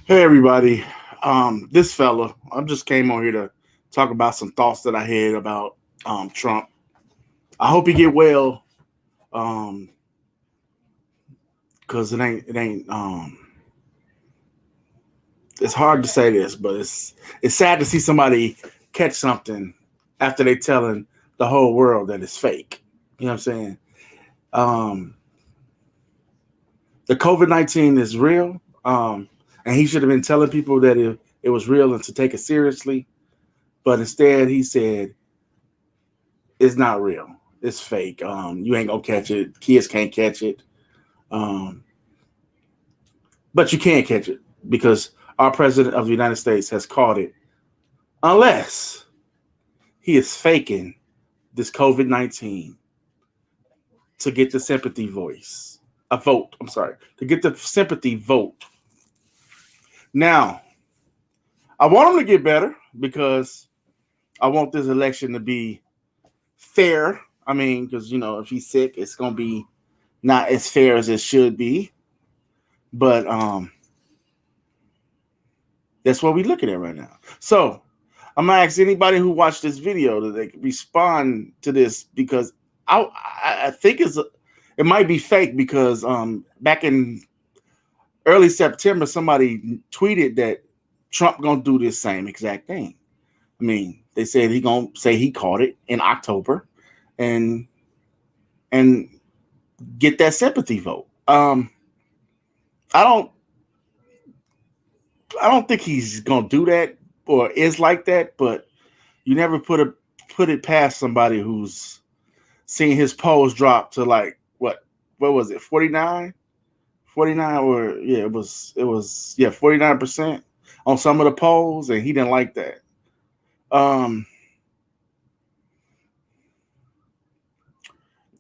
Hey everybody, this fella, I just came on here to talk about some thoughts that I had about Trump. I hope he get well, um, cause it's hard to say this, but it's sad to see somebody catch something after they telling the whole world that it's fake. You know what I'm saying? Um, the COVID-19 is real, and he should have been telling people that it was real and to take it seriously. But instead, he said it's not real. It's fake. You ain't gonna catch it. Kids can't catch it. Um, but you can catch it because our president of the United States has caught it, unless he is faking this COVID-19 to get the sympathy vote. I'm sorry, to get the sympathy vote. Now, I want him to get better because I want this election to be fair. I mean, because if he's sick, it's gonna be not as fair as it should be. But that's what we're looking at right now. So I'm gonna ask anybody who watched this video that they respond to this because I think it might be fake because back in early September somebody tweeted that Trump gonna do this same exact thing. I mean, they said he gonna say he caught it in October and and get that sympathy vote. I don't I don't think he's gonna do that or is like that, but you never put it past somebody who's seen his polls drop to like what was it 49 49 or yeah it was yeah 49% on some of the polls and he didn't like that. um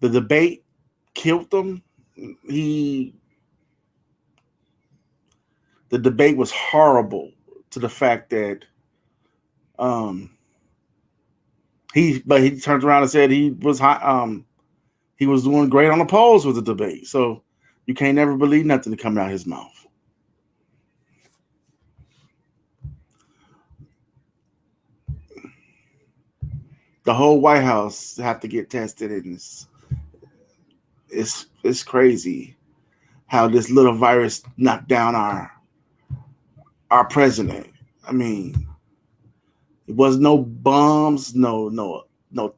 the debate killed him. he the debate was horrible to the fact that um he turned around and said he was doing great on the polls with the debate. So you can't never believe nothing that coming out of his mouth. The whole White House have to get tested, and it's crazy how this little virus knocked down our president. I mean, it was no bombs, no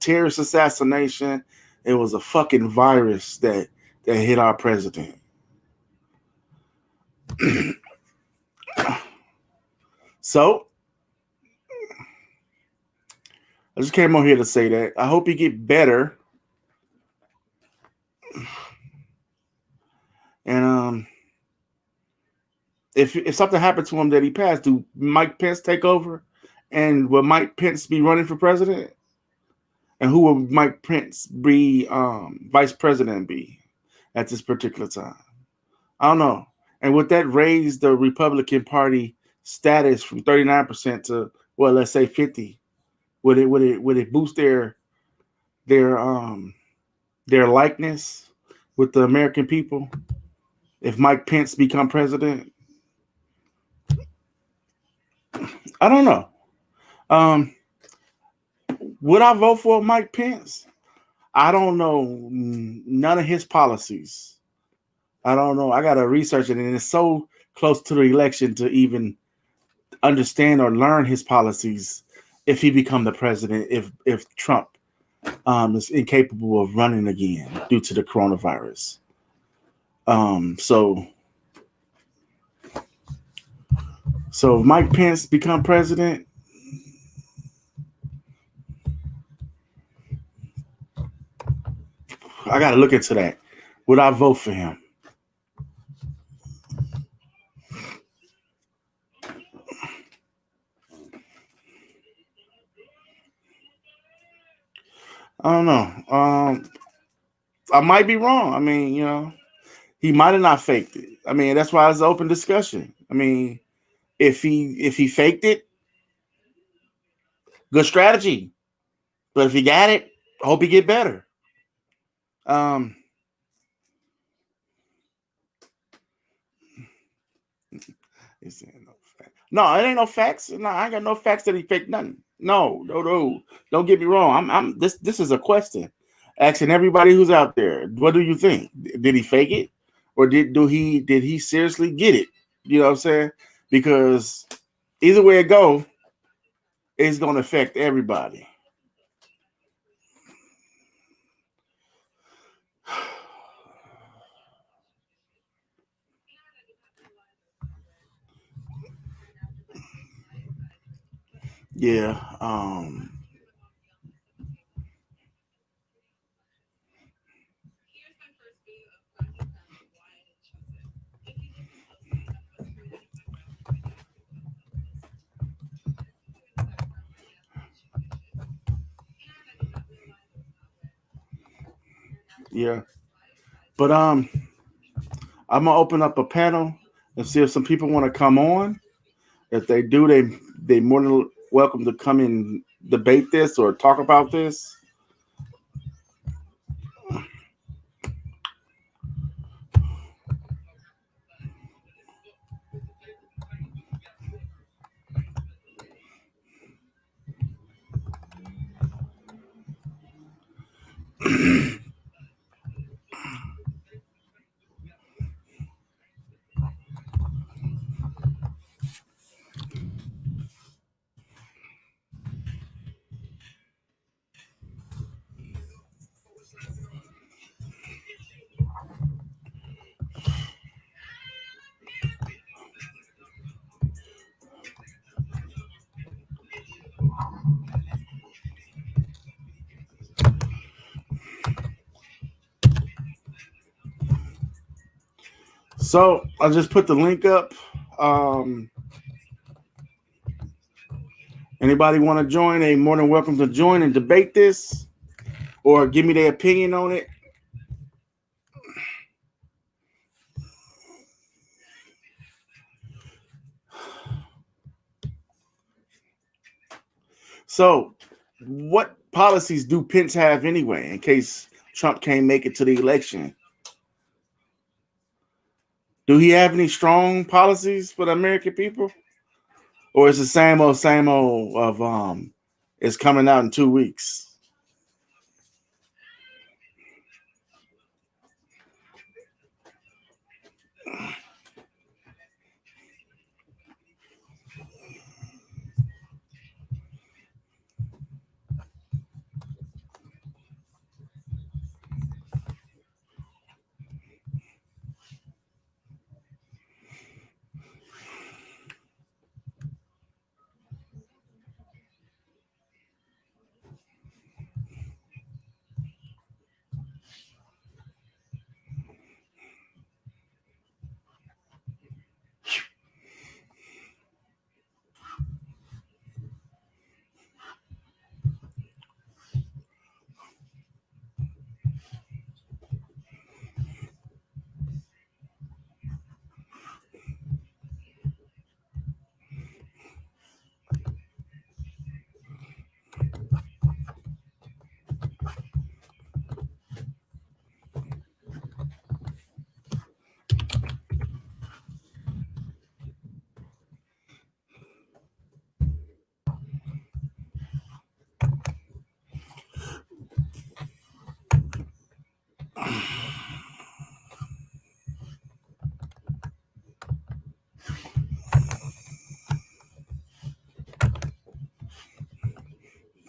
terrorist assassination. It was a fucking virus that hit our president. So I just came on here to say that I hope he get better. And if something happened to him that he passed, do Mike Pence take over? And will Mike Pence be running for president? And who will Mike Pence be vice president be at this particular time? I don't know. And would that raise the Republican Party status from 39% to well, let's say 50? Would it boost their um their likeness with the American people if Mike Pence become president? I don't know. Um, would I vote for Mike Pence? I don't know none of his policies. I don't know. I gotta research it, and it's so close to the election to even understand or learn his policies. If he become the president, if Trump is incapable of running again due to the coronavirus, so if Mike Pence become president, I gotta look into that. Would I vote for him? I don't know. I might be wrong. I mean, he might have not faked it. I mean, that's why it's an open discussion. I mean, if he faked it, good strategy. But if he got it, hope he get better. Um, He's saying no facts. No, it ain't no facts. No, I ain't got no facts that he faked nothing. No, no, no. Don't get me wrong. I'm this is a question. Asking everybody who's out there, what do you think? Did he fake it? Or did he seriously get it? You know what I'm saying? Because either way it go, it's gonna affect everybody. Yeah. Yeah. But I'm gonna open up a panel and see if some people want to come on. If they do, they more than welcome to come and debate this or talk about this. So I just put the link up. Um, Anybody want to join? They more than welcome to join and debate this, or give me their opinion on it. So, what policies do Pence have anyway, in case Trump can't make it to the election? Do he have any strong policies for the American people, or is the same old of it's coming out in 2 weeks?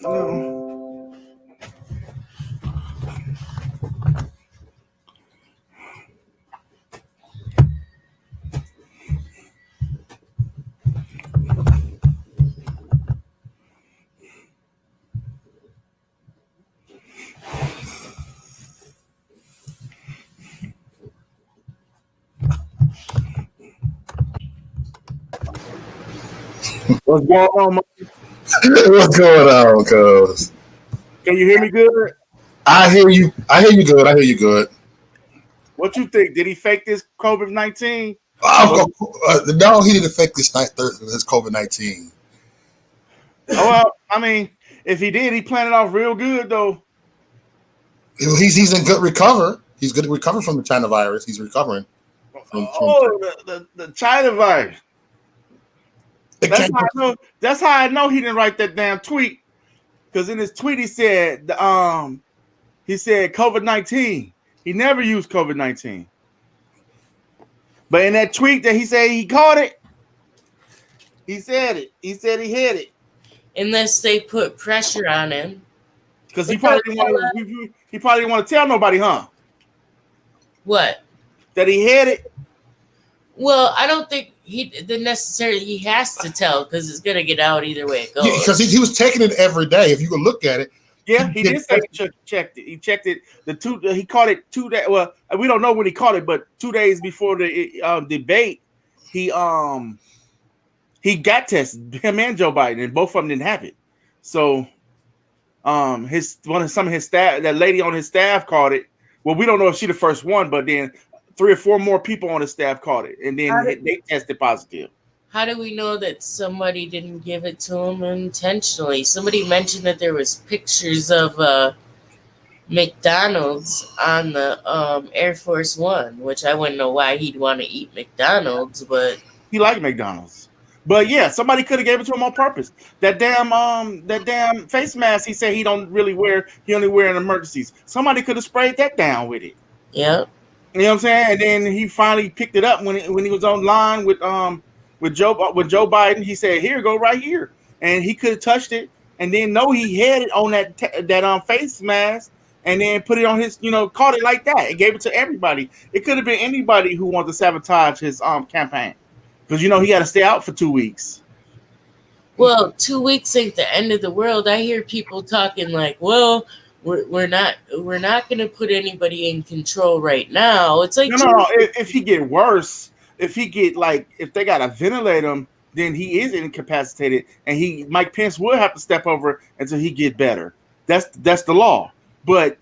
No. What's going on, man? What's going on, cuz? Can you hear me good? I hear you. I hear you good. I hear you good. What you think? Did he fake this COVID-19? No, he didn't affect this COVID-19. Oh, well, I mean, if he did, he planned it off real good, though. He's in good recover. He's good to recover from the China virus. He's recovering. from the China virus. it That's came how I know. That's how I know he didn't write that damn tweet. Because in his tweet he said COVID-19. He never used COVID-19. But in that tweet that he said he caught it, he said it. He said he had it. Unless they put pressure on him. Because he probably didn't want to tell nobody, huh? What? That he had it. Well, I don't think he has to tell because it's gonna get out either way it goes. because he was taking it every day. If you could look at it, Yeah, he did say he checked it. He checked it. He caught it 2 days. Well, we don't know when he caught it, but 2 days before the debate, he got tested. Him and Joe Biden, and both of them didn't have it. So, some of his staff, that lady on his staff, caught it. Well, we don't know if she the first one, but then 3 or 4 more people on his staff caught it, and then they tested positive. How do we know that somebody didn't give it to him intentionally? Somebody mentioned that there was pictures of McDonald's on the Air Force One, which I wouldn't know why he'd want to eat McDonald's, but he liked McDonald's. But yeah, somebody could have gave it to him on purpose. That damn face mask he said he don't really wear. He only wear in emergencies. Somebody could have sprayed that down with it. yeah. You know what I'm saying? And then he finally picked it up when he was online with Joe Biden. He said, "Here, go right here," and he could have touched it and then know he had it on that face mask, and then put it on his, caught it like that and gave it to everybody. It could have been anybody who wanted to sabotage his campaign, because he got to stay out for 2 weeks. Well, 2 weeks ain't the end of the world. I hear people talking like, "Well, we're not going to put anybody in control right now." It's like no. If he get worse, if they got to ventilate him, then he is incapacitated, and Mike Pence will have to step over until he get better. That's the law. But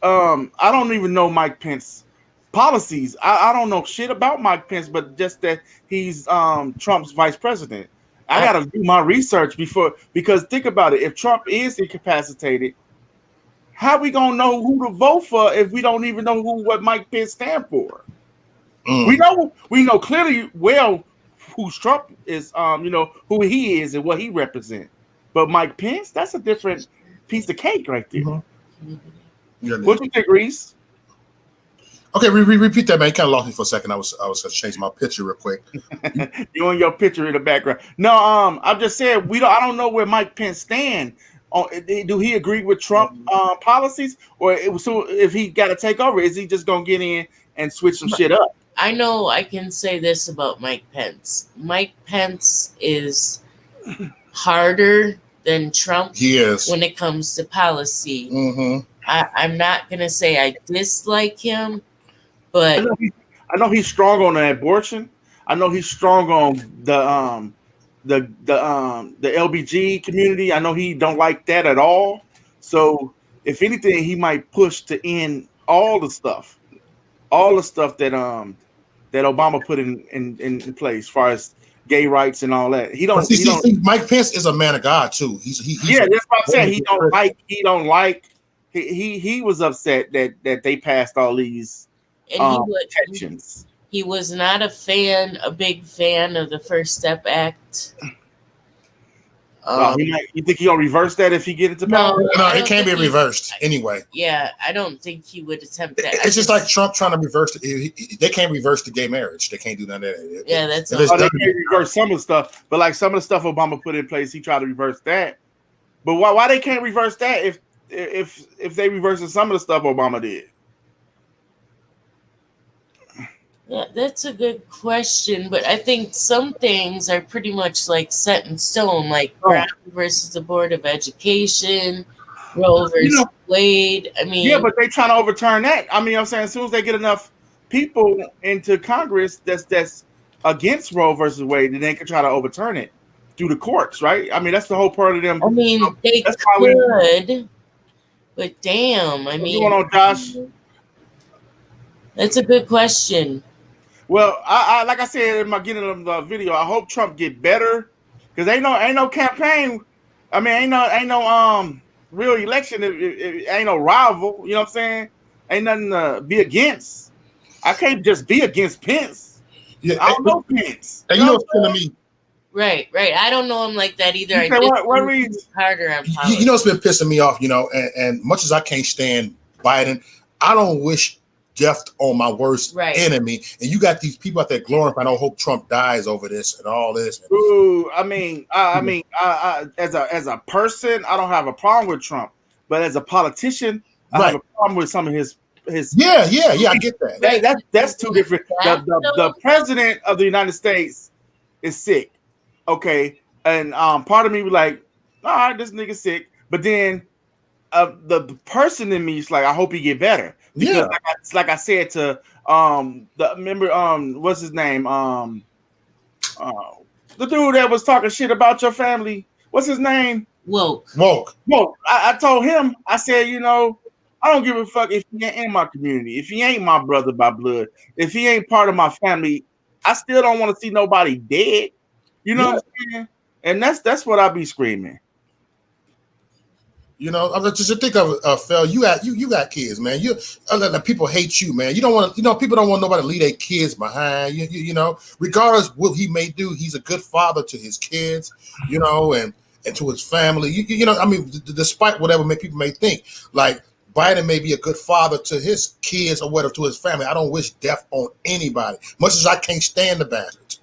I don't even know Mike Pence policies. I don't know shit about Mike Pence, but just that he's Trump's vice president. I got to do my research because think about it. If Trump is incapacitated, how we gonna know who to vote for if we don't even know what Mike Pence stand for? We know clearly well who Trump is, who he is and what he represents. But Mike Pence, that's a different piece of cake right there. Mm-hmm. What you think, Reese? Okay, repeat that, man. You kind of lost me for a second. I was gonna change my picture real quick. You and your picture in the background. No, I'm just saying I don't know where Mike Pence stand. Do he agree with Trump policies, or if he got to take over, is he just gonna get in and switch some shit up? I know I can say this about Mike Pence. Mike Pence is harder than Trump. He is when it comes to policy. Mm-hmm. I'm not gonna say I dislike him, but I know he's strong on the abortion. I know he's strong on the LBG community. I know he don't like that at all. So if anything, he might push to end all the stuff that Obama put in place, as far as gay rights and all that. He don't. Mike Pence is a man of God too. He's that's what I'm saying. He was upset that they passed all these protections. He was not a big fan of the First Step Act. You think he'll reverse that if he get into power? No, it can't be reversed anyway. Yeah, I don't think he would attempt that. It's just like Trump trying to reverse it. They can't reverse the gay marriage. They can't do none of that. Yeah, that's they can't reverse some of the stuff, but like some of the stuff Obama put in place, he tried to reverse that. But why they can't reverse that if they reverse some of the stuff Obama did? Yeah, that's a good question, but I think some things are pretty much like set in stone, like Brown versus the Board of Education, Roe versus Wade. I mean, yeah, but they trying to overturn that. I mean, I'm saying as soon as they get enough people into Congress that's against Roe versus Wade, then they can try to overturn it through the courts, right? I mean, that's the whole part of them. I mean, they could, but damn, I mean, what's going on, Josh? That's a good question. Well, I like I said in my beginning of the video, I hope Trump get better, because ain't no campaign. I mean, ain't no real election. It ain't no rival. You know what I'm saying? Ain't nothing to be against. I can't just be against Pence. Yeah, I don't know Pence. and you know what's killing me? Right. I don't know him like that either. You I say just what think reason? he's harder on You politics. know what's been pissing me off, and much as I can't stand Biden, I don't wish death on my worst enemy. And you got these people out there glorifying, I don't hope Trump dies over this and all this. Ooh, as a person, I don't have a problem with Trump, but as a politician, I have a problem with some of his. Yeah, I get that. That's two different. The president of the United States is sick, okay, and part of me was like, all right, this nigga sick, but then the person in me is like, I hope he get better because like I said to what's his name the dude that was talking shit about your family, what's his name? Woke. I told him, I said, I don't give a fuck if he ain't in my community, if he ain't my brother by blood, if he ain't part of my family, I still don't want to see nobody dead. You know what I'm saying? And that's what I be screaming. I'm just think of Phil. You got kids, man. People hate you, man. You don't want people don't want nobody to leave their kids behind. Regardless what he may do, he's a good father to his kids, and to his family. Despite whatever people may think, like Biden may be a good father to his kids or whatever, to his family. I don't wish death on anybody, much as I can't stand the bastard.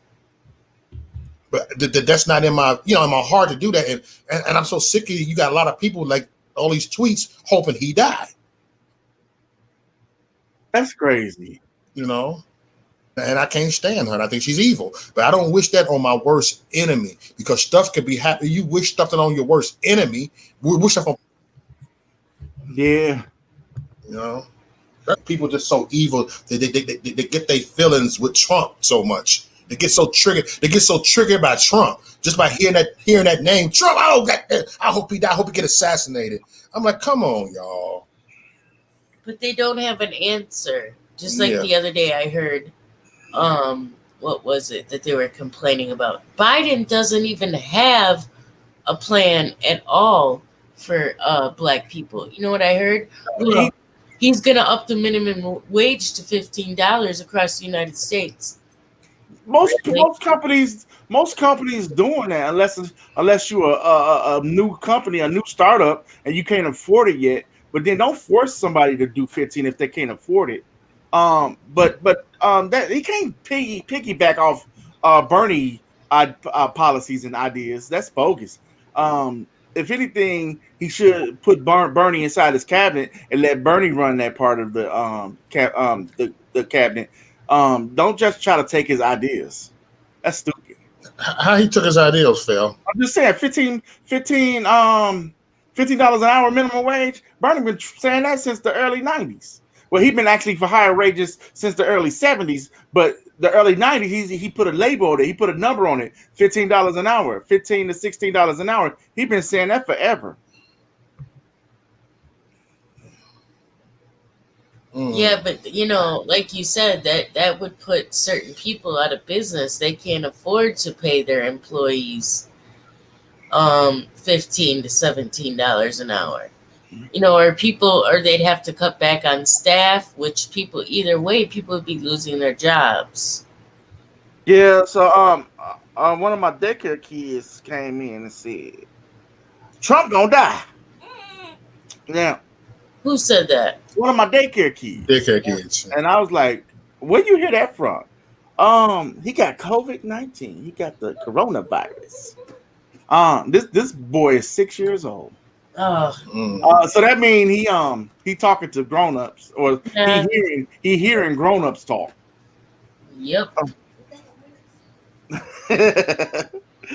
But that's not in my, in my heart to do that. And I'm so sick of it. You got a lot of people like all these tweets hoping he died. That's crazy. And I can't stand her. I think she's evil. But I don't wish that on my worst enemy, because stuff could be happy. You wish stuff on your worst enemy. We wish stuff on. Yeah. People just so evil. They get their feelings with Trump so much. They get so triggered. They get so triggered by Trump just by hearing that name, Trump. I hope he die. I hope he get assassinated. I'm like, come on, y'all. But they don't have an answer. Just like the other day, I heard, what was it that they were complaining about? Biden doesn't even have a plan at all for Black people. You know what I heard? He's gonna up the minimum wage to $15 across the United States. Most companies doing that unless you're a new company, a new startup, and you can't afford it yet. But then don't force somebody to do 15 if they can't afford it. But that he can't piggyback off Bernie policies and ideas. That's bogus. If anything, he should put Bernie inside his cabinet and let Bernie run that part of the cabinet. Don't just try to take his ideas. That's stupid. How he took his ideas, Phil? I'm just saying, $15 an hour minimum wage. Bernie been saying that since the early 90s. Well, he's been actually for higher wages since the early 70s, but the early 90s, he put a label on it. He put a number on it, $15 an hour, $15 to $16 an hour. He's been saying that forever. Yeah, but like you said, that would put certain people out of business. They can't afford to pay their employees $15 to $17 an hour. Or they'd have to cut back on staff, which either way, people would be losing their jobs. Yeah, so one of my daycare kids came in and said, Trump gonna die. Yeah. Who said that? One of my daycare kids. And I was like, where you hear that from? He got COVID-19. He got the coronavirus. This boy is 6 years old. So that means he talking to grown-ups, or he hearing grown-ups talk. Yep. I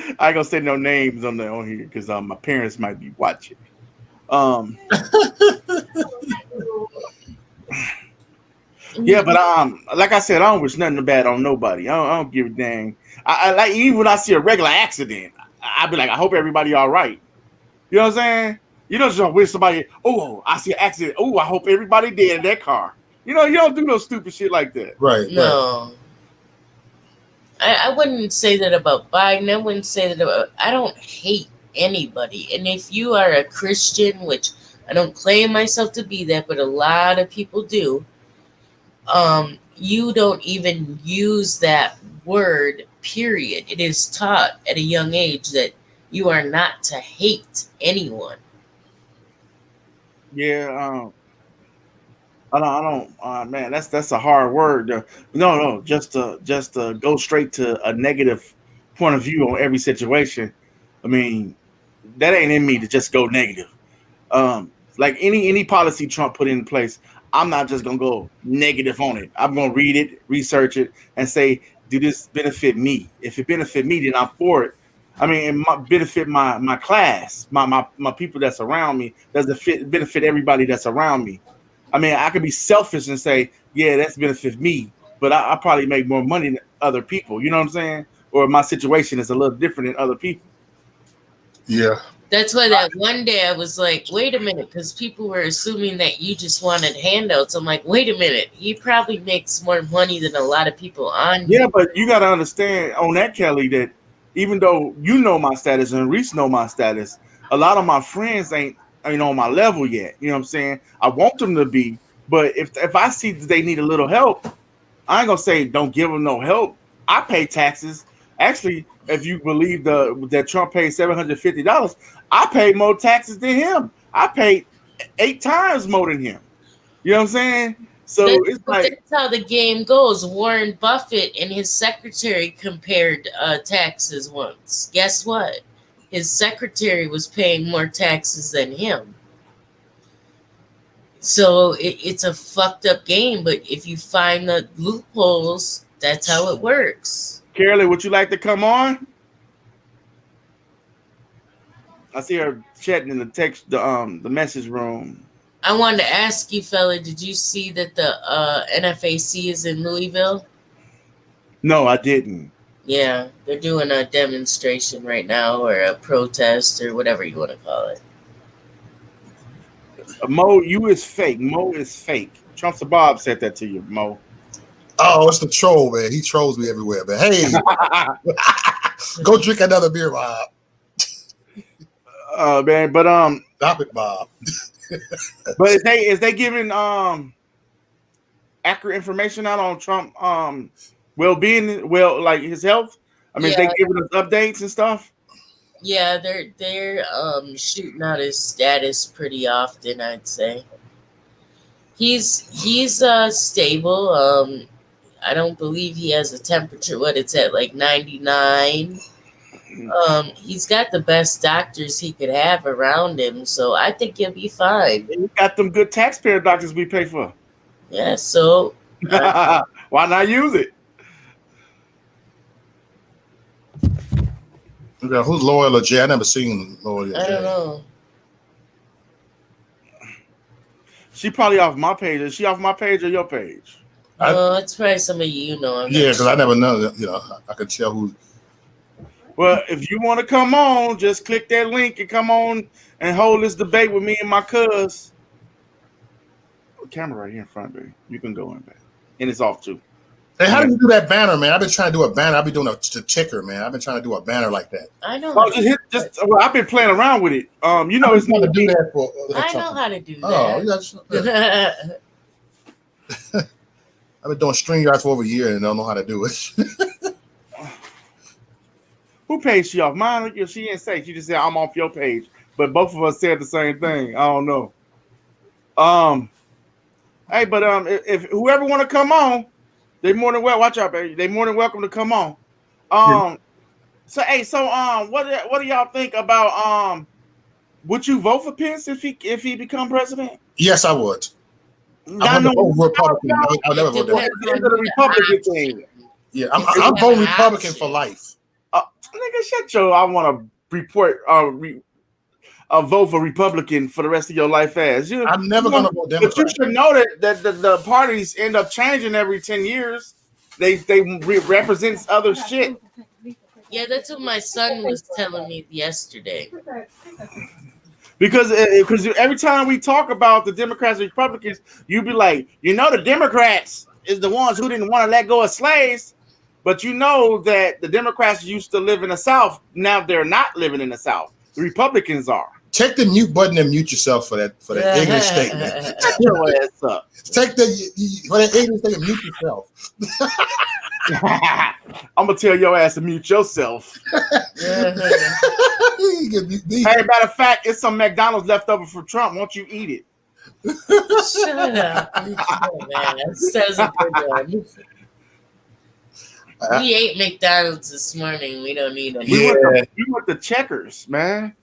ain't gonna say no names on here because my parents might be watching. Yeah, but like I said, I don't wish nothing bad on nobody. I don't give a dang. I like, even when I see a regular accident, I be like, I hope everybody all right. You know what I'm saying? You don't just wish somebody, I see an accident. Oh, I hope everybody dead in that car. You don't do no stupid shit like that. Right. No. Right. I wouldn't say that about Biden. I wouldn't say that about, I don't hate anybody. And if you are a Christian, which I don't claim myself to be that, but a lot of people do, you don't even use that word, period. It is taught at a young age that you are not to hate anyone. Yeah, I don't. Man, that's a hard word. No, just to go straight to a negative point of view on every situation. I mean, that ain't in me to just go negative. Like any policy Trump put in place, I'm not just gonna go negative on it. I'm gonna read it, research it, and say, do this benefit me? If it benefit me, then I'm for it. I mean, it might benefit my class, my people that's around me. Does it benefit everybody that's around me? I mean, I could be selfish and say, yeah, that's benefit me, but I probably make more money than other people. You know what I'm saying? Or my situation is a little different than other people. Yeah. That's why that one day I was like, wait a minute, because people were assuming that you just wanted handouts. I'm like, wait a minute, he probably makes more money than a lot of people on Yeah, here. but you got to understand on that, Kelly, that even though you know my status and Reese know my status, a lot of my friends ain't on my level yet. You know what I'm saying? I want them to be, but if I see that they need a little help, I ain't gonna say don't give them no help. I pay taxes. Actually, if you believe that Trump paid $750, I paid more taxes than him. I paid 8 times more than him. You know what I'm saying? So it's like, That's how the game goes. Warren Buffett and his secretary compared taxes once. Guess what? His secretary was paying more taxes than him. So it's a fucked up game, but if you find the loopholes, that's how it works. Carolyn, would you like to come on? I see her chatting in the message room. I wanted to ask you, fella, did you see that the NFAC is in Louisville? No, I didn't. Yeah, they're doing a demonstration right now, or a protest, or whatever you want to call it. Mo, you is fake. Mo is fake. Trump's Bob said that to you, Mo. Oh, it's the troll, man. He trolls me everywhere. But hey, go drink another beer, Bob. Man, but Stop it, Bob. but is they giving accurate information out on Trump well-being, like his health? I mean, Yeah. they giving us updates and stuff. Yeah, they're shooting out his status pretty often, I'd say. He's stable. I don't believe he has a temperature. What it's at, like 99. He's got the best doctors he could have around him, so I think he'll be fine. We got them good taxpayer doctors we pay for. Yeah, so why not use it? Yeah, who's Loyal or Jay? I never seen Loyal or I Jay. don't know. She probably off my page. Is she off my page or your page? It's probably somebody you know. Yeah, because I never know. You know, I could tell who. Well, if you want to come on, just click that link and come on and hold this debate with me and my cuz. Camera right here in front, baby. You can go in back, and it's off too. Hey, how do you do that banner, man? I've been trying to do a banner. I've been doing the ticker, man. I've been trying to do a banner like that. I know. Oh, well, I've been playing around with it. You know, it's going to do that for. I know how to do Oh, that. yeah. I've been doing StreamYard for over a year and don't know how to do it. Who page she off? Mine? She didn't say. She just said I'm off your page. But both of us said the same thing. I don't know. Hey, but if whoever want to come on, they more than well. Watch out, baby. They more than welcome to come on. So what do y'all think about would you vote for Pence if he become president? Yes, I would. I'm a Republican. I'll never vote Democrat. The Republican thing. Yeah, I'm voting Republican for life. Nigga, shut your. I want to report. Vote for Republican for the rest of your life as you. I'm never going to vote Democrat. But you should know that the parties end up changing every 10 years. They represent other shit. Yeah, that's what my son was telling me yesterday. Because every time we talk about the Democrats and Republicans, you be like, the Democrats is the ones who didn't want to let go of slaves, but you know that the Democrats used to live in the South. Now they're not living in the South. The Republicans are. Take the mute button and mute yourself for that ignorant statement. Shut your ass up. Take for that ignorant statement, mute yourself. I'm gonna tell your ass to mute yourself. Yeah. Hey, matter of fact, it's some McDonald's left over from Trump. Won't you eat it? Shut up. Says a good one. We ate McDonald's this morning. We don't need any. We went to Checkers, man.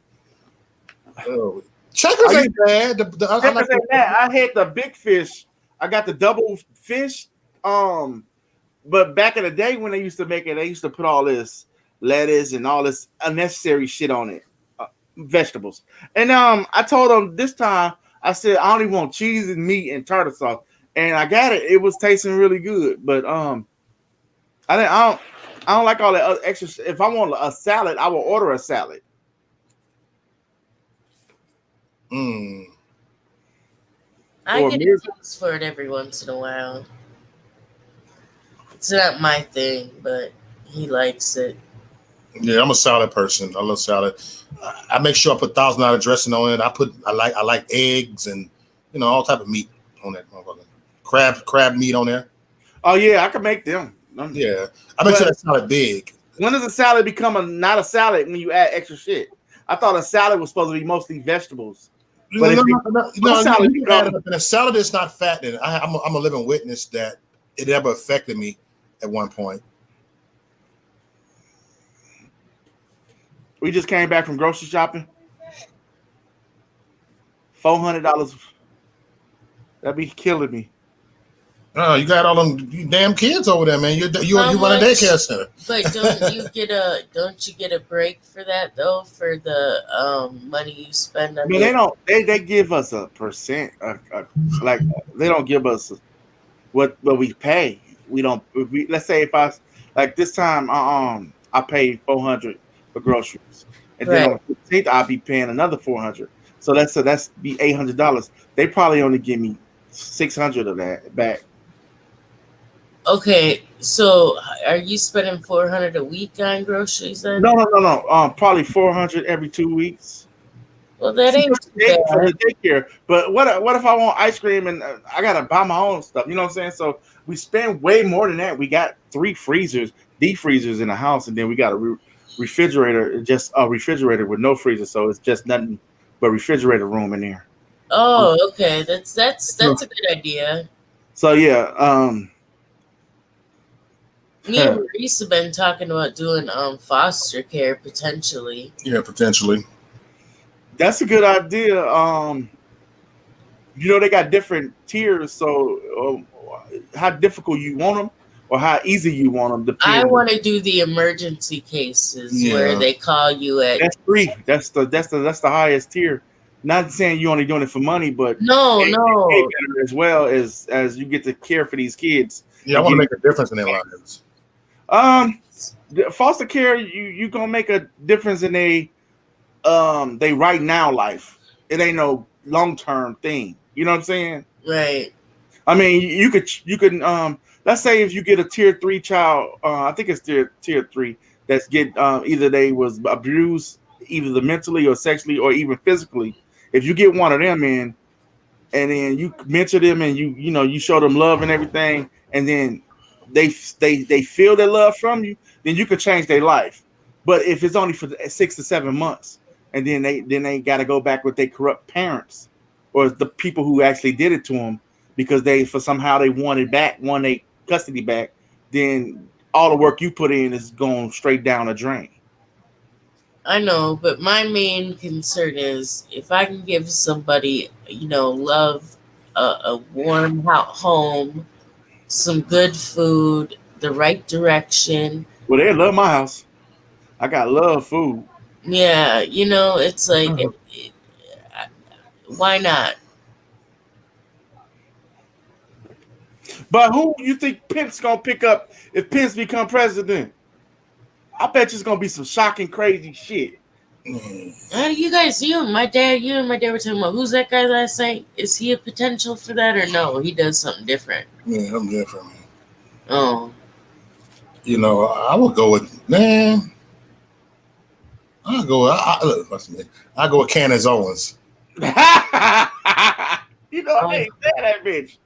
Oh. Checkers ain't bad. Checkers ain't bad. I had the big fish. I got the double fish. But back in the day when they used to make it, they used to put all this lettuce and all this unnecessary shit on it, vegetables. And I told them this time, I said I only want cheese and meat and tartar sauce, and I got it. It was tasting really good, but I don't like all that other extra. If I want a salad, I will order a salad. I get a taste for it every once in a while. It's not my thing, but he likes it. Yeah, I'm a salad person. I love salad. I make sure I put $1,000 dressing on it. I like eggs and all type of meat on that motherfucker. Crab meat on there. Oh yeah, I can make them. Yeah, I make sure that salad big. When does a salad become not a salad when you add extra shit? I thought a salad was supposed to be mostly vegetables. But a salad is not fat. And I'm a living witness that it ever affected me at one point. We just came back from grocery shopping. $400. That'd be killing me. Oh, you got all them damn kids over there, man. You run a daycare center. But don't you get a break for that though? For the money you spend on they give us a percent. Like they don't give us what we pay. We don't. Let's say if I like this time, I paid $400 for groceries, and then on the 15th I'll be paying another $400. So that's be $800. They probably only give me $600 of that back. Okay, so are you spending $400 a week on groceries then? No. Probably $400 every 2 weeks. Well, that ain't bad. For the daycare. But what if I want ice cream and I gotta buy my own stuff? You know what I'm saying? So we spend way more than that. We got 3 freezers, deep freezers in the house, and then we got a refrigerator, just a refrigerator with no freezer. So it's just nothing but refrigerator room in there. Oh, okay. That's a good idea. So yeah, me and Maurice have been talking about doing foster care potentially. Yeah, potentially. That's a good idea. They got different tiers. So how difficult you want them, or how easy you want them? I want to do the emergency cases where they call you at. That's free. That's the highest tier. Not saying you're only doing it for money, but no, as well as you get to care for these kids. Yeah, I want to make a difference in their lives. Foster care, you gonna make a difference in they right now life. It ain't no long-term thing. You know what I'm saying? Right. I mean, you could let's say if you get a tier 3 child, I think it's tier 3 that's get either they was abused either mentally or sexually or even physically. If you get one of them in, and then you mentor them and you show them love and everything, and then they feel that love from you, then you can change their life. But if it's only for 6 to 7 months, and then they got to go back with their corrupt parents or the people who actually did it to them because they wanted their custody back, then all the work you put in is going straight down the drain. I know, but my main concern is if I can give somebody, love, a warm home, some good food, the right direction. Well, they love my house. I got love food. Yeah, it's like, why not? But who you think Pence gonna pick up if Pence become president? I bet it's gonna be some shocking, crazy shit. How do you guys? You and my dad were talking about who's that guy last night? Is he a potential for that or no? He does something different. Yeah, I'm different. Oh. I would go with I go. Look, listen, man. I go with Candace Owens. You know, I ain't saying that bitch.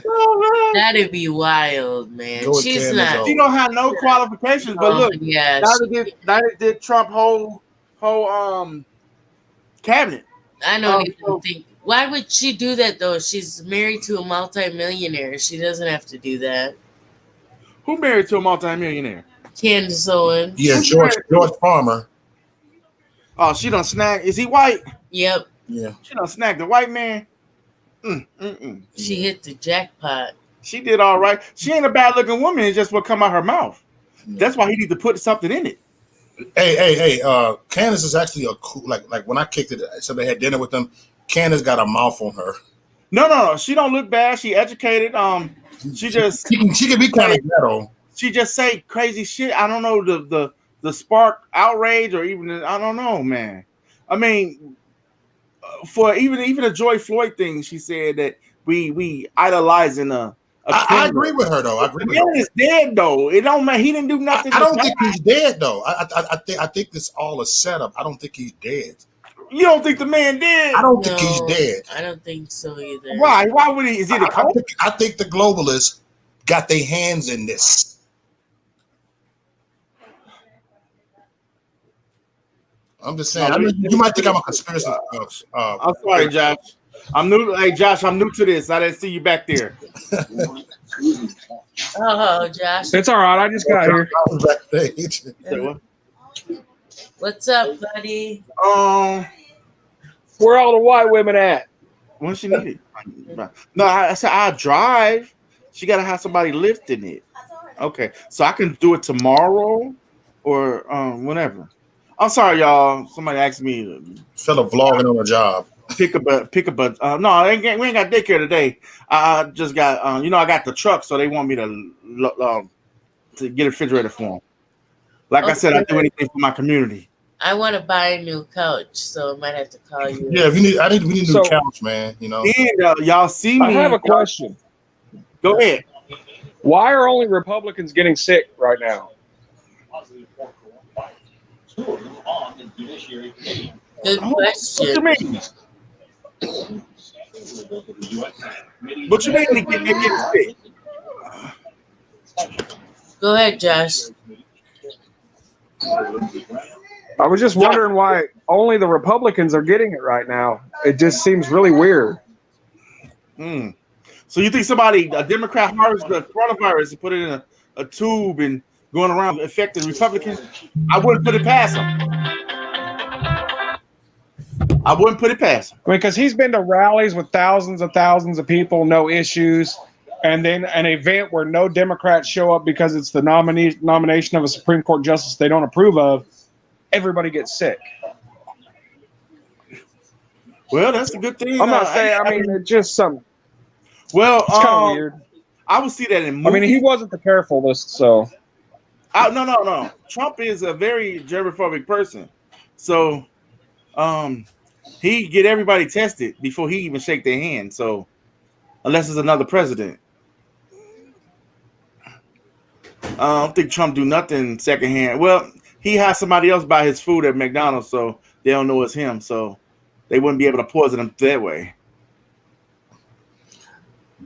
Oh, man. That'd be wild, man. Go with She's Candace not. Owens. She don't have no qualifications, but look, Yeah, neither did Trump whole cabinet. I don't even so- think. Why would she do that though? She's married to a multimillionaire. She doesn't have to do that. Who married to a multimillionaire? Candace Owens. Yeah, Who's George married? Palmer. Oh, she done snagged. Is he white? Yep, Yeah. She done snagged the white man. she hit the jackpot. She did all right. She ain't a bad looking woman. It's just what come out her mouth. That's why he need to put something in it. Hey. Candace is actually a cool. Like when I kicked it, so they had dinner with them. Candace got a mouth on her. No. She don't look bad. She educated. She can be kind of ghetto. She just say crazy shit. I don't know the spark outrage or even I don't know, man. I mean, for even a Joy Floyd thing, she said that we idolizing a I agree with her though. I agree the with man her. is dead though. It don't matter. He didn't do nothing. I don't think he's dead though. I think this all a setup. I don't think he's dead. You don't think the man dead? I don't think he's dead. I don't think so either. Why? Why would he? Is he the cult? I think the globalists got their hands in this. I'm just saying. You might think I'm a conspiracy. I'm sorry, Josh. I'm new. Hey, Josh, I'm new to this. I didn't see you back there. Oh, Josh. It's all right. I just got here. Backstage. What's up, buddy? Where all the white women at? When she needed. No, I said I drive. She gotta have somebody lifting it. Okay, so I can do it tomorrow or whenever. I'm sorry, y'all. Somebody asked me to Fella vlogging on a job. pick up. No, we ain't got daycare today. I just got I got the truck, so they want me to get a refrigerator for them. Like I said, I do anything for my community. I want to buy a new couch, so I might have to call you. Yeah, we need a new couch, man. You know. And y'all see me. I have a question. Go ahead. Why are only Republicans getting sick right now? Good What question. you mean? What you mean they get sick? Go ahead, Josh. I was just wondering why only the Republicans are getting it right now. It just seems really weird. So you think a Democrat harvested the coronavirus and put it in a tube and going around affecting Republicans? I wouldn't put it past him. I wouldn't put it past him. I mean, because he's been to rallies with thousands of people, no issues, and then an event where no Democrats show up because it's the nomination of a Supreme Court justice they don't approve of. Everybody gets sick. Well, that's a good thing. I'm not saying. I mean, it's just something. Well, It's kind of weird. I would see that in I movies. mean, he wasn't the carefulest, so. No. Trump is a very germophobic person, so he get everybody tested before he even shake their hand. So unless it's another president, I don't think Trump do nothing secondhand. Well, he has somebody else buy his food at McDonald's, so they don't know it's him. So they wouldn't be able to poison him that way.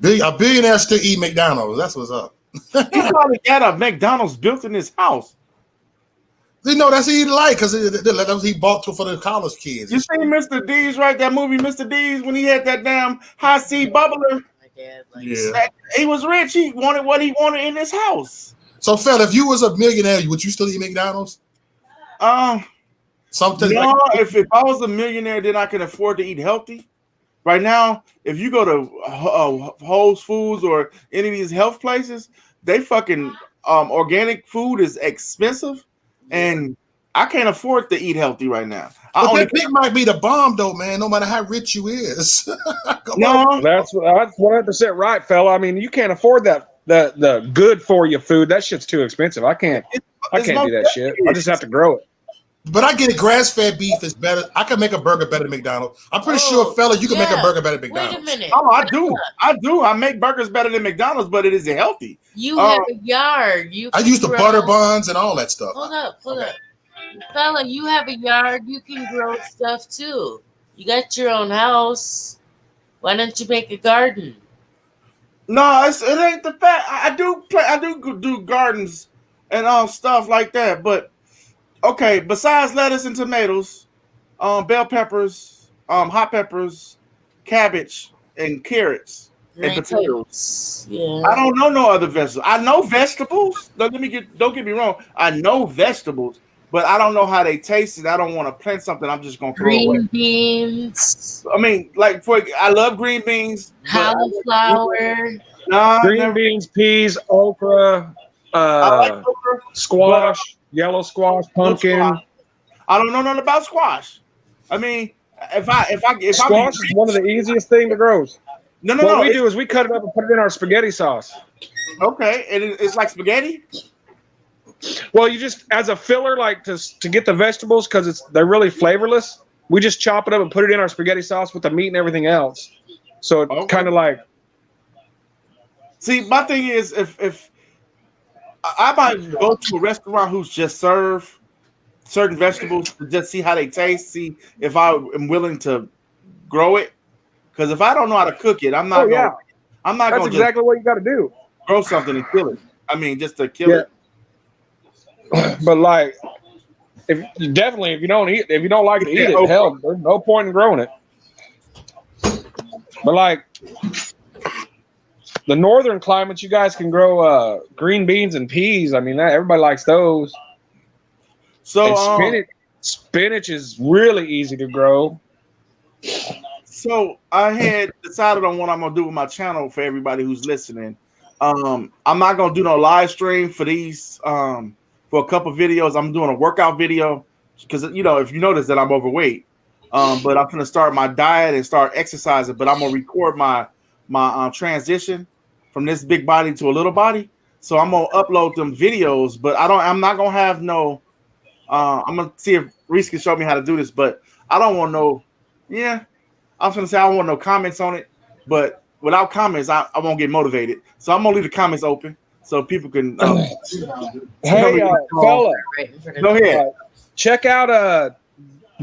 A billionaire still eat McDonald's. That's what's up. He probably got a McDonald's built in his house. You know, that's what he like because that's what he bought for the college kids. You seen Mr. D's, right? That movie, Mr. D's, when he had that damn high C bubbler. My dad, Yeah. He was rich. He wanted what he wanted in his house. So, fella, if you was a millionaire, would you still eat McDonald's? Something. No, if I was a millionaire, then I can afford to eat healthy. Right now, if you go to Whole Foods or any of these health places, they fucking organic food is expensive, and I can't afford to eat healthy right now. But that Big Mac be the bomb, though, man. No matter how rich you is. No, That's 100% right, fella. I mean, you can't afford that the good for you food. That shit's too expensive. I can't do that shit. I just have to grow it. But I get it. Grass-fed beef is better. I can make a burger better than McDonald's. I'm pretty sure, fella, you can make a burger better than McDonald's. Wait a minute. Oh, I do. I make burgers better than McDonald's, but it isn't healthy. You have a yard. I use the butter buns and all that stuff. Hold up. Fella, you have a yard. You can grow stuff too. You got your own house. Why don't you make a garden? No, it ain't the fact. I do gardens and stuff like that. But okay, besides lettuce and tomatoes, bell peppers, hot peppers, cabbage, and carrots and potatoes. Yeah. I don't know no other vegetables. I know vegetables. Don't get me wrong. I know vegetables, but I don't know how they taste. And I don't want to plant something I'm just gonna throw away. Green beans, I mean, like I love green beans, cauliflower. Green beans, peas, okra, I like okra, squash, yellow squash, pumpkin. I don't know nothing about squash. I mean, if Squash is one of the easiest things to grow. What we do is we cut it up and put it in our spaghetti sauce. Okay, and it's like spaghetti. Well, you just as a filler, like to get the vegetables because they're really flavorless. We just chop it up and put it in our spaghetti sauce with the meat and everything else. So it's kind of like. See, my thing is, if I might go to a restaurant who's just serve certain vegetables to just see how they taste, see if I am willing to grow it. Because if I don't know how to cook it, I'm not. That's exactly what you got to do. Grow something and kill it. I mean, just to kill it. But like, if you don't like to eat it, hell, there's no point in growing it. But like the northern climates, you guys can grow green beans and peas. I mean, everybody likes those. So spinach is really easy to grow. So I had decided on what I'm gonna do with my channel for everybody who's listening. I'm not gonna do no live stream for these for a couple videos. I'm doing a workout video because if you notice that I'm overweight, but I'm gonna start my diet and start exercising. But I'm gonna record my transition from this big body to a little body. So I'm gonna upload them videos, but I'm not gonna have no. I'm gonna see if Reese can show me how to do this, but I don't want no. Yeah, I was gonna say I don't want no comments on it, but without comments, I won't get motivated. So I'm gonna leave the comments open so people can. Hey, fella, go ahead. Check out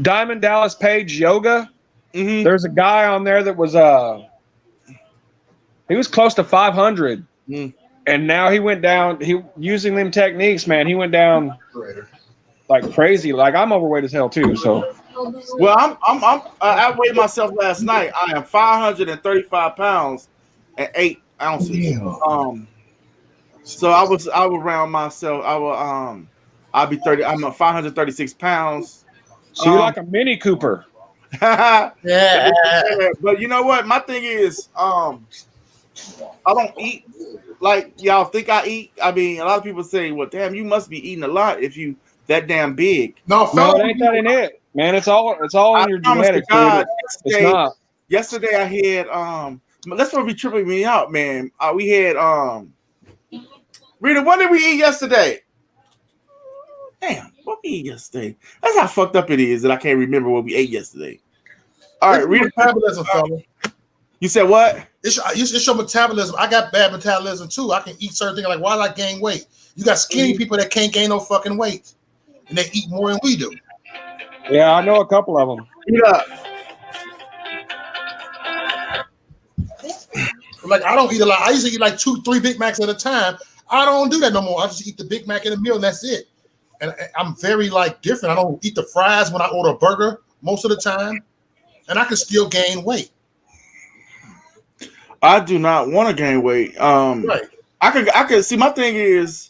Diamond Dallas Page Yoga. Mm-hmm. There's a guy on there that was he was close to 500, and now he went down. He using them techniques, man. He went down like crazy. Like I'm overweight as hell too. So. Well, I weighed myself last night. I am 535 pounds and 8 ounces. So I would round myself. I'll be 30. I'm 536 pounds. So you're like a Mini Cooper. Yeah. But you know what? My thing is, I don't eat like y'all think I eat. I mean, a lot of people say, "Well, damn, you must be eating a lot if you that damn big." No, it ain't that in it. Man, it's all in your genetics. It's not. Yesterday I had that's what be tripping me out, man. We had Rita, what did we eat yesterday? Damn, what we eat yesterday? That's how fucked up it is that I can't remember what we ate yesterday. All right, Rita, metabolism, fella. You said what? It's your metabolism. I got bad metabolism too. I can eat certain things like why I gain weight. You got skinny people that can't gain no fucking weight, and they eat more than we do. Yeah, I know a couple of them. Yeah. Like I don't eat a lot. I used to eat like 2-3 Big Macs at a time. I don't do that no more. I just eat the Big Mac in a meal and that's it. And I'm very like different. I don't eat the fries when I order a burger most of the time, and I can still gain weight. I do not want to gain weight. Right. I could see. My thing is,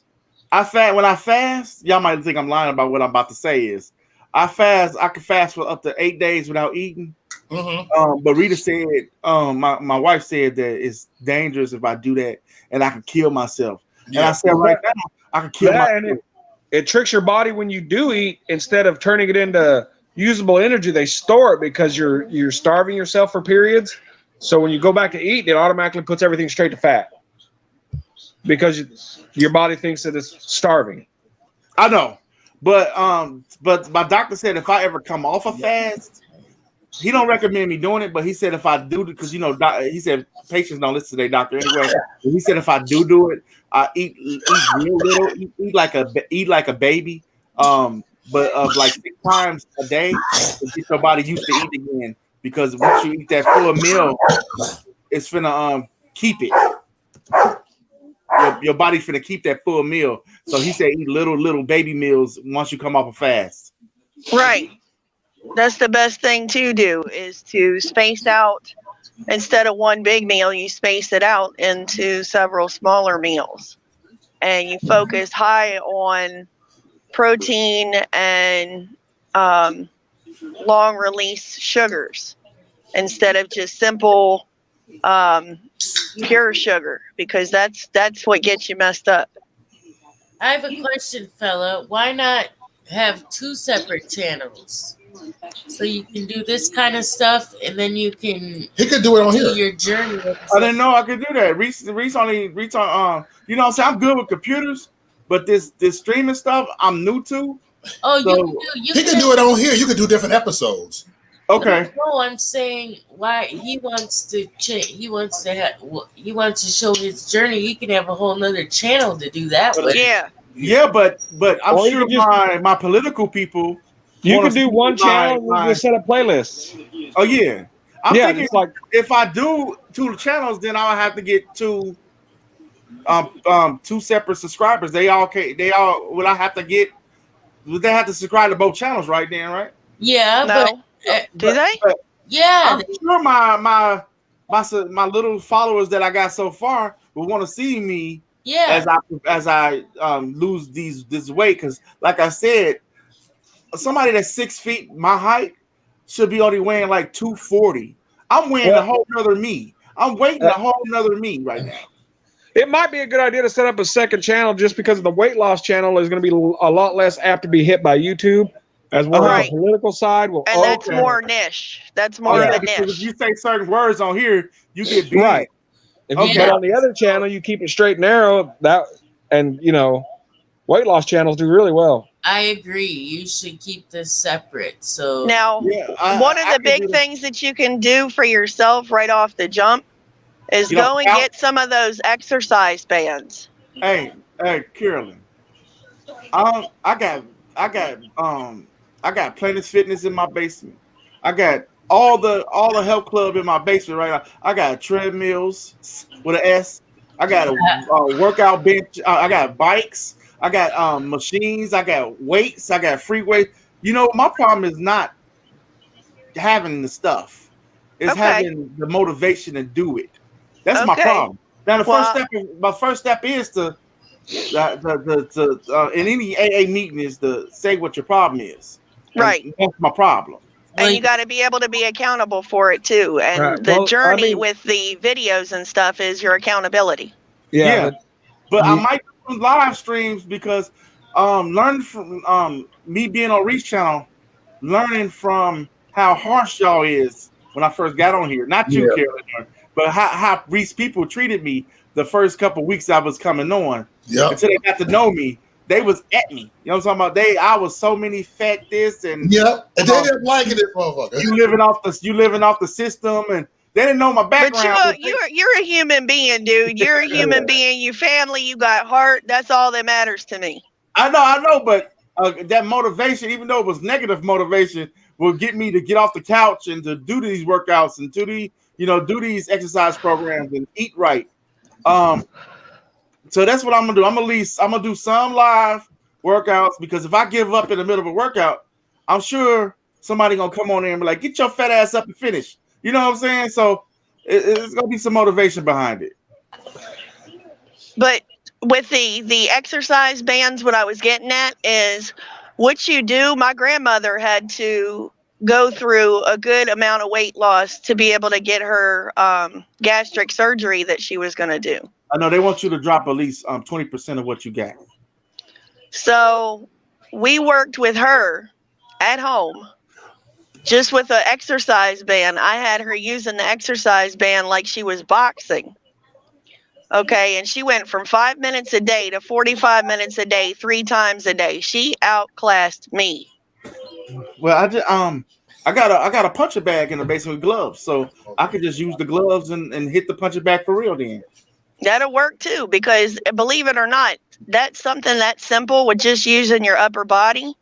when I fast, y'all might think I'm lying about what I'm about to say. Is I can fast for up to 8 days without eating. Mm-hmm. But Rita said, my wife said that it's dangerous if I do that, and I can kill myself. Yeah. And I said, right now, I can kill myself. And it tricks your body when you do eat. Instead of turning it into usable energy, they store it because you're starving yourself for periods. So when you go back to eat, it automatically puts everything straight to fat because your body thinks that it's starving. I know, but my doctor said if I ever come off a fast, he don't recommend me doing it. But he said if I do, because he said patients don't listen to their doctor anyway. But he said if I do it, I eat real little, eat like a baby. but of like 6 times a day to get your body used to eat again. Because once you eat that full meal, it's finna keep it. Your body's finna keep that full meal. So he said eat little baby meals once you come off a fast. Right. That's the best thing to do, is to space out. Instead of one big meal, you space it out into several smaller meals. And you focus high on protein and long release sugars instead of just simple pure sugar, because that's what gets you messed up. I have a question, fella. Why not have 2 separate channels? So you can do this kind of stuff, and then you can He could do it on do here. your journey. I didn't know I could do that. Reese you know what I'm saying? I'm good with computers, but this streaming stuff I'm new to. Oh, So- you He can do it on here. You could do different episodes. Okay. No, I'm saying why he wants to change. He wants to show his journey. He can have a whole nother channel to do that with. Yeah. Yeah, but I'm Or you sure could just- my political people. You wanna can do see one channel and my- just set up playlists. Oh yeah. I'm Yeah, thinking it's like if I do 2 channels, then I'll have to get 2 separate subscribers. Will I have to get? Would they have to subscribe to both channels right then, right? Yeah, No. Do they? yeah, I'm sure my little followers that I got so far will want to see me yeah. as I lose this weight, because like I said, somebody that's 6 feet my height should be only weighing like 240. I'm weighing a whole nother me. I'm weighing a whole nother me right now. it might be a good idea to set up a second channel, just because the weight loss channel is going to be a lot less apt to be hit by YouTube, as well Right. as the political side will. And that's okay. more niche. That's more Yeah, of a because if niche. you say certain words on here, you get banned. Right. If Okay. you But on the other channel, you keep it straight and narrow. And weight loss channels do really well. I agree. You should keep this separate. So Now, Yeah, one of I the can big do that. things that you can do for yourself right off the jump is You know, go and out- get some of those exercise bands. Hey, Carolyn. I got Planet Fitness in my basement. I got all the health club in my basement right now. I got treadmills with an S. I got a workout bench. I got bikes. I got machines. I got weights. I got free weights. My problem is not having the stuff. It's Okay. having the motivation to do it. That's my Okay. problem. Now Well- my first step is to in any AA meeting is to say what your problem is. And Right. that's my problem. And you got to be able to be accountable for it too. And Right. the Well, I journey mean- with the videos and stuff is your accountability. Yeah. But I You- might do live streams because learn from me being on Reach Channel, learning from how harsh y'all is when I first got on here. Not you, Carolyn, but how Reach people treated me the first couple weeks I was coming on. Yep. Until they got to know me, they was at me. You know what I'm talking about? I was so many fat this and Yep. And they didn't like it, this motherfucker. you living off the system, and they didn't know my But background. you're a human being, dude. You're a human being. You family. You got heart. That's all that matters to me. I know, but that motivation, even though it was negative motivation, will get me to get off the couch and to do these workouts and do these exercise programs and eat right. So that's what I'm gonna do. I'm gonna do some live workouts, because if I give up in the middle of a workout, I'm sure somebody gonna come on there and be like, "Get your fat ass up and finish." You know what I'm saying? So it's gonna be some motivation behind it. But with the exercise bands, what I was getting at is what you do. My grandmother had to go through a good amount of weight loss to be able to get her gastric surgery that she was going to do. I know they want you to drop at least 20% of what you got. So we worked with her at home just with the exercise band. I had her using the exercise band like she was boxing. Okay, and she went from 5 minutes a day to 45 minutes a day, 3 times a day. She outclassed me. Well, I got a puncher bag in the basement with gloves, so I could just use the gloves and hit the puncher bag for real then. That'll work too, because believe it or not, that's something that simple with just using your upper body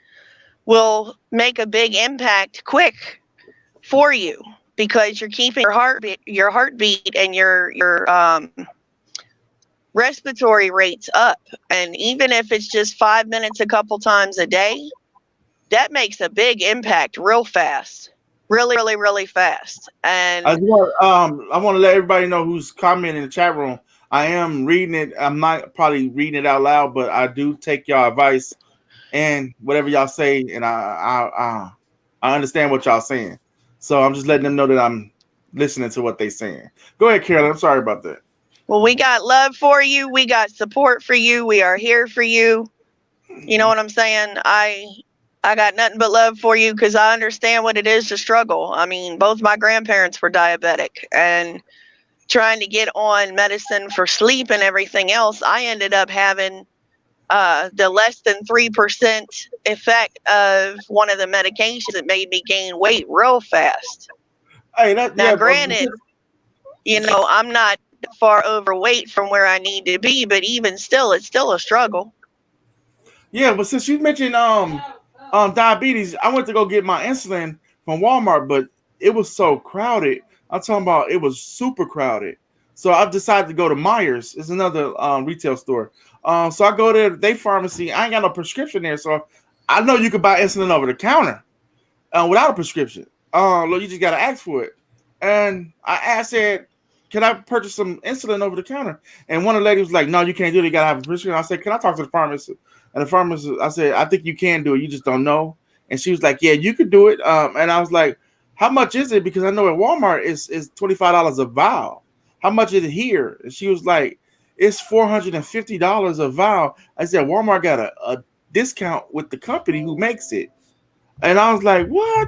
will make a big impact quick for you because you're keeping your heartbeat and your respiratory rates up. And even if it's just 5 minutes a couple times a day, that makes a big impact real fast. Really, really, really fast. And I want to let everybody know who's commenting in the chat room. I am reading it. I'm not probably reading it out loud, but I do take y'all advice and whatever y'all say, and I understand what y'all saying. So I'm just letting them know that I'm listening to what they're saying. Go ahead, Carolyn. I'm sorry about that. well, we got love for you. We got support for you. We are here for you. You know what I'm saying? I got nothing but love for you because I understand what it is to struggle. I mean, both my grandparents were diabetic, and trying to get on medicine for sleep and everything else, I ended up having the less than 3% effect of one of the medications that made me gain weight real fast. Hey, Now, granted, you know, I'm not far overweight from where I need to be, but even still, it's still a struggle. Yeah, but since you mentioned diabetes, I went to go get my insulin from Walmart, but it was so crowded. I'm talking about it was super crowded. So I decided to go to Myers. It's another retail store. So I go there, they pharmacy. I ain't got no prescription there, so I know you could buy insulin over the counter without a prescription. Look, you just gotta ask for it. And I said, "Can I purchase some insulin over the counter?" And one of the ladies was like, "No, you can't do it. You gotta have a prescription." I said, "Can I talk to the pharmacist?" And the pharmacist, I said, "I think you can do it. You just don't know." And she was like, "Yeah, you could do it." And I was like, "How much is it?" Because I know at Walmart is $25 a vial. How much is it here? And she was like, "It's $450 a vial." I said, "Walmart got a discount with the company who makes it." And I was like, "What?"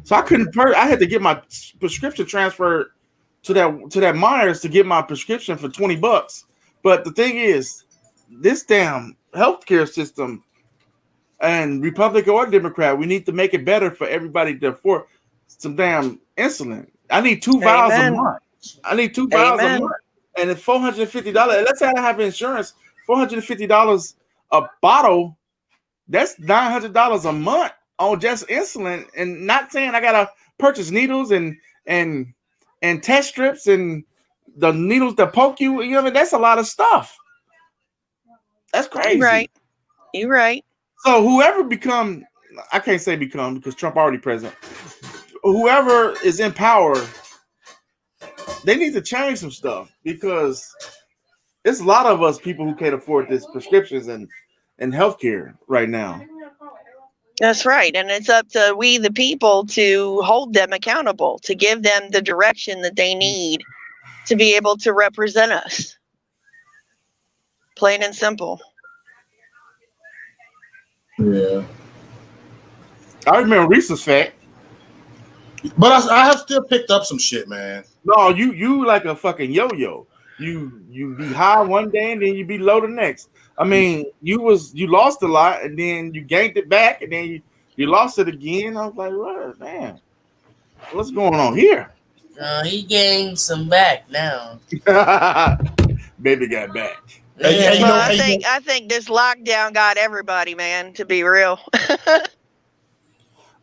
So I couldn't. I had to get my prescription transferred to that Myers to get my prescription for $20. But the thing is, this damn healthcare system, and Republican or Democrat, we need to make it better for everybody to afford some damn insulin. I need 2 vials a Amen. month. I need 2 vials a Amen. month, and it's $450. Let's say I have insurance, $450 a bottle. That's $900 a month on just insulin, and not saying I gotta purchase needles and test strips and the needles that poke you. You know what I mean? That's a lot of stuff. That's crazy. You're right. So whoever become, I can't say become because Trump already president. Whoever is in power, they need to change some stuff because there's a lot of us people who can't afford these prescriptions and healthcare right now. That's right. And it's up to we, the people, to hold them accountable, to give them the direction that they need to be able to represent us. Plain and simple. Yeah. I remember Reese's fat. But I have still picked up some shit, man. No, you like a fucking yo-yo. You be high one day and then you be low the next. I mean, you lost a lot and then you gained it back and then you lost it again. I was like, what, man? What's going on here? He gained some back now. Baby got back. Hey, Well, I think this lockdown got everybody, man, to be real.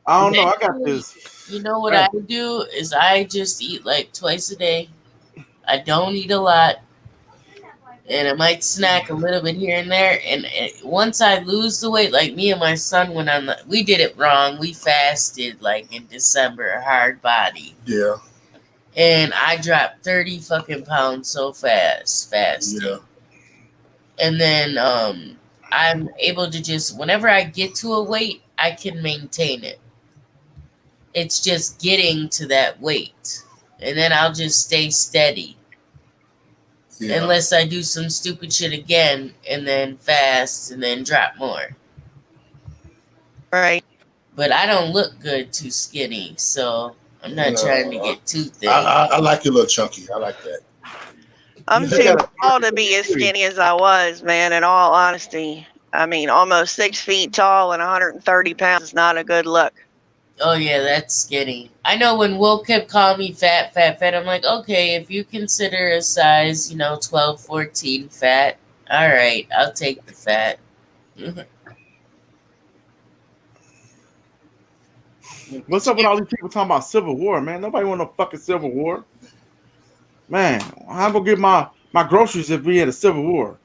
I don't know. I got this. You know what I do is I just eat like twice a day. I don't eat a lot. And I might snack a little bit here and there. And once I lose the weight, like me and my son went on, we did it wrong. We fasted like in December, a hard body. Yeah. And I dropped 30 fucking pounds so fast. Yeah. And then I'm able to just, whenever I get to a weight, I can maintain it. It's just getting to that weight. And then I'll just stay steady. Yeah. Unless I do some stupid shit again and then fast and then drop more. Right. But I don't look good too skinny, so I'm not trying to get too thin. I like you a little chunky. I like that. I'm too tall to be as skinny as I was, man, in all honesty. I mean, almost 6 feet tall and 130 pounds is not a good look. Oh, yeah, that's skinny. I know when Will kept calling me fat, I'm like, okay, if you consider a size, 12, 14 fat, all right, I'll take the fat. What's up with all these people talking about Civil War, man? Nobody want no fucking Civil War. Man, how am I gonna get my groceries if we had a Civil War?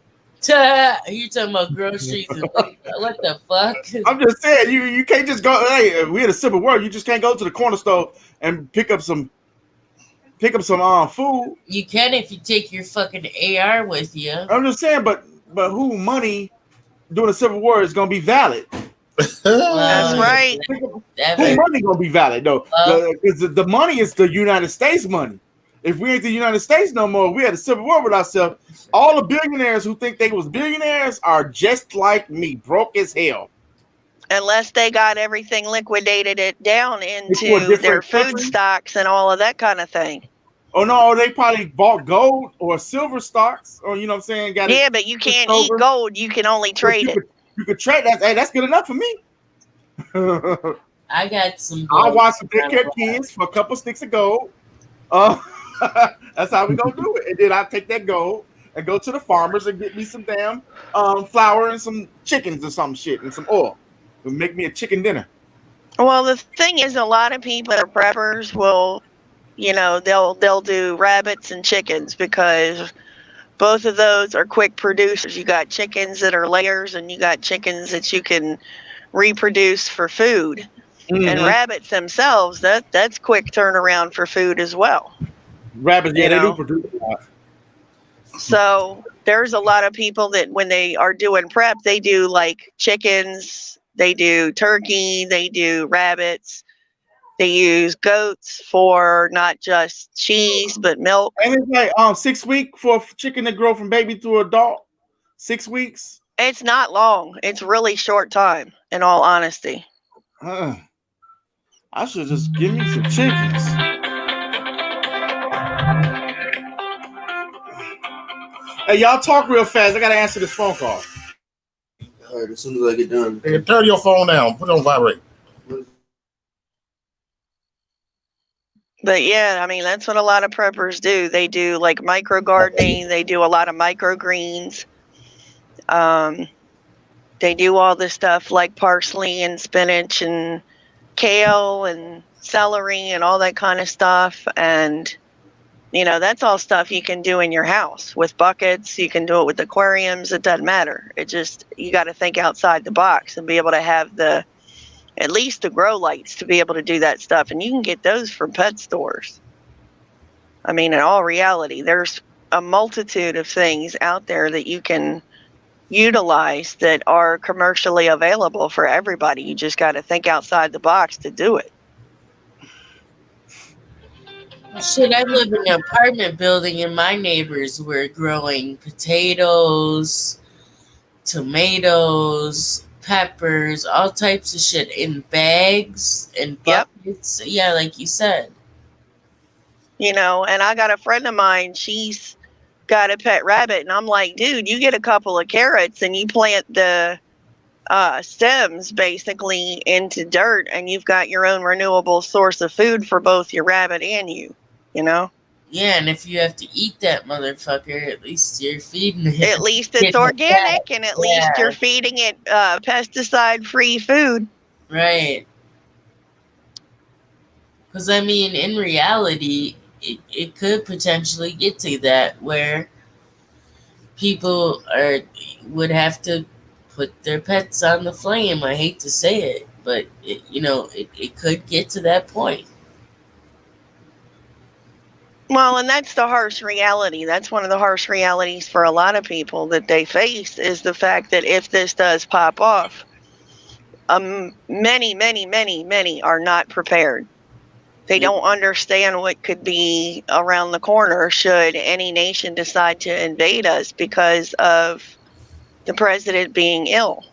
You talking about groceries and what the fuck? I'm just saying, you can't just go. Hey, if we had a Civil War, you just can't go to the corner store and pick up some food. You can if you take your fucking AR with you. I'm just saying, but who money during a Civil War is gonna be valid? That's right. Who money gonna be valid though? Because the money is the United States money. If we ain't the United States no more, we had a Civil War with ourselves. All the billionaires who think they was billionaires are just like me, broke as hell. Unless they got everything liquidated it down into their food stocks and all of that kind of thing. Oh no, they probably bought gold or silver stocks, or you know what I'm saying? But you can't eat gold. You can only trade it. You could trade that. Hey, that's good enough for me. I got some. I'll watch some Take Care Kids for a couple sticks of gold. That's how we gonna do it. And then I'll take that gold and go to the farmers and get me some damn flour and some chickens or some shit and some oil. And make me a chicken dinner. Well, the thing is, a lot of people that are preppers will, they'll do rabbits and chickens because both of those are quick producers. You got chickens that are layers, and you got chickens that you can reproduce for food. Mm-hmm. And rabbits themselves, that's quick turnaround for food as well. Rabbits, they do produce a lot. So there's a lot of people that when they are doing prep, they do like chickens, they do turkey, they do rabbits. They use goats for not just cheese, but milk. And it's like 6 weeks for a chicken to grow from baby to adult. 6 weeks? It's not long. It's really short time, in all honesty. I should just give me some chickens. Hey, y'all talk real fast. I gotta answer this phone call. All right, as soon as I get done. Hey, turn your phone down. Put it on vibrate. But yeah, I mean, that's what a lot of preppers do. They do like micro gardening. They do a lot of microgreens. They do all this stuff like parsley and spinach and kale and celery and all that kind of stuff. And, that's all stuff you can do in your house with buckets. You can do it with aquariums. It doesn't matter. You got to think outside the box and be able to have at least the grow lights to be able to do that stuff. And you can get those from pet stores. I mean, in all reality, there's a multitude of things out there that you can utilize that are commercially available for everybody. You just got to think outside the box to do it. Shit, I live in an apartment building and my neighbors were growing potatoes, tomatoes, peppers, all types of shit in bags and buckets. Yep. Yeah, like you said. And I got a friend of mine, she's got a pet rabbit, and I'm like, dude, you get a couple of carrots and you plant the stems basically into dirt, and you've got your own renewable source of food for both your rabbit and you. Yeah, and if you have to eat that motherfucker, at least you're feeding it. At least it's organic, and at least you're feeding it pesticide-free food. Right. Because, I mean, in reality, it could potentially get to that where people would have to put their pets on the flame. I hate to say it, but, it could get to that point. Well, and that's the harsh reality. That's one of the harsh realities for a lot of people that they face is the fact that if this does pop off, many, many, many, many are not prepared. They don't understand what could be around the corner should any nation decide to invade us because of the president being ill.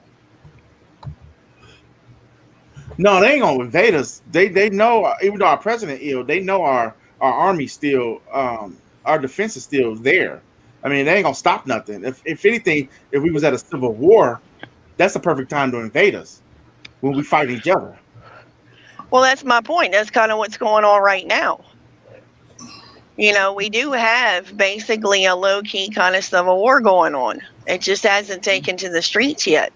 No, they ain't gonna invade us. They know, even though our president ill, they know our army still, our defense is still there. I mean, they ain't gonna stop nothing. If anything, if we was at a civil war, that's the perfect time to invade us when we fight each other. Well, that's my point. That's kind of what's going on right now. We do have basically a low-key kind of civil war going on. It just hasn't taken to the streets yet.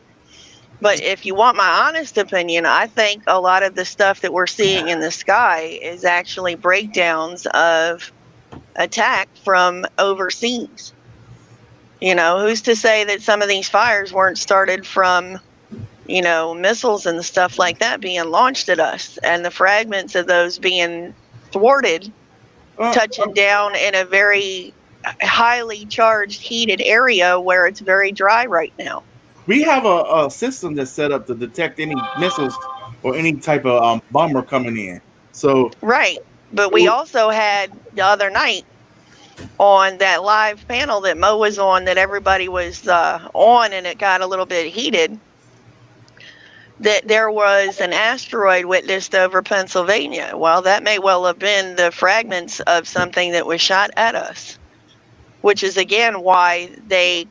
But if you want my honest opinion, I think a lot of the stuff that we're seeing in the sky is actually breakdowns of attack from overseas. You know, who's to say that some of these fires weren't started from, you know, missiles and stuff like that being launched at us, and the fragments of those being thwarted, touching down in a very highly charged, heated area where it's very dry right now. We have a system that's set up to detect any missiles or any type of bomber coming in. So Right. But we also had the other night on that live panel that Mo was on, that everybody was on, and it got a little bit heated, that there was an asteroid witnessed over Pennsylvania. Well, that may well have been the fragments of something that was shot at us, which is again why the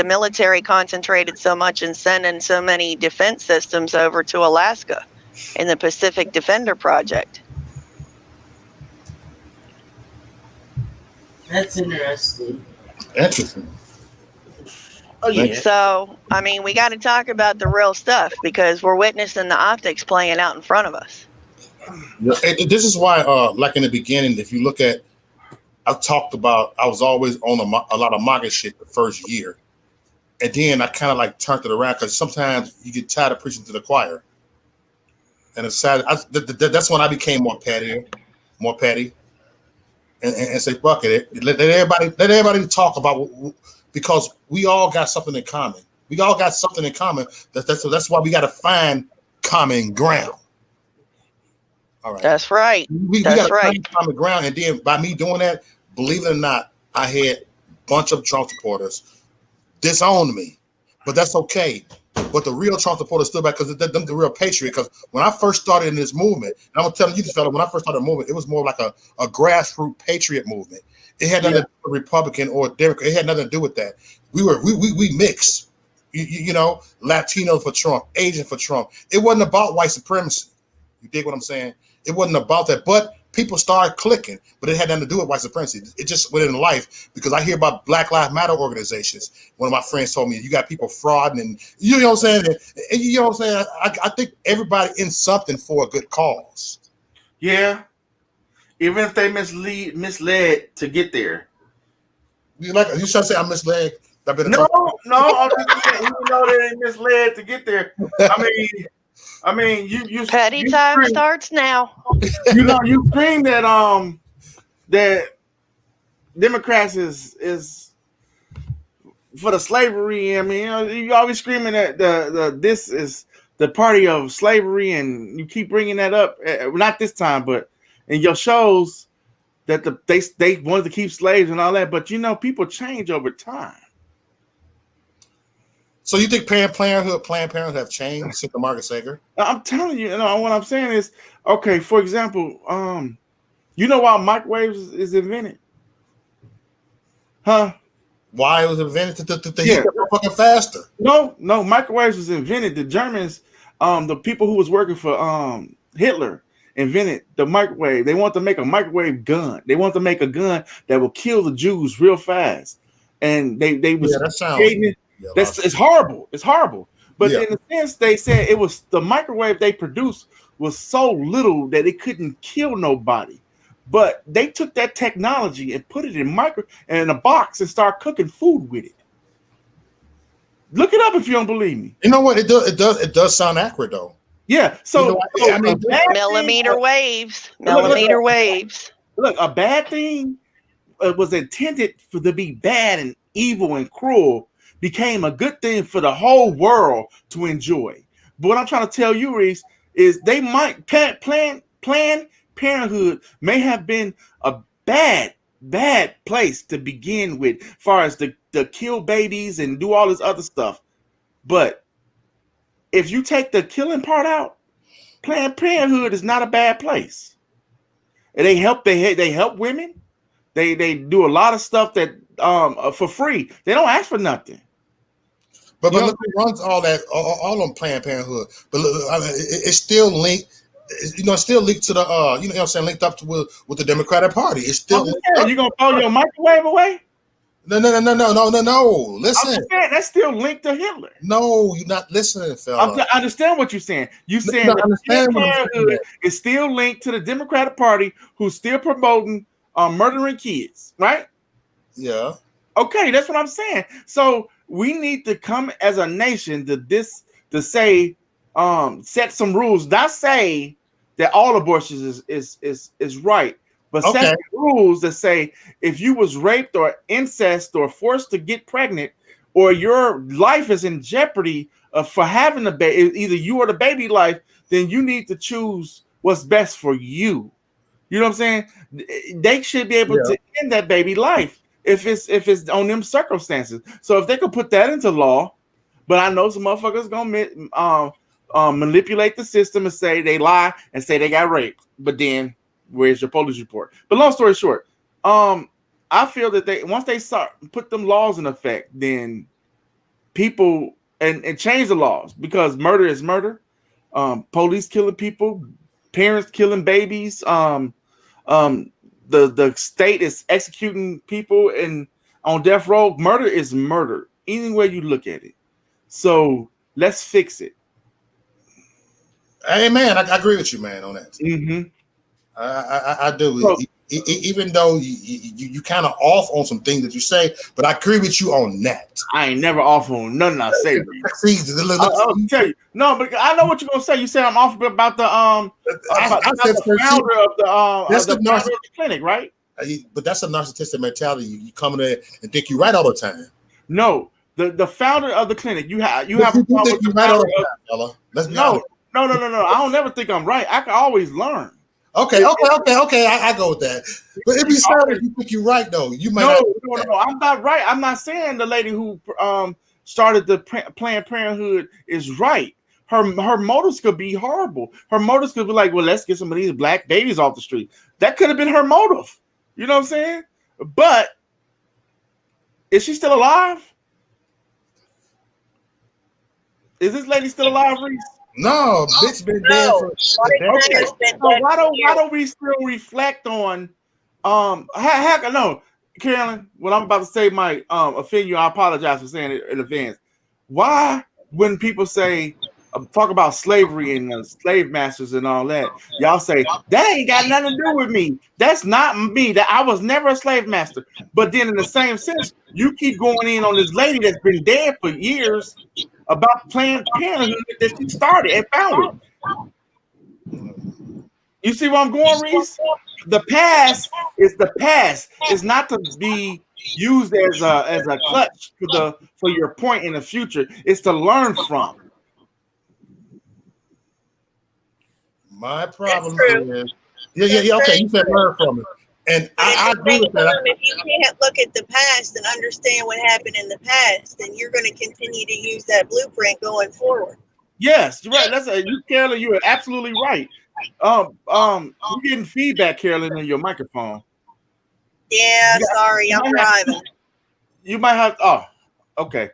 military concentrated so much in sending so many defense systems over to Alaska in the Pacific Defender Project. That's interesting. Interesting. oh yeah, So, I mean, we got to talk about the real stuff, because we're witnessing the optics playing out in front of us. And this is why, like in the beginning, if you look at, I was always on a lot of MAGA shit the first year. And then I kind of like turned it around, because sometimes you get tired of preaching to the choir. And it's sad. That's when I became more petty, and say, fuck it. Let everybody talk about, because we all got something in common. That's why we got to find common ground. All right. That's right. We That's got right. common ground, and then by me doing that, believe it or not, I had a bunch of Trump supporters disown me, but that's okay. But the real Trump supporters stood back, because they're the real patriot. Because when I first started in this movement, and I'm telling you this, fella, when I first started the movement, it was more like a grassroots patriot movement. It had nothing to do with Republican or Democrat. It had nothing to do with that. We mixed, you know, Latino for Trump, Asian for Trump. It wasn't about white supremacy. You dig what I'm saying? It wasn't about that, but people started clicking, but it had nothing to do with white supremacy. It just went in life, because I hear about Black Lives Matter organizations. One of my friends told me, you got people frauding, and you know what I'm saying? And you know what I'm saying? I think everybody in something for a good cause. yeah. Even if they misled to get there. You trying to say I misled? No. I'm just saying, even though they misled to get there. I mean, you Petty time starts now. You scream that that Democrats is for the slavery. I mean, you always screaming that this is the party of slavery, and you keep bringing that up. Not this time, but in your shows, that they wanted to keep slaves and all that. But people change over time. So you think Planned Parenthood have changed since the Margaret Sanger? I'm telling you, what I'm saying is, okay, for example, why microwaves is invented? Huh? Why it was invented to heat up fucking faster? No, microwaves was invented. The Germans, the people who was working for Hitler invented the microwave. They want to make a microwave gun. They want to make a gun that will kill the Jews real fast. And they was creating it. It's horrible. It's horrible. But in a sense, they said it was the microwave they produced was so little that it couldn't kill nobody. But they took that technology and put it in a box and start cooking food with it. Look it up if you don't believe me. You know what? It does sound accurate though. Yeah. So millimeter waves. Look, a bad thing was intended to be bad and evil and cruel, became a good thing for the whole world to enjoy. But what I'm trying to tell you, Reese, is they might Planned Parenthood may have been a bad place to begin with, as far as the kill babies and do all this other stuff. But if you take the killing part out, Planned Parenthood is not a bad place. And they help women. They do a lot of stuff that for free. They don't ask for nothing. But look, it runs all on Planned Parenthood. But look, it's still linked. It's still linked to the linked up with the Democratic Party. It's still you gonna throw your microwave away? No. Listen. I'm saying that's still linked to Hitler. No, you're not listening, fella. I understand what you're saying. You're saying No, that understand what I'm Planned saying. Parenthood is still linked to the Democratic Party, who's still promoting murdering kids, right? Yeah. Okay, that's what I'm saying. So we need to come as a nation to say, set some rules. Not say that all abortions is right, but set some rules that say if you was raped or incest or forced to get pregnant, or your life is in jeopardy for having a baby, either you or the baby life, then you need to choose what's best for you. You know what I'm saying? They should be able to end that baby life if it's on them circumstances. So if they could put that into law, but I know some motherfuckers gonna manipulate the system and say they lie and say they got raped, but then where's your police report? But long story short, I feel that once they start put them laws in effect, then people and change the laws, because murder is murder. Police killing people, parents killing babies. The state is executing people and on death row. Murder is murder, any way you look at it. So let's fix it. Hey man, I agree with you, man, on that. Mm-hmm. I do. So, even though you kind of off on some things that you say, but I agree with you on that. I ain't never off on nothing I say. I'll tell you. No, but I know what you're gonna say. You said I'm off about the the founder of the clinic, right? But that's a narcissistic mentality. You come in there and think you're right all the time. No, the founder of the clinic. You have a problem with the right all the time, fella. Let's be honest. No. I don't never think I'm right. I can always learn. Okay. I go with that. But it'd be sad if you think you're right, though. You might no. I'm not right. I'm not saying the lady who started the Planned Parenthood is right. Her motives could be horrible. Her motives could be like, well, let's get some of these black babies off the street. That could have been her motive. You know what I'm saying? But is she still alive? Is this lady still alive, Reese? No, bitch been dead for. Okay. So why don't we still reflect on no, Carolyn, what I'm about to say might offend you. I apologize for saying it in advance. Why, when people say talk about slavery and slave masters and all that, y'all say that ain't got nothing to do with me? That's not me. That I was never a slave master. But then in the same sense, you keep going in on this lady that's been dead for years about Planned Parenthood that she started and founded. You see where I'm going, Reese? The past is the past. It's not to be used as a clutch for your point in the future. It's to learn from. My problem is, okay, you said learn from it. And I agree with that. If you can't look at the past and understand what happened in the past, then you're going to continue to use that blueprint going forward. Yes, you're right. Carolyn, you are absolutely right. We're getting feedback, Carolyn, on your microphone. Yeah, sorry, I'm driving. You might have. Oh, okay.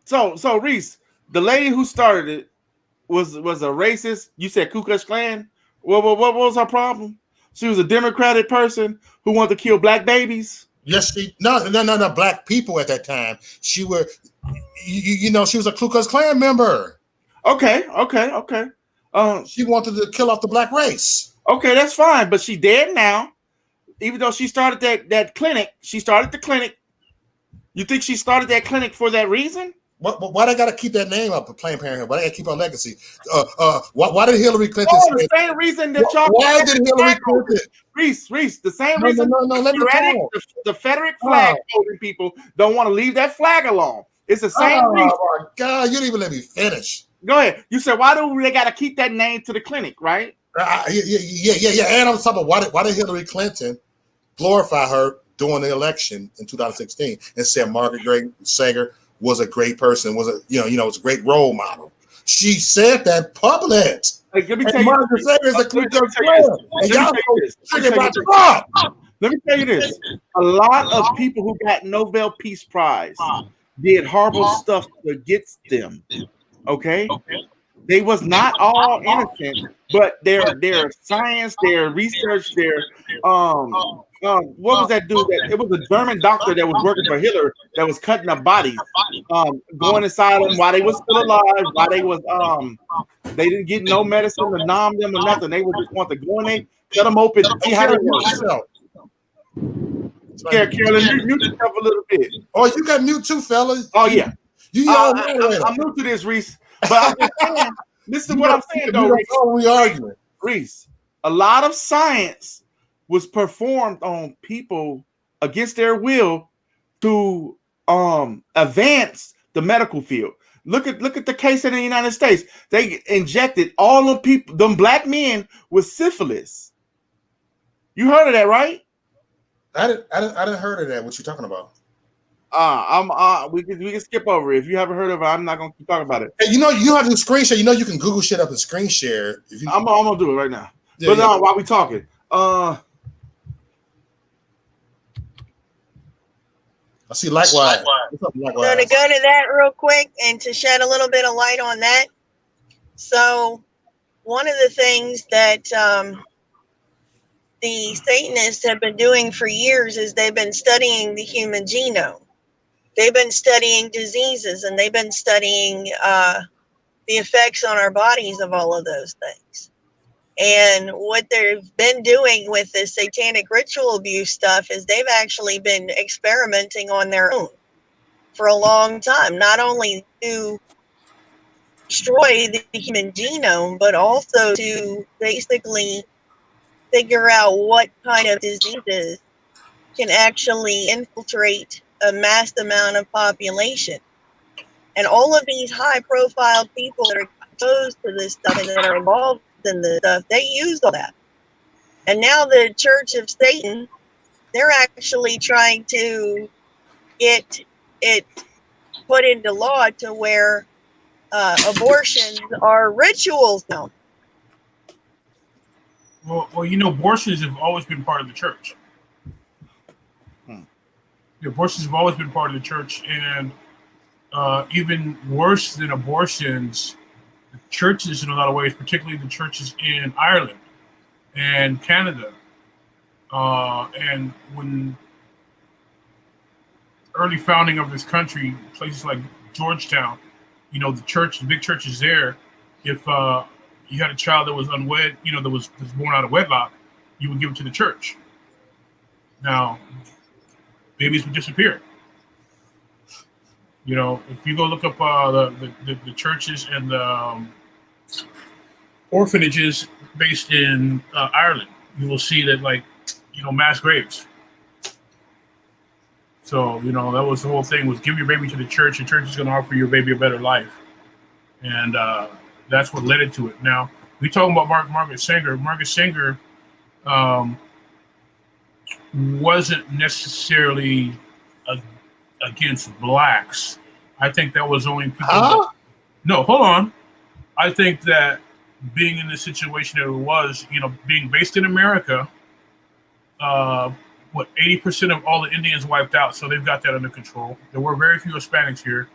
So Reese, the lady who started it was a racist. You said Ku Klux Klan. What was her problem? She was a Democratic person who wanted to kill black babies. Yes, no, black people at that time. She was a Ku Klux Klan member. Okay. She wanted to kill off the black race. Okay, that's fine, but she dead now. Even though she started that clinic, she started the clinic. You think she started that clinic for that reason? Why they got to keep that name up of Planned Parenthood? Why they got to keep our legacy? Why did Hillary Clinton? The same reason that y'all. Why did Hillary Clinton? Reese, the same reason. No, let me talk. The Confederate flag holding people don't want to leave that flag alone. It's the same reason. Oh my God, you didn't even let me finish. Go ahead. You said why do they got to keep that name to the clinic, right? Yeah. And I'm talking about why did Hillary Clinton glorify her during the election in 2016 and said Margaret Gray Sanger was a great person, was a great role model. She said that public. Let me tell you. Margaret Sanger is a Ku Klux Klan. And y'all let me tell you this. A lot of people who got Nobel Peace Prize did horrible stuff against them. Okay? They was not all innocent, but their science, their research, their what was that dude? It was a German doctor that was working for Hitler that was cutting up bodies, going inside them while they was still alive, while they was they didn't get no medicine to numb them or nothing. They would just want to go in there, cut them open, see how they work. Yeah, Carolyn, mute yourself a little bit. Oh, you got mute too, fellas. Oh yeah, I'm new to this, Reese. But I'm just saying, listen to what I'm saying, though, Reese. We arguing, Reese. A lot of science was performed on people against their will to advance the medical field. Look at the case in the United States. They injected all them people, them black men, with syphilis. You heard of that, right? I didn't heard of that. What you talking about? We can skip over it. If you haven't heard of it, I'm not gonna keep talking about it. Hey, you have to screen share. You can Google shit up and screen share. I'm gonna do it right now. Yeah, but while we talking, I see likewise. So to go to that real quick and to shed a little bit of light on that. So one of the things that the Satanists have been doing for years is they've been studying the human genome. They've been studying diseases, and they've been studying the effects on our bodies of all of those things. And what they've been doing with this satanic ritual abuse stuff is they've actually been experimenting on their own for a long time, not only to destroy the human genome, but also to basically figure out what kind of diseases can actually infiltrate a mass amount of population. And all of these high profile people that are exposed to this stuff and that are involved in this stuff, they use all that. And now the Church of Satan, they're actually trying to get it put into law to where abortions are rituals now. Well, abortions have always been part of the church. The abortions have always been part of the church, and even worse than abortions, the churches in a lot of ways, particularly the churches in Ireland and Canada, and when early founding of this country, places like Georgetown, the big churches there, if you had a child that was unwed, that was born out of wedlock, you would give it to the church. Now, babies would disappear. If you go look up the churches and the orphanages based in Ireland, you will see that, mass graves. So, that was the whole thing, was give your baby to the church is going to offer your baby a better life. And that's what led into it. Now, we talking about Margaret Sanger. Margaret Sanger wasn't necessarily against blacks. I think that was only people. No, hold on. I think that being in the situation that it was, being based in America, 80% of all the Indians wiped out, so they've got that under control. There were very few Hispanics here.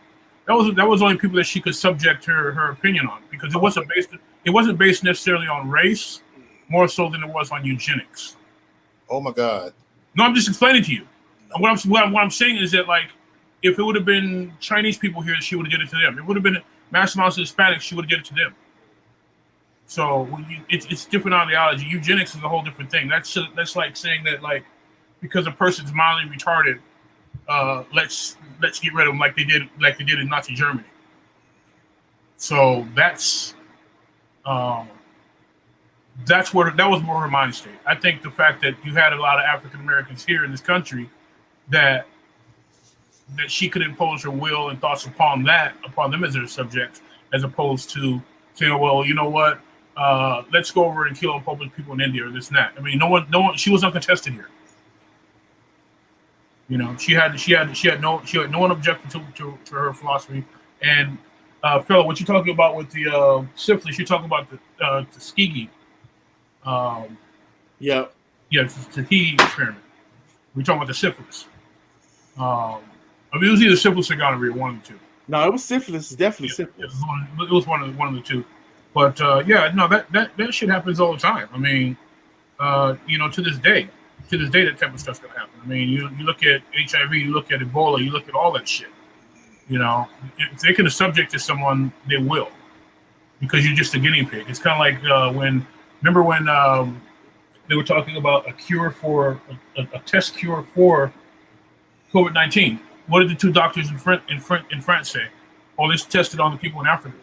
That was only people that she could subject her opinion on, because it wasn't based necessarily on race, more so than it was on eugenics. Oh my God! No, I'm just explaining to you. What I'm saying is that, if it would have been Chinese people here, she would have did it to them. If it would have been mass amounts of Hispanics, she would have did it to them. So it's different ideology. Eugenics is a whole different thing. That's like saying that, because a person's mildly retarded, let's get rid of them like they did in Nazi Germany. So that was more her mind state. I think the fact that you had a lot of African Americans here in this country that she could impose her will and thoughts upon them as their subjects, as opposed to saying, well, you know what, let's go over and kill a whole bunch of people in India or this and that. I mean, no one. She was uncontested here. She had no one objecting to her philosophy. And Phil, what you talking about with the syphilis? You talking about the Tuskegee? Yeah, the Tuskegee experiment. We talking about the syphilis. It was either syphilis or gonorrhea, one of the two. No, it was syphilis. Definitely syphilis. It was one of the two. But that shit happens all the time. I mean, to this day. to this day, that type of stuff's gonna happen. I mean, you look at HIV, you look at Ebola, you look at all that shit. You know, if they can subject to someone, they will, because you're just a guinea pig. It's kind of like when they were talking about a cure for a test cure for COVID-19. What did the two doctors in France say? Oh, let's test it on the people in Africa,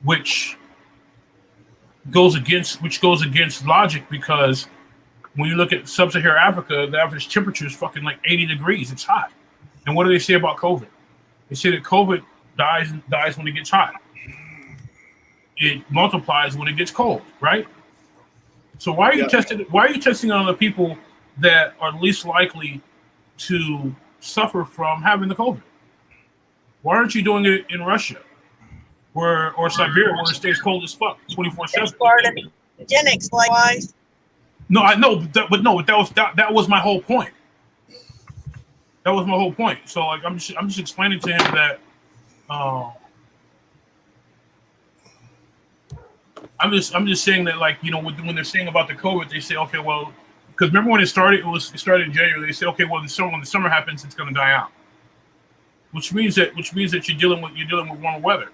which goes against logic, because when you look at sub-Saharan Africa, the average temperature is fucking like 80 degrees. It's hot. And what do they say about COVID? They say that COVID dies when it gets hot. It multiplies when it gets cold, right? So why are you testing on the people that are least likely to suffer from having the COVID? Why aren't you doing it in Russia or Siberia, where it stays cold as fuck 24/7? Part of eugenics, likewise. No, I know, but that was my whole point. That was my whole point. So like I'm just explaining to him that I'm just saying that, like, you know, when they're saying about the COVID, they say, okay, well, because remember when it started in January, they say, okay, well, when the summer happens, it's going to die out, which means that you're dealing with warmer weather.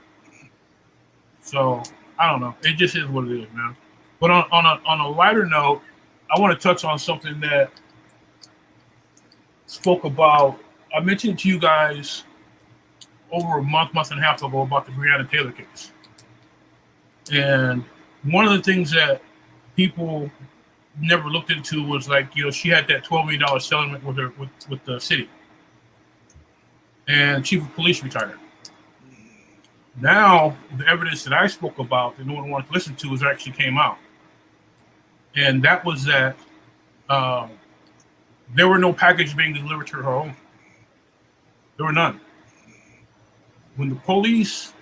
So I don't know. It just is what it is, man. But on a lighter note, I want to touch on something that I mentioned to you guys over a month and a half ago about the Breonna Taylor case. And one of the things that people never looked into was, like, you know, she had that $12 million settlement with the city. And chief of police retired. Now, the evidence that I spoke about that no one wanted to listen to actually came out. And that was that there were no packages being delivered to her home. There were none. When the police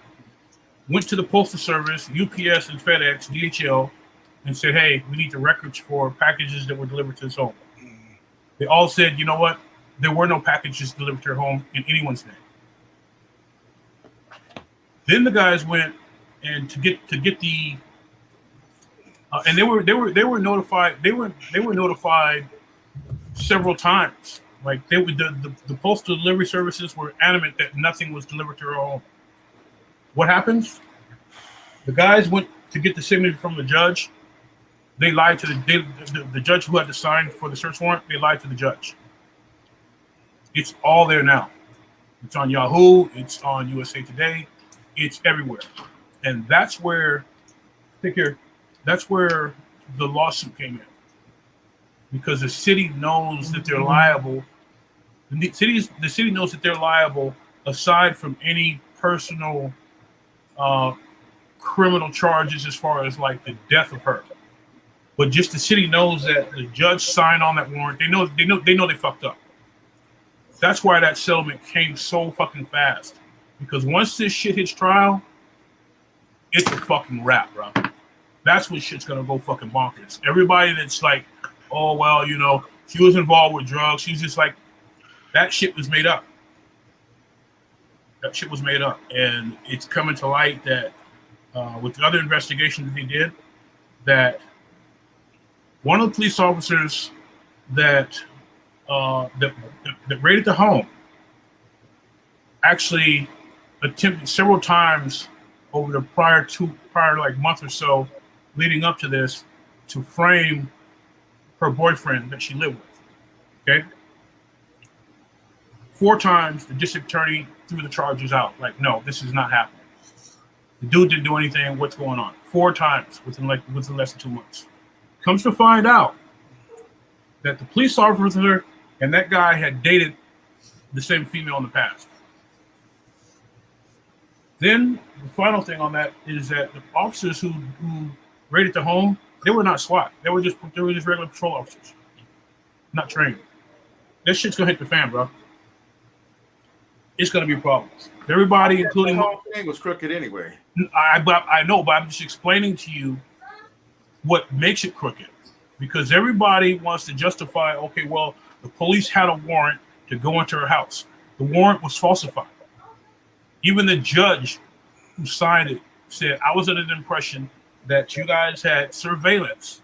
went to the Postal Service, UPS and FedEx, DHL, and said, hey, we need the records for packages that were delivered to this home, they all said, you know what? There were no packages delivered to her home in anyone's name. Then the guys went and to get the and they were notified. They were notified several times. Like, the postal delivery services were adamant that nothing was delivered to her home. What happens? The guys went to get the signature from the judge. They lied to the judge who had to sign for the search warrant. They lied to the judge. It's all there now. It's on Yahoo. It's on USA Today. It's everywhere. And that's where the lawsuit came in. Because the city knows that they're liable. The city knows that they're liable aside from any personal criminal charges as far as, like, the death of her. But just the city knows that the judge signed on that warrant. They know they fucked up. That's why that settlement came so fucking fast. Because once this shit hits trial, it's a fucking wrap, bro. That's when shit's gonna go fucking bonkers. Everybody that's like, oh, well, you know, she was involved with drugs. She's just like, that shit was made up. That shit was made up. And it's coming to light that with the other investigations that he did, that one of the police officers that raided the home actually attempted several times over the prior like month or so leading up to this to frame her boyfriend that she lived with. Okay? 4 times the district attorney threw the charges out. Like, no, this is not happening. The dude didn't do anything. What's going on? 4 times within less than 2 months. Comes to find out that the police officer and that guy had dated the same female in the past. Then the final thing on that is that the officers who raided the home, they were not SWAT. They were just regular patrol officers, not trained. This shit's gonna hit the fan, bro. It's gonna be problems. Everybody, including the whole thing was crooked anyway. I know, but I'm just explaining to you what makes it crooked, because everybody wants to justify. Okay, well, the police had a warrant to go into her house. The warrant was falsified. Even the judge who signed it said, I was under the impression that you guys had surveillance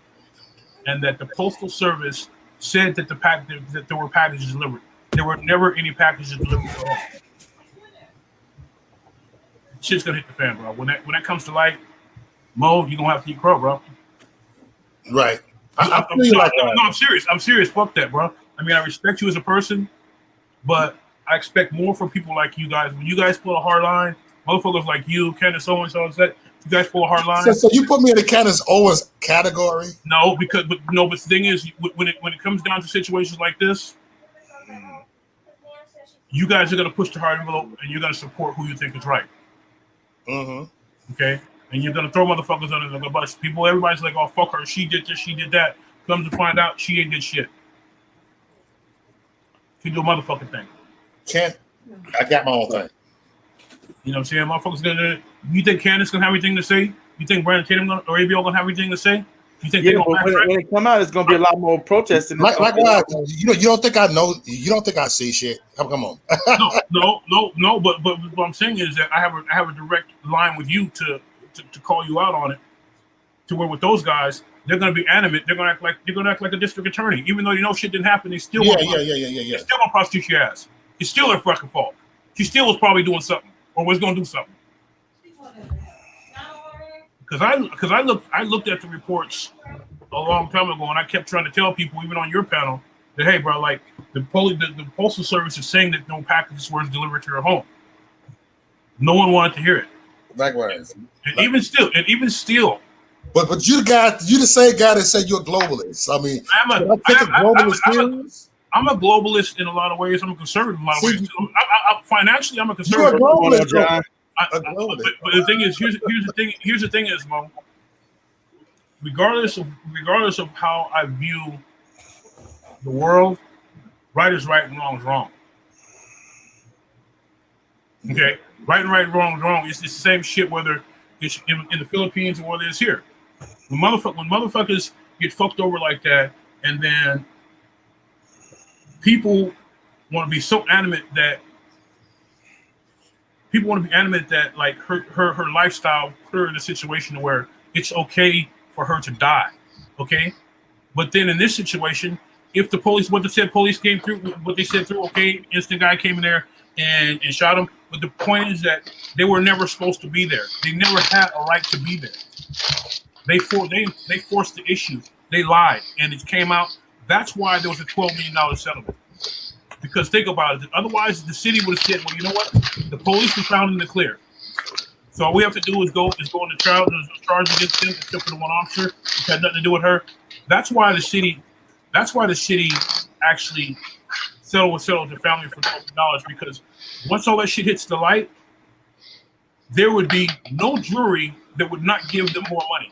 and that the Postal Service said that that there were packages delivered. There were never any packages delivered to home. Shit's gonna hit the fan, bro. When that comes to light, Mo, you're gonna have to eat crow, bro. Right. I'm serious. I'm serious. Fuck that, bro. I mean, I respect you as a person, but I expect more from people like you guys. When you guys pull a hard line, motherfuckers like you, Candace Owens, all that, you guys pull a hard line. So you put me in the Candace Owens category? No, but the thing is, when it comes down to situations like this, you guys are gonna push the hard envelope, and you're gonna support who you think is right. Mm-hmm. Okay, and you're gonna throw motherfuckers under the bus. Everybody's like, "Oh, fuck her. She did this. She did that." Comes to find out, she ain't did shit. She do a motherfucking thing. I got my own thing. You know what I'm saying? Motherfuckers gonna. You think Candace gonna have anything to say? You think Brandon Tatum or ABO gonna have anything to say? You think Yeah, but when it come out, it's gonna be a lot more protesting. Likewise, you don't think I know? You don't think I see shit? Come on. No. But what I'm saying is that I have a direct line with you to call you out on it. To where with those guys, they're gonna be animate. They're gonna act like a district attorney, even though you know shit didn't happen. They still Yeah. They're still gonna prosecute your ass. It's still their fucking fault. She still was probably doing something or was gonna do something. Because I looked at the reports a long time ago, and I kept trying to tell people, even on your panel, that hey, bro, like the postal service is saying that no packages were delivered to your home. No one wanted to hear it. Likewise. And even still. But you the same guy that said you're a globalist. I mean, I'm a globalist in a lot of ways. I'm a conservative in a lot of ways. Financially, I'm a conservative. You're a globalist. But the thing is, here's the thing is, Mo. Regardless of how I view the world, right is right and wrong is wrong. Okay, right and right, wrong is wrong. It's the same shit whether it's in the Philippines or whether it's here. When motherfuckers get fucked over like that, and then people want to be so animate that like her lifestyle put her in a situation where it's okay for her to die. Okay, but then in this situation, if the police, police came through, what they said through, okay, instant guy came in there and shot him. But the point is that they were never supposed to be there. They never had a right to be there. They forced the issue. They lied, and it came out. That's why there was a $12 million settlement. Because think about it. Otherwise, the city would have said, "Well, you know what? The police were found in the clear. So all we have to do is go on the trial. There's no charge against them except for the one officer, which had nothing to do with her." That's why the city actually settled the family for $12 million, because once all that shit hits the light, there would be no jury that would not give them more money.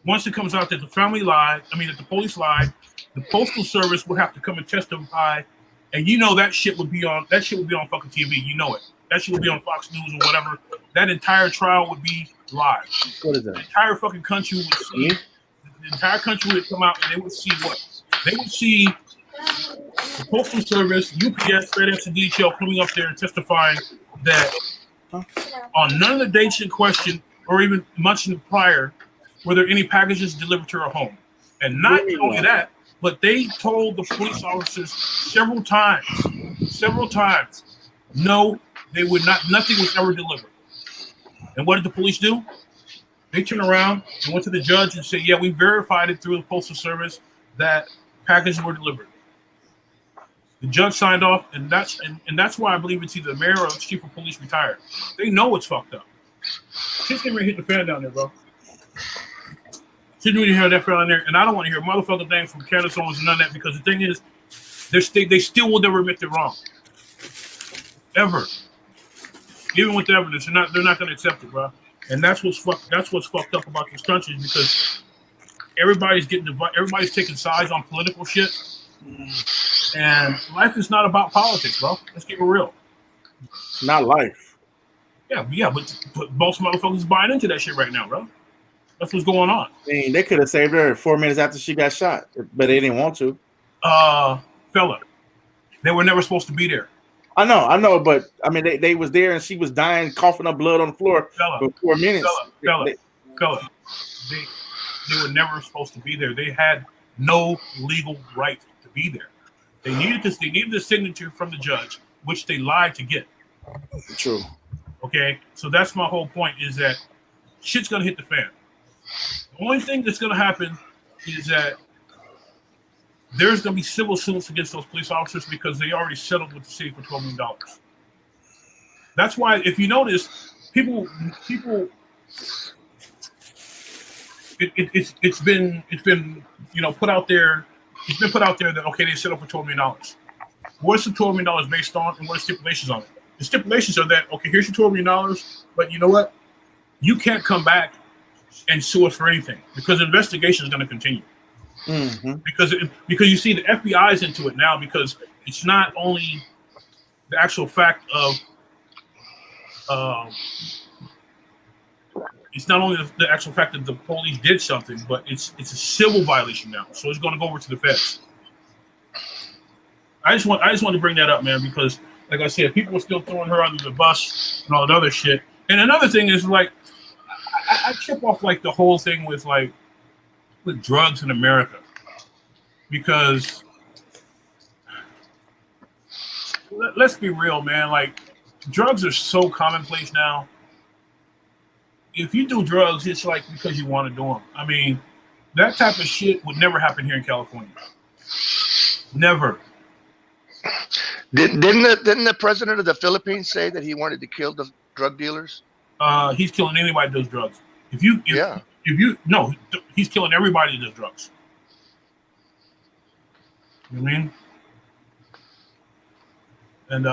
Once it comes out that the family lied, that the police lied, the Postal Service would have to come and testify, and you know that shit would be on fucking TV. You know it. That shit would be on Fox News or whatever. That entire trial would be live. What is that? The entire fucking country would see. The entire country would come out, and they would see what? They would see the Postal Service, UPS, FedEx, and DHL coming up there and testifying that on none of the dates in question, or even much prior, were there any packages delivered to her home. And not only that, but they told the police officers several times, no, they would not, nothing was ever delivered. And what did the police do? They turned around and went to the judge and said, yeah, we verified it through the Postal Service that packages were delivered. The judge signed off, and that's why I believe it's either the mayor or the chief of police retired. They know it's fucked up. Shit's gonna hit the fan down there, bro. Shouldn't really hear that down there, and I don't want to hear motherfucking things from Candace Owens and none of that, because the thing is, they still will never admit they're wrong, ever. Even with the evidence, they're not going to accept it, bro. And that's what's fucked up about this country, because everybody's taking sides on political shit, and life is not about politics, bro. Let's get real. Not life. Yeah, but most motherfuckers buying into that shit right now, bro. That's what's going on. I mean, they could have saved her 4 minutes after she got shot, but they didn't want to. Fella, they were never supposed to be there. I know, but I mean, they was there and she was dying, coughing up blood on the floor for 4 minutes. Fella, they were never supposed to be there. They had no legal right to be there. They needed this. They needed the signature from the judge, which they lied to get. True. Okay, so that's my whole point: is that shit's gonna hit the fan. The only thing that's gonna happen is that there's gonna be civil suits against those police officers because they already settled with the city for $12 million. That's why, if you notice, people, it's been put out there. It's been put out there that okay, they settled for $12 million. What's the $12 million based on, and what are stipulations on it? The stipulations are that okay, here's your $12 million, but you know what? You can't come back and sue us for anything because the investigation is going to continue. Mm-hmm. Because you see the FBI is into it now because it's not only the actual fact of it's not only the actual fact that the police did something, but it's a civil violation now. So it's going to go over to the feds. I just want to bring that up, man, because like I said, people are still throwing her under the bus and all that other shit. And another thing is like I chip off like the whole thing with drugs in America because let's be real, man. Like drugs are so commonplace now. If you do drugs, it's like because you want to do them. I mean, that type of shit would never happen here in California. Never. Didn't the president of the Philippines say that he wanted to kill the drug dealers? He's killing anybody that does drugs. He's killing everybody that does drugs. You know what I mean? And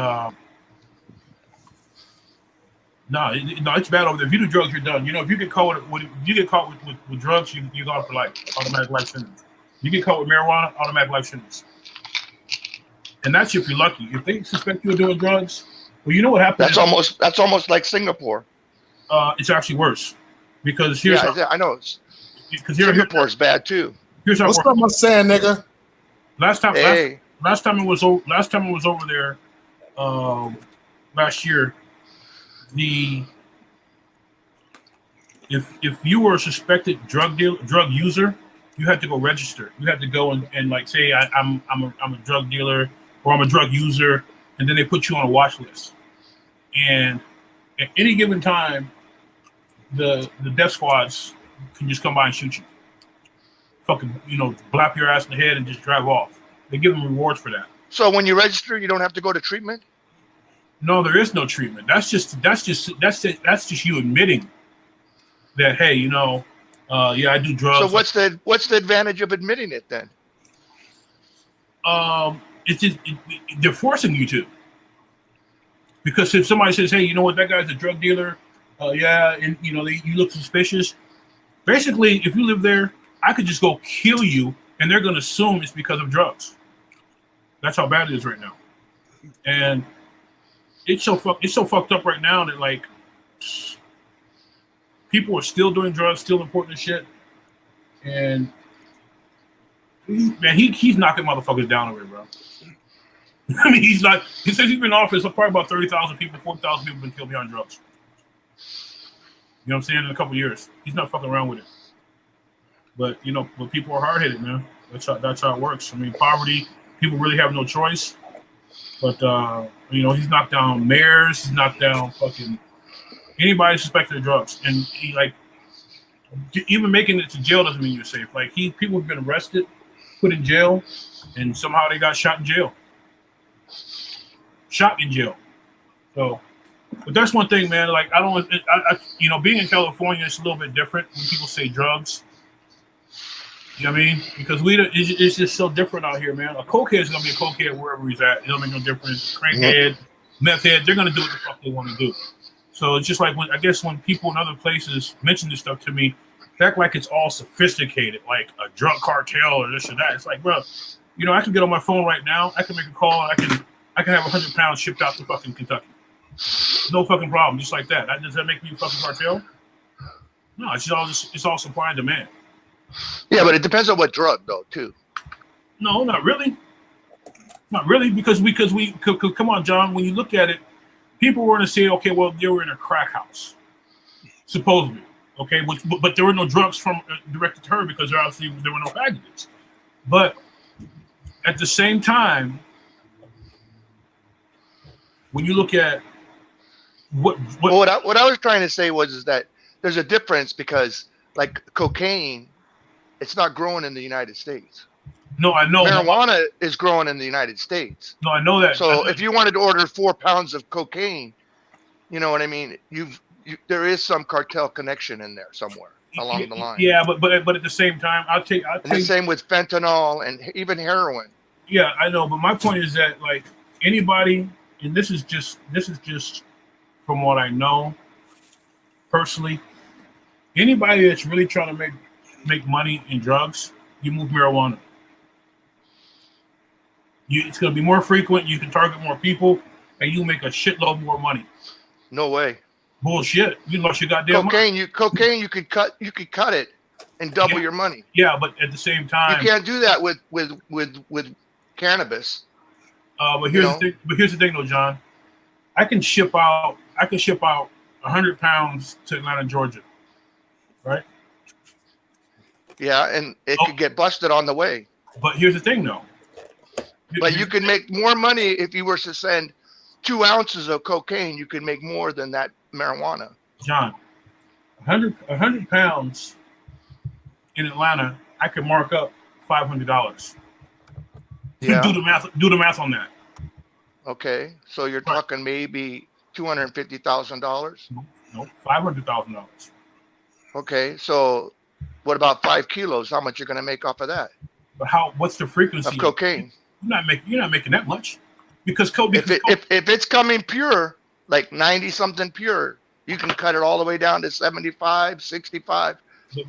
it's bad over there. If you do drugs, you're done. You know, if you get caught with drugs, you go out for life, automatic life sentence. You get caught with marijuana, automatic life sentence. And that's if you're lucky. If they suspect you of doing drugs, well, you know what happens. That's almost like Singapore. It's actually worse because here's I know. Because Singapore's bad too. Here's how What's up, my saying, nigga? Last time it was over there last year. If you were a suspected drug user, you had to go register. You had to go and like say I'm a drug dealer or I'm a drug user, and then they put you on a watch list. And at any given time, the death squads can just come by and shoot you. Fucking, blap your ass in the head and just drive off. They give them rewards for that. So when you register, you don't have to go to treatment? No, there is no treatment. That's just you admitting that, hey, I do drugs. So what's the advantage of admitting it then? It's just they're forcing you to. Because if somebody says, hey, you know what, that guy's a drug dealer, and you look suspicious. Basically, if you live there, I could just go kill you, and they're going to assume it's because of drugs. That's how bad it is right now, and it's so fucked up right now that like people are still doing drugs, still importing the shit, and man, he's knocking motherfuckers down over here, bro. I mean, he says he's been in office. So probably about 30,000 people, 40,000 people have been killed behind drugs. You know what I'm saying? In a couple of years, he's not fucking around with it. But but people are hard headed, man. That's how it works. I mean, poverty. People really have no choice. But he's knocked down mayors. He's knocked down fucking anybody suspected of drugs, and he even making it to jail doesn't mean you're safe. Like people have been arrested, put in jail, and somehow they got shot in jail. So, but that's one thing, man. Like being in California, it's a little bit different when people say drugs. You know what I mean? Because it's just so different out here, man. A cokehead is gonna be a cokehead wherever he's at. It don't make no difference. Crankhead, meth head, they're gonna do what the fuck they want to do. So it's just like when people in other places mention this stuff to me, they act like it's all sophisticated, like a drug cartel or this or that. It's like, bro, I can get on my phone right now. I can make a call. I can have 100 pounds shipped out to fucking Kentucky. No fucking problem, just like that. Does that make me a fucking cartel? No, it's all supply and demand. Yeah, but it depends on what drug, though, too. No, not really. Not really, because we come on, John. When you look at it, people were going to say, okay, well, they were in a crack house, supposedly. Okay, but there were no drugs from directed to her because there were no packages. But at the same time, when you look at what I was trying to say is that there's a difference because like cocaine, it's not growing in the United States. No, I know. Marijuana is growing in the United States. No, I know that. So if you wanted to order 4 pounds of cocaine, you know what I mean? There is some cartel connection in there somewhere along the line. Yeah, but at the same time, I'll take the same with fentanyl and even heroin. Yeah, I know, but my point is that like anybody, and this is just from what I know personally, anybody that's really trying to make money in drugs, you move marijuana. It's going to be more frequent. You can target more people, and you make a shitload more money. No way. Bullshit. You lost your goddamn cocaine. money. Cocaine. You could cut it and double your money. Yeah, but at the same time, you can't do that with cannabis. But here's the thing, though, John. I can ship out 100 pounds to Atlanta, Georgia. Right? Yeah, and it could get busted on the way. But here's the thing, though. But you can make more money if you were to send 2 ounces of cocaine. You could make more than that marijuana. John, 100 pounds in Atlanta, I could mark up $500. Yeah. Do the math on that. Okay, so you're talking maybe $250,000. No, $500,000. Okay, so what about 5 kilos? How much you're going to make off of that? But what's the frequency of cocaine? You're not making that much because if it's coming pure, like 90 something pure, you can cut it all the way down to 75, 65.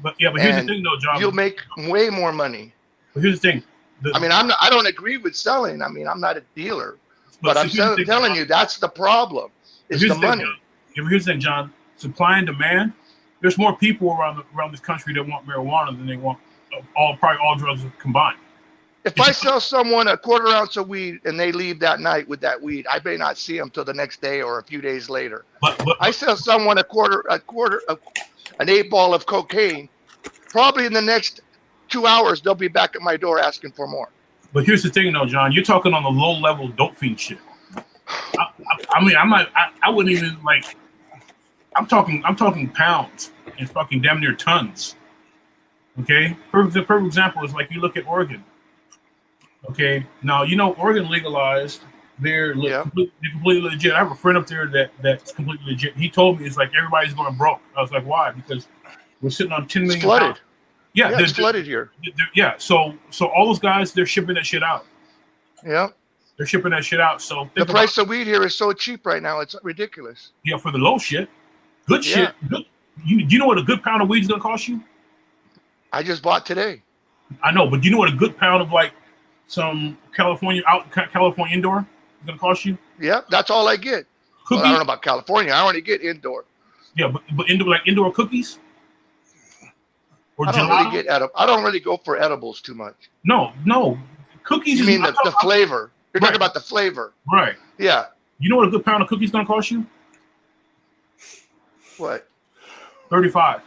But here's the thing, though, John. You'll make way more money. But here's the thing. I don't agree with selling. I mean, I'm not a dealer, but I'm telling you that's the problem. It's the money. Here's the thing, John. Supply and demand. There's more people around this country that want marijuana than they want probably all drugs combined. If I sell someone a 1/4 ounce of weed and they leave that night with that weed, I may not see them till the next day or a few days later. But I sell someone an 8 ball of cocaine, probably in the next 2 hours they'll be back at my door asking for more. But here's the thing, though, John. You're talking on the low level dope fiend shit. I wouldn't even like. I'm talking pounds and fucking damn near tons. Okay, the perfect example is like you look at Oregon. Okay, now Oregon legalized. They're completely legit. I have a friend up there that's completely legit. He told me it's like everybody's going broke. I was like, why? Because we're sitting on 10 million. It's flooded. Pounds. Yeah, it's flooded here. Yeah, so all those guys, they're shipping that shit out. Yeah, they're shipping that shit out. So the price of weed here is so cheap right now; it's ridiculous. Yeah, for the low shit, good shit. Good. You know what a good pound of weed is gonna cost you? I just bought today. I know, but do you know what a good pound of like some California indoor is gonna cost you? Yeah, that's all I get. Well, I don't know about California. I only get indoor. Yeah, but indoor cookies. I don't really go for edibles too much. No, cookies. You mean the flavor? You're talking about the flavor, right? Yeah. You know what a good pound of cookies gonna cost you? What? 35.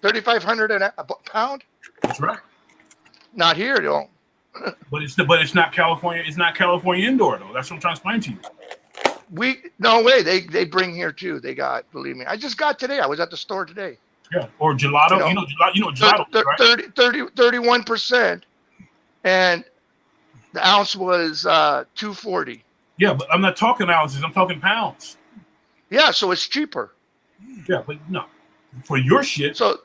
3,500 a pound? That's right. Not here, though. But it's not California. It's not California indoor though. That's what I'm trying to explain to you. No way. They bring here too. They got, believe me. I just got today. I was at the store today. Yeah, or gelato. You know gelato, right? 31%, and the ounce was $2.40. Yeah, but I'm not talking ounces. I'm talking pounds. Yeah, so it's cheaper. Yeah, but no, for your shit. So,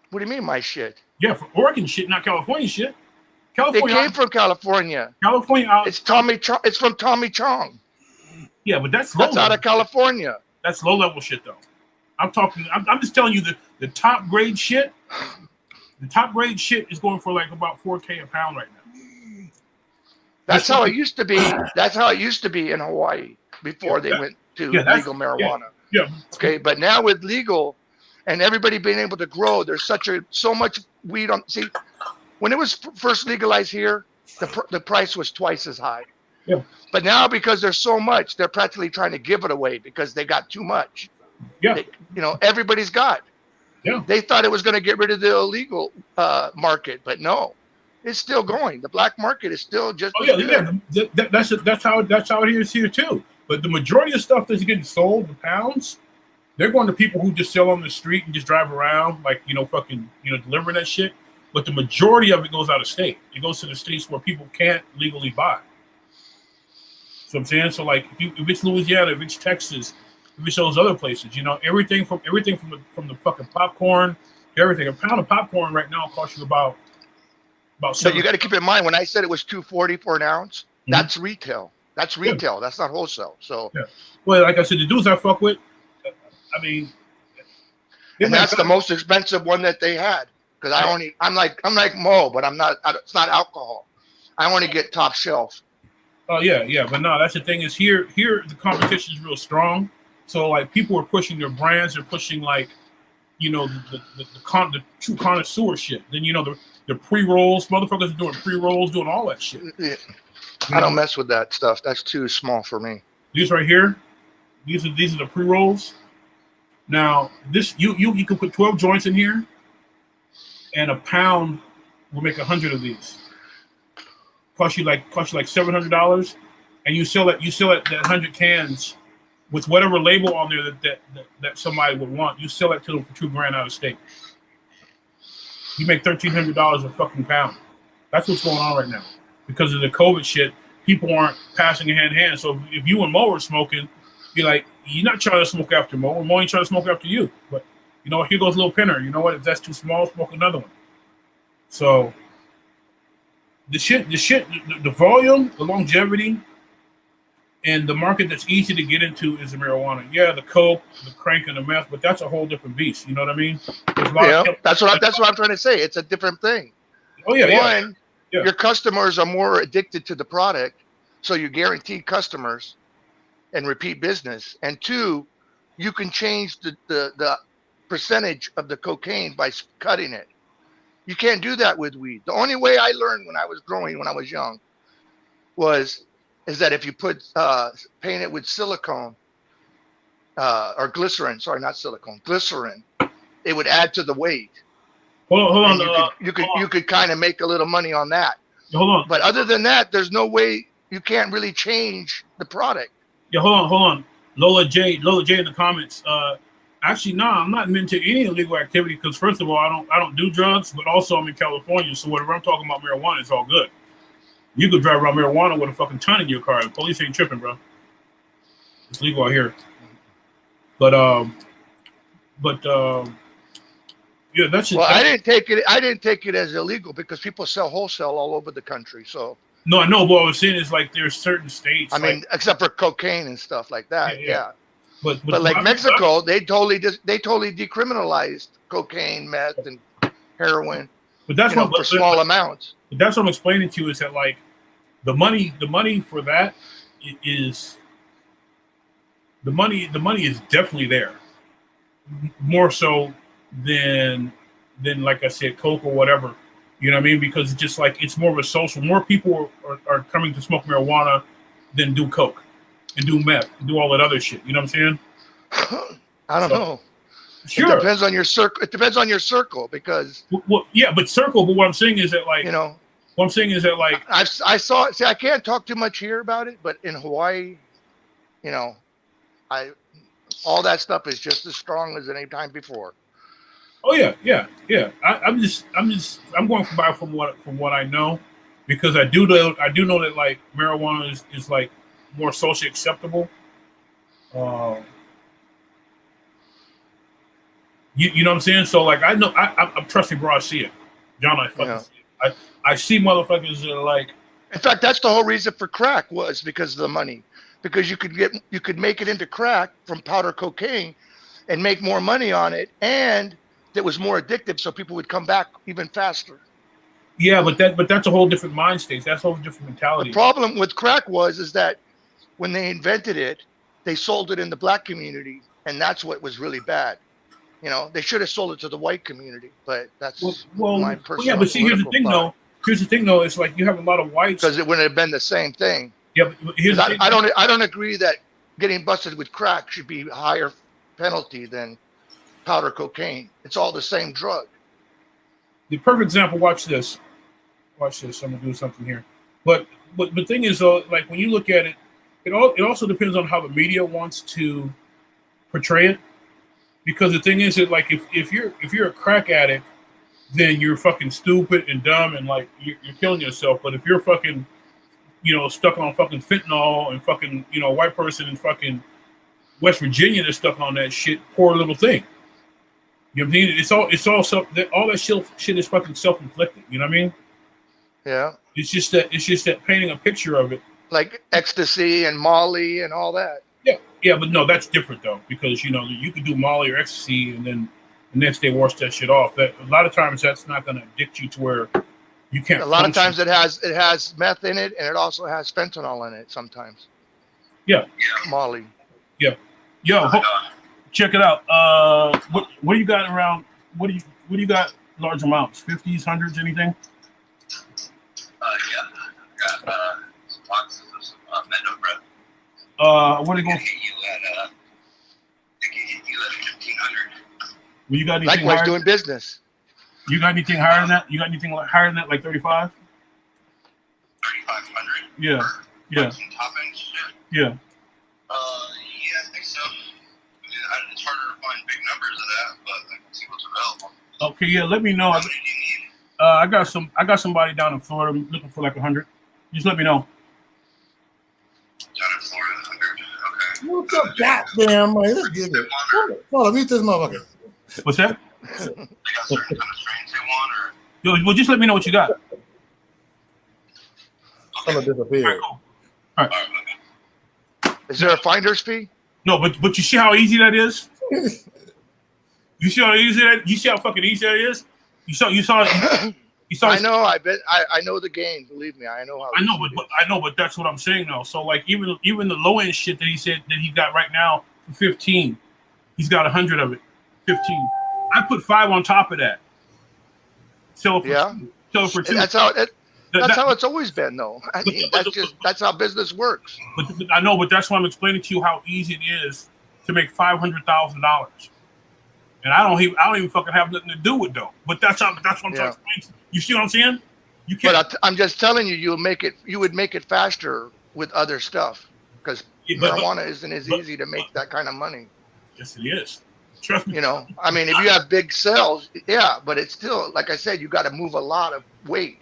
what do you mean my shit? Yeah, for Oregon shit, not California shit. California. It came from California. California. It's Tommy. It's from Tommy Chong. Yeah, but that's out of California. That's low level shit though. I'm just telling you the top grade shit. The top grade shit is going for like about $4K a pound right now. That's how it used to be. That's how it used to be in Hawaii before they went to legal marijuana. Yeah. Okay, but now with legal and everybody being able to grow, there's so much weed on. See, when it was first legalized here, the price was twice as high. Yeah. But now because there's so much, they're practically trying to give it away because they got too much. Yeah. Everybody's got. Yeah. They thought it was going to get rid of the illegal market, but no, it's still going. The black market is still just. Oh yeah. That's how it is here too. But the majority of stuff that's getting sold, the pounds, they're going to people who just sell on the street and just drive around, like, delivering that shit. But the majority of it goes out of state. It goes to the states where people can't legally buy. So I'm saying, so like, if it's Louisiana, if it's Texas, if it's those other places, everything from the fucking popcorn, everything. A pound of popcorn right now costs you about. But you got to keep in mind, when I said it was $2.40 for an ounce, that's retail. That's retail. Yeah. That's not wholesale. So, well, like I said, the dudes I fuck with, I mean, and that's the most expensive one that they had, because I'm like Mo, but it's not alcohol. I want to get top shelf. Oh yeah, but no, that's the thing is here the competition is real strong. So like people are pushing their brands, they're pushing like, the true connoisseur shit. Then the pre-rolls, motherfuckers are doing pre-rolls, doing all that shit. Yeah. I don't mess with that stuff. That's too small for me. These right here, these are the pre-rolls. Now this you can put 12 joints in here, and a pound will make 100 of these. Cost you like $700, and you sell that 100 cans with whatever label on there that somebody would want. You sell it to them for $2,000 out of state. You make $1,300 a fucking pound. That's what's going on right now. Because of the COVID shit, people aren't passing it hand in hand. So if you and Mo are smoking, you're like, you're not trying to smoke after Mo, or Mo ain't trying to smoke after you. But here goes a little pinner. You know what? If that's too small, smoke another one. So the volume, the longevity, and the market that's easy to get into is the marijuana. Yeah, the coke, the crank, and the meth, but that's a whole different beast. You know what I mean? That's what I'm trying to say. It's a different thing. Oh yeah. One, your customers are more addicted to the product, so you guarantee customers and repeat business. And two, you can change the percentage of the cocaine by cutting it. You can't do that with weed. The only way I learned when I was growing, when I was young, is that if you paint it with silicone or glycerin, sorry, not silicone, glycerin, it would add to the weight. Hold on. You could kind of make a little money on that. Hold on. But other than that, there's no way you can't really change the product. Yeah, hold on. Lola J in the comments. Actually, no, I'm not into any illegal activity because first of all, I don't do drugs, but also I'm in California, so whatever I'm talking about marijuana, it's all good. You could drive around marijuana with a fucking ton in your car. The police ain't tripping, bro. It's legal out here. But yeah, that's just. Well, I didn't take it as illegal because people sell wholesale all over the country. So. No, I know. What I was saying is like there's certain states. I mean, except for cocaine and stuff like that. Yeah. But like I Mexico, they totally decriminalized cocaine, meth, and heroin. But that's for small amounts. But that's what I'm explaining to you is that like the money for that is the money is definitely there, more so than like I said, coke or whatever. You know what I mean? Because it's just like it's more of a social. More people are coming to smoke marijuana than do coke and do meth and do all that other shit. You know what I'm saying? I don't know. Sure. It depends on your circle. It depends on your circle because. Well, yeah, but circle. But what I'm saying is that like What I'm saying is that like I saw. See, I can't talk too much here about it, but in Hawaii, all that stuff is just as strong as any time before. Oh yeah. I'm going by from what I know, because I do know that like marijuana is like more socially acceptable. You know what I'm saying? So like I know I'm trusting bro. I see it. John, I fucking see it. I see motherfuckers that are like. In fact, that's the whole reason for crack was because of the money. Because you could make it into crack from powder cocaine, and make more money on it, and it was more addictive, so people would come back even faster. Yeah, but that's a whole different mind state. That's a whole different mentality. The problem with crack is that when they invented it, they sold it in the black community, and that's what was really bad. They should have sold it to the white community, but that's my personal. Yeah, but see, here's the thing, though. It's like you have a lot of whites because it wouldn't have been the same thing. Yeah, but here's the thing. I don't agree that getting busted with crack should be higher penalty than powder cocaine. It's all the same drug. The perfect example. Watch this. Watch this. I'm gonna do something here. But the thing is, though, like when you look at it, it also depends on how the media wants to portray it. Because the thing is that like if you're a crack addict, then you're fucking stupid and dumb and like you're killing yourself. But if you're fucking, stuck on fucking fentanyl and fucking, white person in fucking West Virginia that's stuck on that shit, poor little thing. You know what I mean? It's all all that shit is fucking self-inflicted. You know what I mean? Yeah. It's just that painting a picture of it. Like ecstasy and Molly and all that. Yeah, but no, that's different though, because you could do Molly or ecstasy and then the next day wash that shit off. That a lot of times that's not going to addict you to where you can't. A lot of times it has meth in it, and it also has fentanyl in it sometimes. Yeah. Molly. Yeah. Yo, check it out. What do you got around? What do you got? Large amounts, 50s, 100s, anything? Yeah, got boxes of Mendo bread. What are you going? Hit you at 1,500. Well, you got anything Likewise, higher? doing business. You got anything higher than that? You got anything higher than that, like 35? 3,500. Yeah. Some top end shit. Yeah. Yeah, I think so. It's harder to find big numbers of that, but I can see what's available. Okay, yeah. Let me know. How many do you need? I got somebody down in Florida looking for like 100. Just let me know. Down in Florida, 100. Okay. What's up, goddamn man? Let's get it. Hold on, meet this motherfucker. What's that? They got certain kind of strains they want, or Yo, well, just let me know what you got. I'm gonna disappear. All right. Is there a finder's fee? No, but you see how easy that is? You see how easy that? You see how fucking easy that is? You saw. I know. I know the game. Believe me, I know how. I know, but that's what I'm saying though. So like even the low end shit that he said that he got right now for 15, he's got 100 of it. 15. I put 5 on top of that. Sell it for 2. That's how it's always been, though. I mean, that's how business works. But I know, but that's why I'm explaining to you how easy it is to make $500,000. And I don't even fucking have nothing to do with though. But that's what I'm trying to explain to you. You see what I'm saying? You can't. But I'm just telling you, you would make it faster with other stuff because marijuana isn't as easy to make that kind of money. Yes, it is. Trust me. I mean, if you have big sales, yeah, but it's still, like I said, you got to move a lot of weight.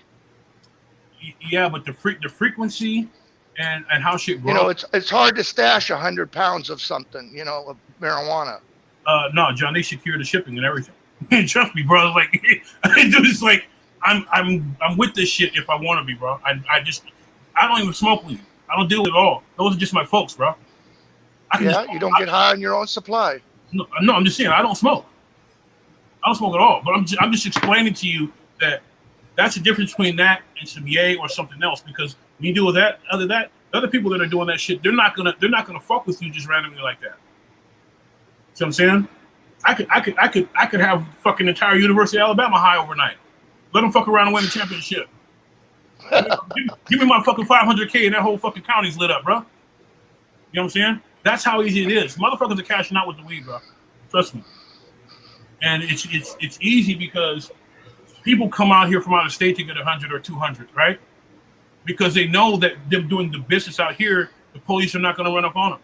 Yeah, but the frequency and how shit grows. It's hard to stash 100 pounds of something, of marijuana. No, John, they secure the shipping and everything. Trust me, bro. Like, it's like I'm with this shit if I want to be, bro. I don't even smoke weed. I don't deal with it at all. Those are just my folks, bro. You don't get high on your own supply. No, I'm just saying I don't smoke. I don't smoke at all. But I'm just explaining to you that that's the difference between that and some yay or something else. Because when you deal with that, other people that are doing that shit, they're not gonna fuck with you just randomly like that. See what I'm saying? I could have fucking entire University of Alabama high overnight. Let them fuck around and win the championship. Give me my fucking 500K and that whole fucking county's lit up, bro. You know what I'm saying? That's how easy it is. Motherfuckers are cashing out with the weed, bro. Trust me. And it's easy because people come out here from out of state to get 100 or 200, right? Because they know that them doing the business out here, the police are not going to run up on them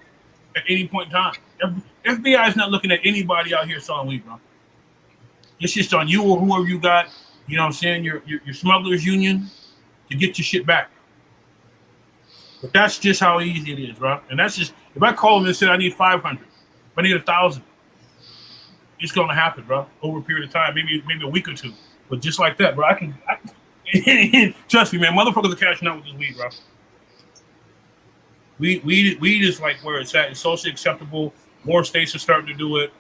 at any point in time. FBI is not looking at anybody out here selling weed, bro. It's just on you or whoever you got, you know what I'm saying, your smugglers union to get your shit back. But that's just how easy it is, bro. And that's just, if I call them and say I need 500, if I need 1,000, it's going to happen, bro, over a period of time, maybe a week or two. But just like that, bro, I can trust me, man, motherfuckers are cashing out with this weed, bro. Weed is like where it's at. It's socially acceptable. More states are starting to do it.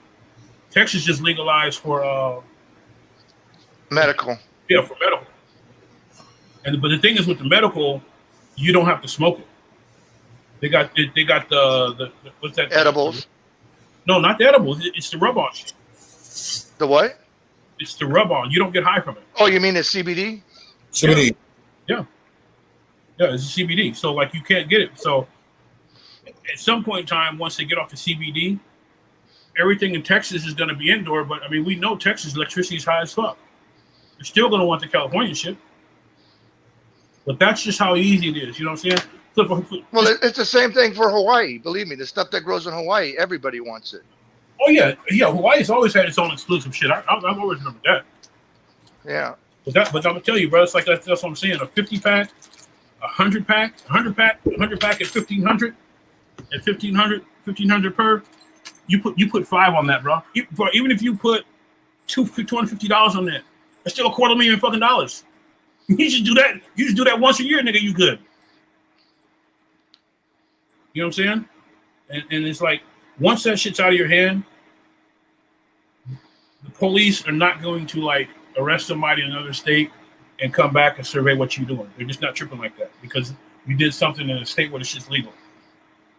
Texas just legalized for medical. Yeah, for medical. But the thing is, with the medical, you don't have to smoke it. They got the what's that? Edibles. No, not the edibles. It's the rub-on shit. The what? It's the rub-on. You don't get high from it. Oh, you mean the CBD? CBD. Yeah, it's a CBD. So like you can't get it. So at some point in time, once they get off the CBD, everything in Texas is going to be indoor, but I mean, we know Texas electricity is high as fuck. They're still going to want the California shit. But that's just how easy it is. You know what I'm saying? Well, it's the same thing for Hawaii. Believe me, the stuff that grows in Hawaii, everybody wants it. Oh yeah. Hawaii's always had its own exclusive shit. I've always remembered that. Yeah. But I'm gonna tell you, bro. It's like that's what I'm saying. A 50 pack, 100 pack, 100 pack at 1,500, at 1,500 per. You put 5 on that, bro. Even if you put $250 on that, that's still $250,000 fucking dollars. You just do that. You just do that once a year, nigga. You good. You know what I'm saying? And it's like once that shit's out of your hand, the police are not going to like arrest somebody in another state and come back and survey what you're doing. They're just not tripping like that because you did something in a state where the shit's legal.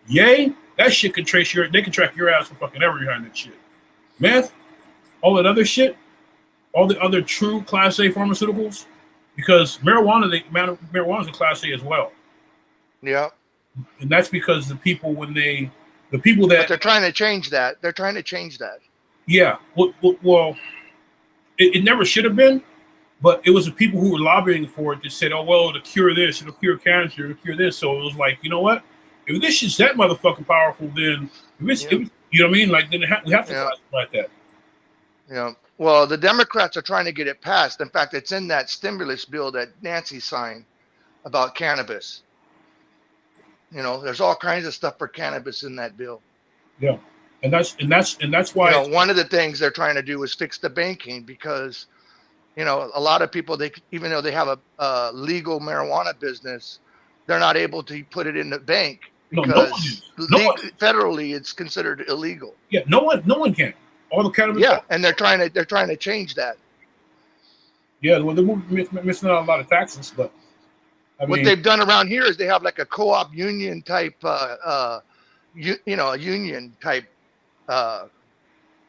Yay, that shit can track your ass for fucking ever behind that shit. Meth, all that other shit, all the other true Class A pharmaceuticals, because marijuana's a Class A as well. Yeah. And that's because the people But they're trying to change that. Yeah. Well, it never should have been, but it was the people who were lobbying for it that said, oh, well, to cure this, it'll cure cancer, it'll cure this. So it was like, you know what? If this shit's that motherfucking powerful, then you know what I mean? Like, then we have to fight like that. Yeah. Well, the Democrats are trying to get it passed. In fact, it's in that stimulus bill that Nancy signed about cannabis. You know, there's all kinds of stuff for cannabis in that bill. Yeah. And that's why, you know, one of the things they're trying to do is fix the banking because, you know, a lot of people, even though they have a legal marijuana business, they're not able to put it in the bank because federally it's considered illegal. Yeah, no one can. All the cannabis. Yeah, and they're trying to change that. Yeah, well, they're missing out a lot of taxes, but what they've done around here is they have like a co-op union type, a union type.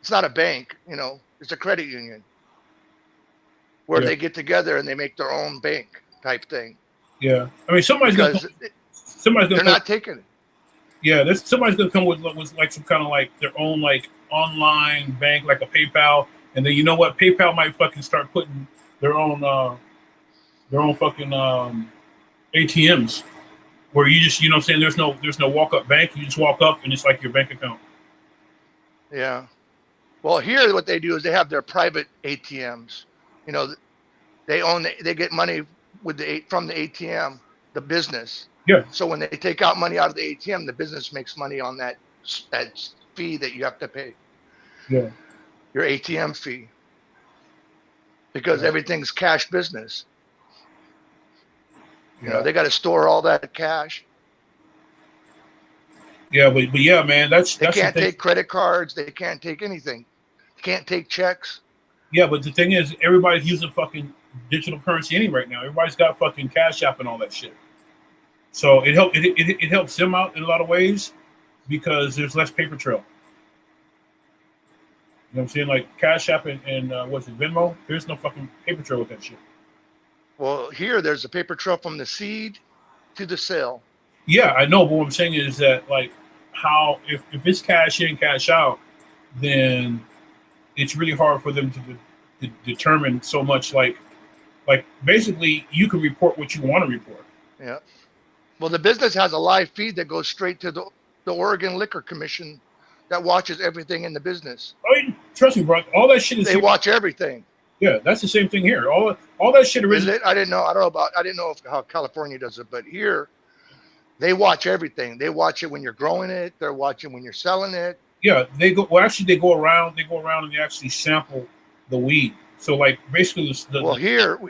It's not a bank, you know, it's a credit union where they get together and they make their own bank type thing. Yeah, I mean, they're not taking it. Yeah, somebody's gonna come with like some kind of like their own like online bank, like a PayPal, and then you know what? PayPal might fucking start putting their own fucking ATMs where you just, you know what I'm saying, there's no walk up bank. You just walk up and it's like your bank account. Yeah. Well, here what they do is they have their private ATMs. You know, they get money from the ATM, the business. Yeah. So when they take out money out of the ATM, the business makes money on that fee that you have to pay. Yeah. Your ATM fee. Because everything's cash business. You know, they got to store all that cash. Yeah, but yeah, man, they can't take credit cards. They can't take anything. Can't take checks. Yeah, but the thing is, everybody's using fucking digital currency right now. Everybody's got fucking Cash App and all that shit. So it helps them out in a lot of ways because there's less paper trail. You know what I'm saying? Like Cash App and what's it, Venmo? There's no fucking paper trail with that shit. Well, here there's a paper trail from the seed to the sale. Yeah, I know, but what I'm saying is that like how if it's cash in, cash out, then it's really hard for them to determine so much like basically you can report what you want to report. Yeah. Well, the business has a live feed that goes straight to the Oregon Liquor Commission that watches everything in the business. Oh, trust me, bro. All that shit is. They watch everything. Yeah, that's the same thing here. All that shit originally. Is it? I didn't know how California does it, but here they watch everything. They watch it when you're growing it. They're watching when you're selling it. Yeah, they go around and they actually sample the weed. So like basically here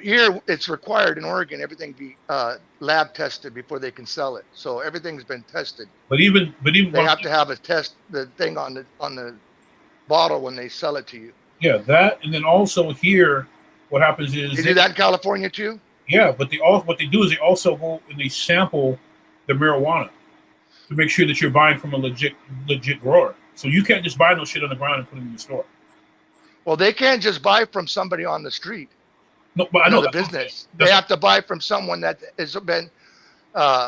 it's required in Oregon everything be lab tested before they can sell it. So everything's been tested. But even they have to have the thing on the bottle when they sell it to you. Yeah, that, and then also here, what happens is they do that in California too. Yeah, but what they do is they also go and they sample the marijuana to make sure that you're buying from a legit grower. So you can't just buy no shit on the ground and put it in the store. Well, they can't just buy from somebody on the street. No, but I know the business. They have to buy from someone that has been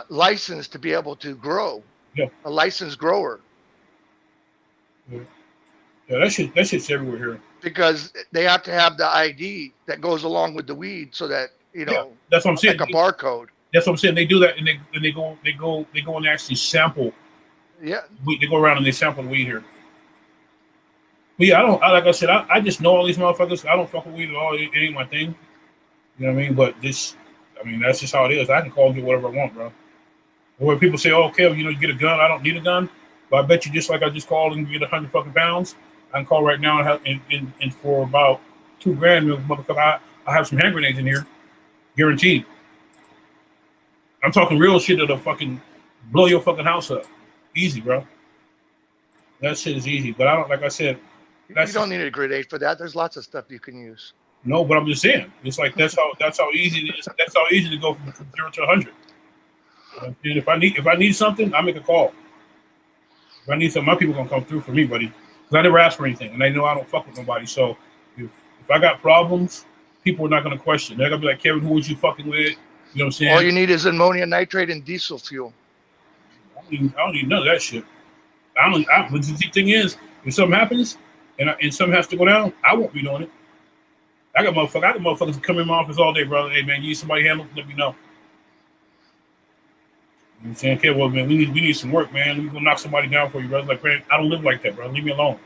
licensed to be able to grow. Yeah. A licensed grower. Yeah. Yeah, that shit's everywhere here. because they have to have the ID that goes along with the weed, so that that's what I'm saying. like a barcode. That's what I'm saying. They do that, and they go and actually sample. Yeah, They go around and they sample the weed here. But yeah, like I said, I just know all these motherfuckers. I don't fuck with weed at all. It ain't my thing. You know what I mean? But that's just how it is. I can call and get whatever I want, bro. Or when people say, "Oh, okay, you get a gun," I don't need a gun. But I bet you, just like I just called and get 100 fucking pounds, I can call right now and have and for about $2,000, motherfucker, I have some hand grenades in here, guaranteed. I'm talking real shit that'll fucking blow your fucking house up, easy, bro. That shit is easy. But I don't, like I said, you don't need a grenade for that. There's lots of stuff you can use. No, but I'm just saying, it's like that's how easy it is. That's how easy to go from 0 to 100. And if I need something, I make a call. If I need something, my people gonna come through for me, buddy. Because I never ask for anything, and they know I don't fuck with nobody. So if I got problems, people are not gonna question. They're gonna be like, Kevin, who was you fucking with? You know what I'm saying? All you need is ammonium nitrate and diesel fuel. I don't need none of that shit. But the thing is, if something happens and something has to go down, I won't be doing it. I got motherfuckers that come in my office all day, brother. Hey man, you need somebody handle? Let me know. You know what I'm saying? Okay, well man, we need some work, man. We're gonna knock somebody down for you, brother. Like, man, I don't live like that, bro. Leave me alone.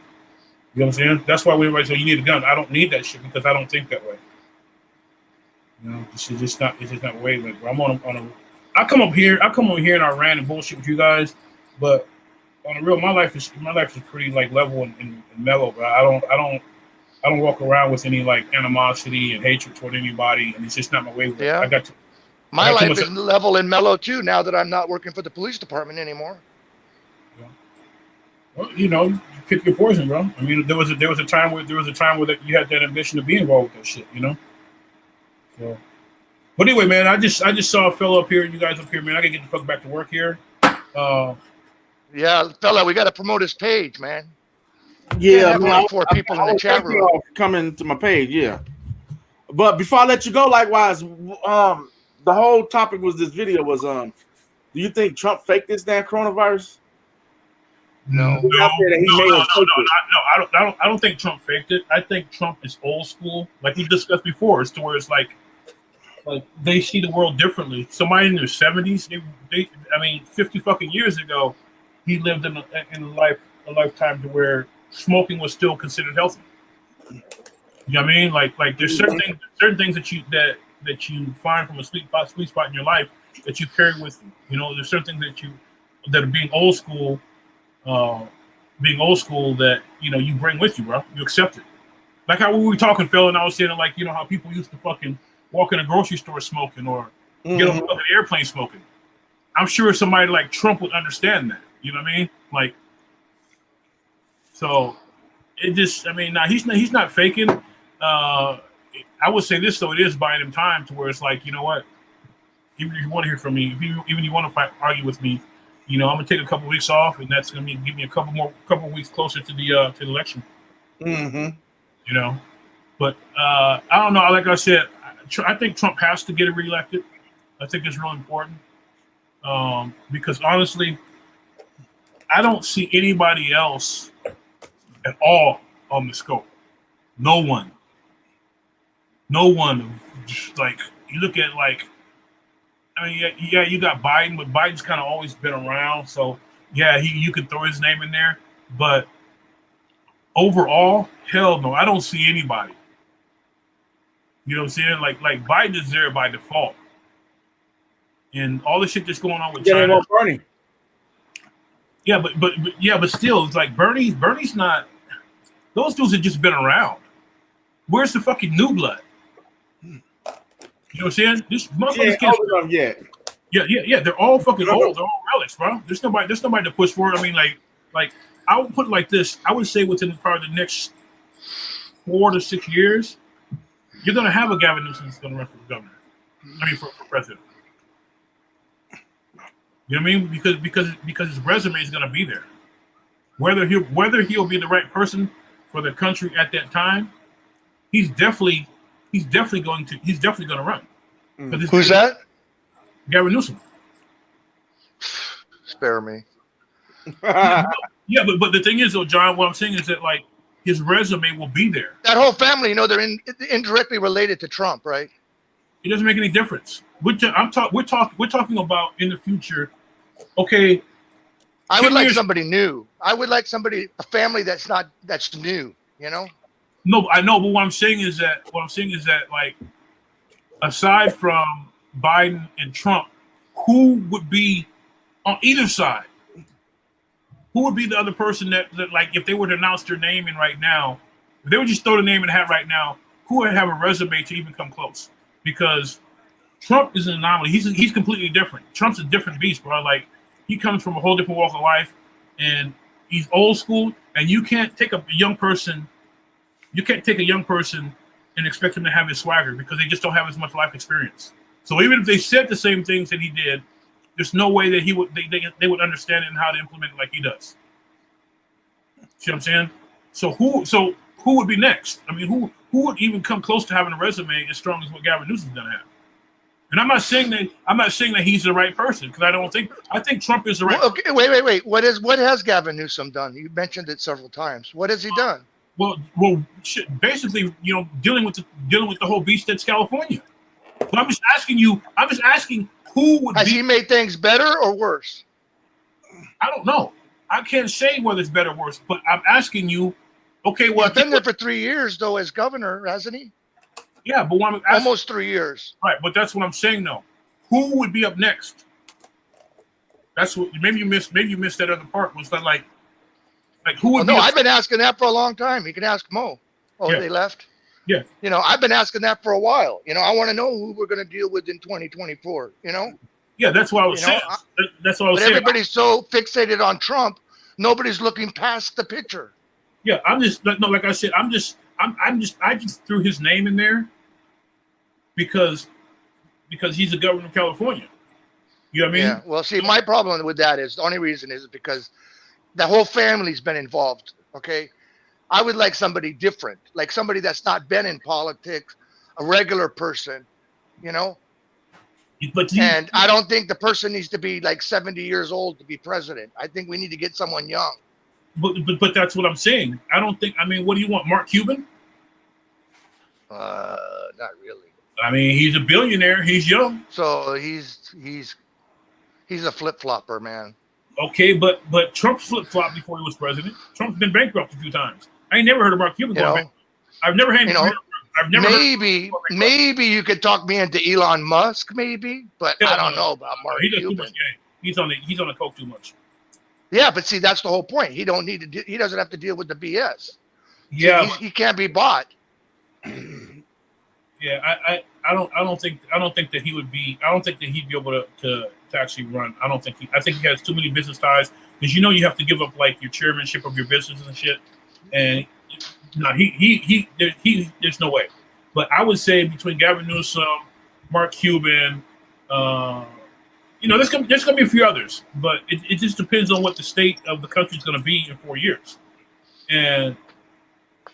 You know what I'm saying? That's why we everybody say you need a gun. I don't need that shit because I don't think that way. You know, it's just not the way. Like, bro, I'm on a. I come over here and I ran and bullshit with you guys, but on the real, my life is pretty like level and mellow, bro. I don't walk around with any like animosity and hatred toward anybody, and it's just not my way. Yeah. My life is level and mellow too. Now that I'm not working for the police department anymore. Yeah. Well, you pick your poison, bro. I mean, there was a time where you had that ambition to be involved with that shit, So, but anyway, man, I just saw a fellow up here, you guys up here, man. I gotta get the fuck back to work here. Yeah, fella, we got to promote his page, man. Yeah, man, 4 people in the chat room coming to my page. Yeah, but before I let you go, likewise, the whole topic was this video was do you think Trump faked this damn coronavirus? No, I don't think Trump faked it. I think Trump is old school, like we discussed before. It's to where it's like they see the world differently. Somebody in their 70s, 50 fucking years ago, he lived in a lifetime to where smoking was still considered healthy. You know what I mean? Like there's certain things that you find from a sweet spot in your life that you carry with you. There's certain things that are being old school that you bring with you, bro. You accept it. Like how we were talking, Phil, and I was saying like how people used to fucking walk in a grocery store smoking or get on an airplane smoking. I'm sure somebody like Trump would understand that. You know what I mean? Like, so it just, he's not faking. I would say this though, it is buying him time to where it's like, you know what? Even if you want to hear from me, even you want to argue with me, I'm gonna take a couple of weeks off, and that's gonna give me a couple of weeks closer to the election. Mm-hmm. But I don't know. Like I said, I think Trump has to get reelected. I think it's really important because honestly, I don't see anybody else at all on the scope. No one. Just like you look at you got Biden, but Biden's kind of always been around. So yeah, you could throw his name in there, but overall, hell no, I don't see anybody. You know what I'm saying? Like Biden is there by default, and all the shit that's going on with China. Bernie. Yeah, but still, it's like Bernie's not. Those dudes have just been around. Where's the fucking new blood? You know what I'm saying? This motherfuckers can't. Yeah. They're all fucking old. They're all relics, bro. There's nobody to push forward. I mean, like I would put it like this. I would say within probably the next 4 to 6 years, you're gonna have a Gavin Newsom that's gonna run for governor. For president. You know what I mean? Because his resume is gonna be there. Whether he'll be the right person for the country at that time, he's definitely going to run. Who's that? Gavin Newsom. Spare me. Yeah, but the thing is though, John, what I'm saying is that like his resume will be there. That whole family, you know, they're indirectly related to Trump, right? It doesn't make any difference. We're talking about in the future. Okay, I would 10 like years- somebody new. I would like a family that's new, you know? No, I know, but what I'm saying is that like, aside from Biden and Trump, who would be on either side? Who would be the other person that like, if they were to announce their name in right now, if they would just throw the name in the hat right now, who would have a resume to even come close? Because Trump is an anomaly. He's completely different. Trump's a different beast, bro. Like, he comes from a whole different walk of life, and he's old school. And you can't take a young person. You can't take a young person and expect him to have his swagger because they just don't have as much life experience. So even if they said the same things that he did, there's no way that they would understand it and how to implement it like he does. See what I'm saying? So who would be next? I mean, who would even come close to having a resume as strong as what Gavin Newsom's gonna have? And I'm not saying that he's the right person, because I think Trump is the right. Well, okay, wait. What has Gavin Newsom done? You mentioned it several times. What has he done? Well, shit, basically, dealing with the whole beast that's California. But I'm just asking who would Has he made things better or worse? I don't know. I can't say whether it's better or worse, but I'm asking you. Okay, well, He's been there for 3 years though as governor, hasn't he? Yeah, but what I'm asking, almost 3 years. Right, but that's what I'm saying though. Who would be up next? That's what maybe you missed that other part. Was that like who would be No, up I've been asking that for a long time. You can ask Mo. Oh, Yeah. they left? Yeah. I've been asking that for a while. I want to know who we're going to deal with in 2024, Yeah, that's what I was saying. That's what I was But saying. everybody's so fixated on Trump, nobody's looking past the picture. Yeah, I'm just like I said, I just threw his name in there because he's the governor of California. You know what I mean? Yeah. Well, see, my problem with that is the only reason is because the whole family's been involved. Okay. I would like somebody different, like somebody that's not been in politics, a regular person, And I don't think the person needs to be like 70 years old to be president. I think we need to get someone young. But that's what I'm saying. I don't think. I mean, what do you want, Mark Cuban? Not really. I mean, he's a billionaire. He's young. So he's a flip flopper, man. Okay, but Trump flip flopped before he was president. Trump's been bankrupt a few times. I ain't never heard of Mark Cuban going bankrupt. I've never had. I've never. Maybe you could talk me into Elon Musk, maybe, but I don't know about Mark He does Cuban. too much game. He's on the coke too much. Yeah, but see, that's the whole point. He doesn't have to deal with the BS. Yeah, he can't be bought. Yeah, I don't think that he would be. I don't think that he'd be able to actually run. I think he has too many business ties, because you have to give up like your chairmanship of your business and shit. And no, there's no way. But I would say between Gavin Newsom, Mark Cuban, there's gonna be a few others, but it just depends on what the state of the country is gonna be in 4 years. And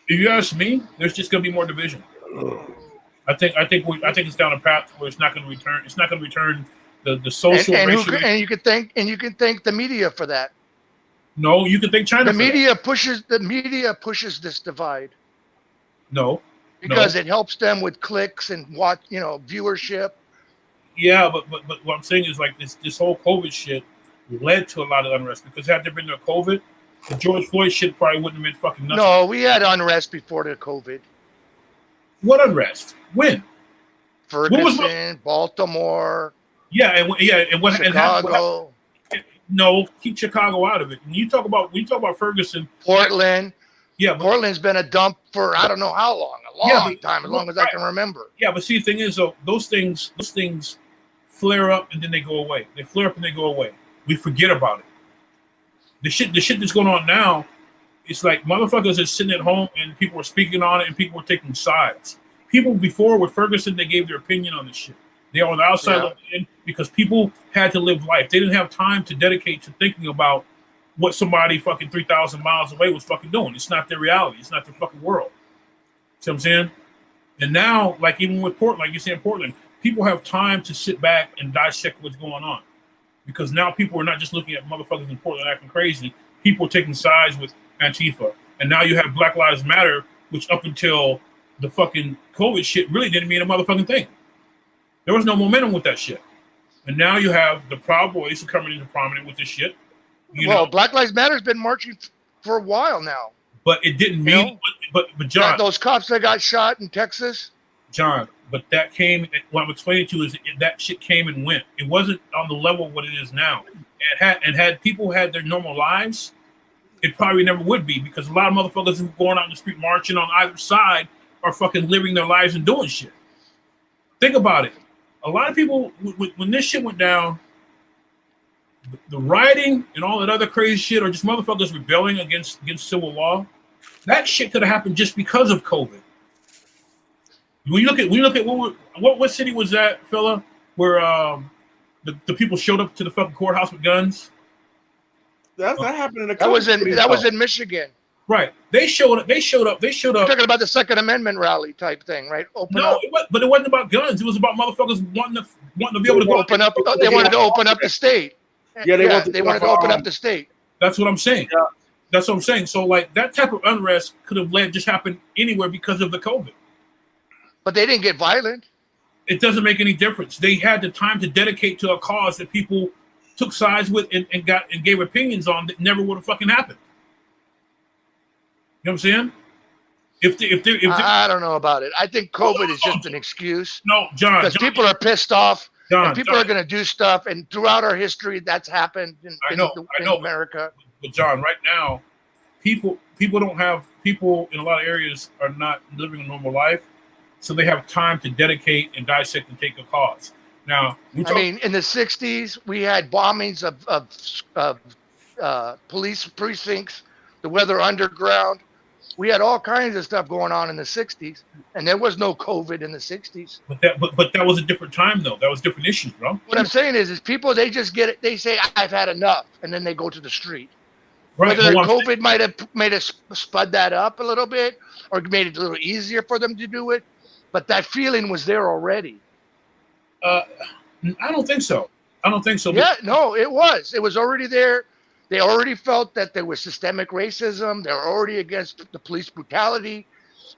if you ask me, there's just gonna be more division. I think it's down a path where it's not going to return. It's not going to return the social. And you can thank the media for that. No, you can thank China. The media pushes this divide. No, because it helps them with clicks and viewership. Yeah, but what I'm saying is like this whole COVID shit led to a lot of unrest, because had there been no COVID, the George Floyd shit probably wouldn't have been fucking nothing. No, we had unrest before the COVID. What unrest? When? Ferguson, Baltimore. Yeah, and what? Chicago. No, keep Chicago out of it. When you talk about Ferguson, Portland. Yeah, Portland's been a dump for I don't know how long, a long time, as long as I can remember. Yeah, but see, the thing is, though, those things flare up and then they go away. They flare up and they go away. We forget about it. The shit that's going on now, it's like motherfuckers are sitting at home and people were speaking on it and people were taking sides. People before with Ferguson, they gave their opinion on this shit. They are on the outside looking in because people had to live life. They didn't have time to dedicate to thinking about what somebody fucking 3,000 miles away was fucking doing. It's not their reality. It's not their fucking world. See what I'm saying? And now, like even with Portland, like you say in Portland, people have time to sit back and dissect what's going on. Because now people are not just looking at motherfuckers in Portland acting crazy. People are taking sides with Antifa And now you have Black Lives Matter, which up until the fucking COVID shit really didn't mean a motherfucking thing. There was no momentum with that shit. And now you have the Proud Boys coming into prominent with this shit. Well, Black Lives Matter has been marching for a while now. But it didn't mean, but John, those cops that got shot in Texas. John, but that came. What I'm explaining to you is that shit came and went. It wasn't on the level of what it is now. Had people had their normal lives, it probably never would be, because a lot of motherfuckers who are going out in the street marching on either side are fucking living their lives and doing shit. Think about it. A lot of people, when this shit went down, the rioting and all that other crazy shit, or just motherfuckers rebelling against civil law, that shit could have happened just because of COVID. When you look at what city was that, fella, where the people showed up to the fucking courthouse with guns? That happened in the That was in Michigan. Right. They showed up. You're talking about the Second Amendment rally type thing, right? But it wasn't about guns. It was about motherfuckers wanting to be able to go open up. They wanted to open up the state. Yeah, they wanted to open up the state. That's what I'm saying. Yeah. That's what I'm saying. So like that type of unrest could have just happened anywhere because of the COVID. But they didn't get violent. It doesn't make any difference. They had the time to dedicate to a cause that people took sides with and gave opinions on that never would have fucking happened. You know what I'm saying? I don't know about it. I think COVID is just an excuse. No, John. Because people are pissed off. John, people are going to do stuff. And throughout our history, that's happened in America. But John, right now, people in a lot of areas are not living a normal life. So they have time to dedicate and dissect and take a cause. Now, in the 60s, we had bombings of police precincts, the Weather Underground. We had all kinds of stuff going on in the 60s, and there was no COVID in the 60s. But that was a different time, though. That was different issues, bro. What I'm saying is people, they just get it. They say, I've had enough, and then they go to the street. Right. Whether COVID might have made us spud that up a little bit or made it a little easier for them to do it, but that feeling was there already. I don't think so. Yeah, no, it was. It was already there. They already felt that there was systemic racism. They're already against the police brutality,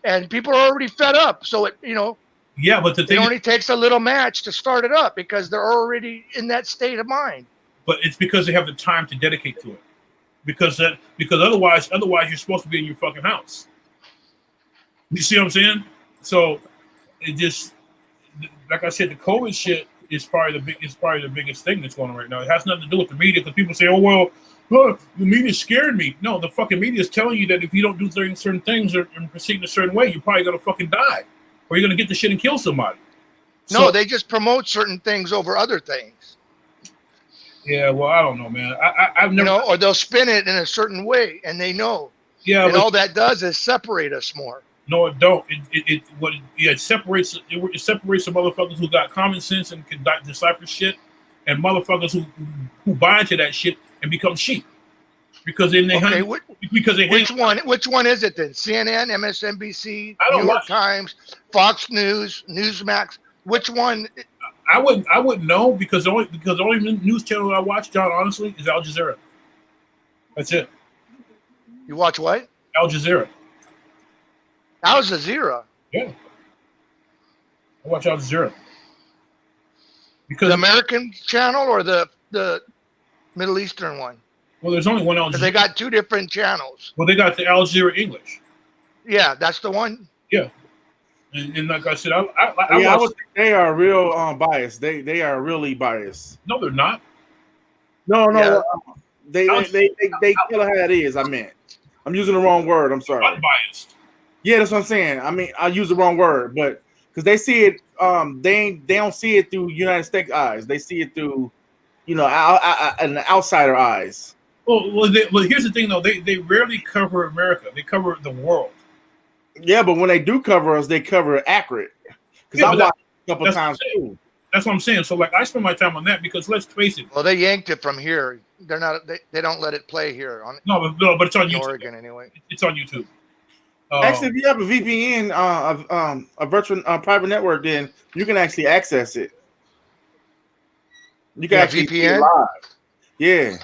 and people are already fed up. So yeah, but it only takes a little match to start it up because they're already in that state of mind. But it's because they have the time to dedicate to it. Because otherwise you're supposed to be in your fucking house. You see what I'm saying? So it just, like I said, the COVID shit is probably the biggest thing that's going on right now. It has nothing to do with the media, because people say, "Oh well, the media scared me." No, the fucking media is telling you that if you don't do certain things or proceed in a certain way, you're probably gonna fucking die, or you're gonna get the shit and kill somebody. No, they just promote certain things over other things. Yeah, well, I don't know, man. I've never, or they'll spin it in a certain way, and they know. Yeah, and all that does is separate us more. No, it don't. It separates the motherfuckers who got common sense and can decipher shit, and motherfuckers who buy into that shit and become sheep because then they Which one is it then? CNN, MSNBC, New York Times, Fox News, Newsmax. Which one? I wouldn't know because the only news channel I watch, John, honestly, is Al Jazeera. That's it. You watch what? Al Jazeera. Al Jazeera. Yeah. I watch Al Jazeera. Because the American channel or the Middle Eastern one? Well, there's only one Al Jazeera. They got two different channels. Well, they got the Al Jazeera English. Yeah, that's the one. Yeah. And like I said, I would think they are real biased. They are really biased. No, they're not. No. Yeah. They tell how it is. I'm using the wrong word. I'm sorry. Unbiased. Yeah, that's what I'm saying. I use the wrong word, but because they see it, they don't see it through United States eyes. They see it through, an outsider eyes. Well, here's the thing though. They rarely cover America. They cover the world. Yeah, but when they do cover us, they cover it accurate. Because I watched a couple of times too. That's what I'm saying. So like I spend my time on that because let's face it. Well, they yanked it from here. They're not. They don't let it play here. But it's on YouTube. Oregon anyway. It's on YouTube. Actually, if you have a VPN, a virtual private network, then you can actually access it. You can actually VPN live. Yeah.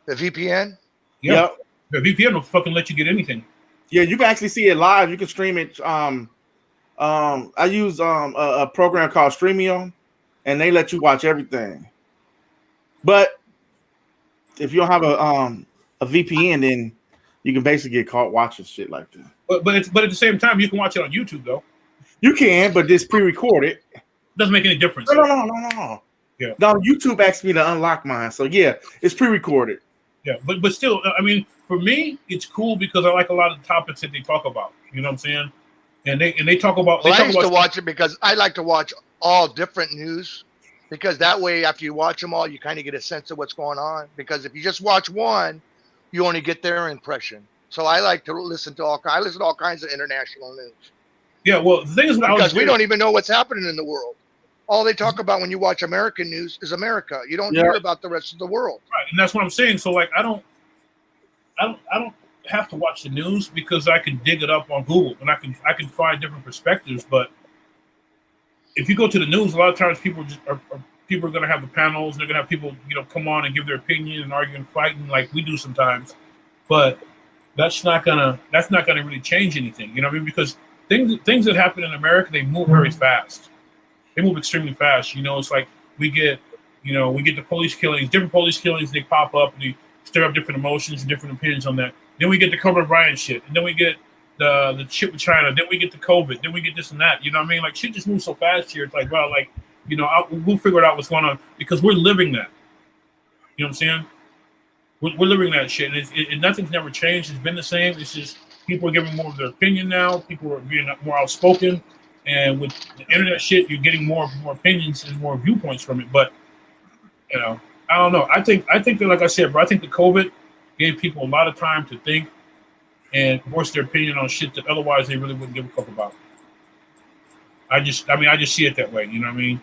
The VPN. Yeah. The VPN will fucking let you get anything. Yeah, you can actually see it live. You can stream it. I use a program called Streamio, and they let you watch everything. But if you don't have a VPN, then you can basically get caught watching shit like that. But at the same time, you can watch it on YouTube though. You can, but it's pre-recorded. Doesn't make any difference. No. Yeah. No, YouTube asked me to unlock mine, so yeah, it's pre-recorded. Yeah, but still, I mean, for me, it's cool because I like a lot of the topics that they talk about. You know what I'm saying? And they talk about. Well, I used to watch it because I like to watch all different news, because that way, after you watch them all, you kind of get a sense of what's going on. Because if you just watch one, you only get their impression. So I like to listen to all kinds of international news. Yeah, well, the thing is, because we don't even know what's happening in the world. All they talk about when you watch American news is America. You don't hear about the rest of the world. Right, and that's what I'm saying. So like, I don't have to watch the news because I can dig it up on Google and I can find different perspectives. But if you go to the news, a lot of times people are going to have the panels. They're going to have people, come on and give their opinion and argue and fighting like we do sometimes. But that's not gonna really change anything. You know what I mean? Because things that happen in America, they move very fast. They move extremely fast. It's like we get the police killings, different police killings. They pop up and they stir up different emotions and different opinions on that. Then we get the Kobe Bryant shit, and then we get the shit with China. Then we get the COVID. Then we get this and that. You know what I mean? Like shit just moves so fast here. It's like, well, like we'll figure it out what's going on because we're living that. You know what I'm saying? We're living that shit, and nothing's never changed. It's been the same. It's just people are giving more of their opinion now. People are being more outspoken. And with the internet shit, you're getting more opinions and more viewpoints from it. But I don't know. I think that, like I said, bro, I think the COVID gave people a lot of time to think and voice their opinion on shit that otherwise they really wouldn't give a fuck about. I just see it that way. You know what I mean?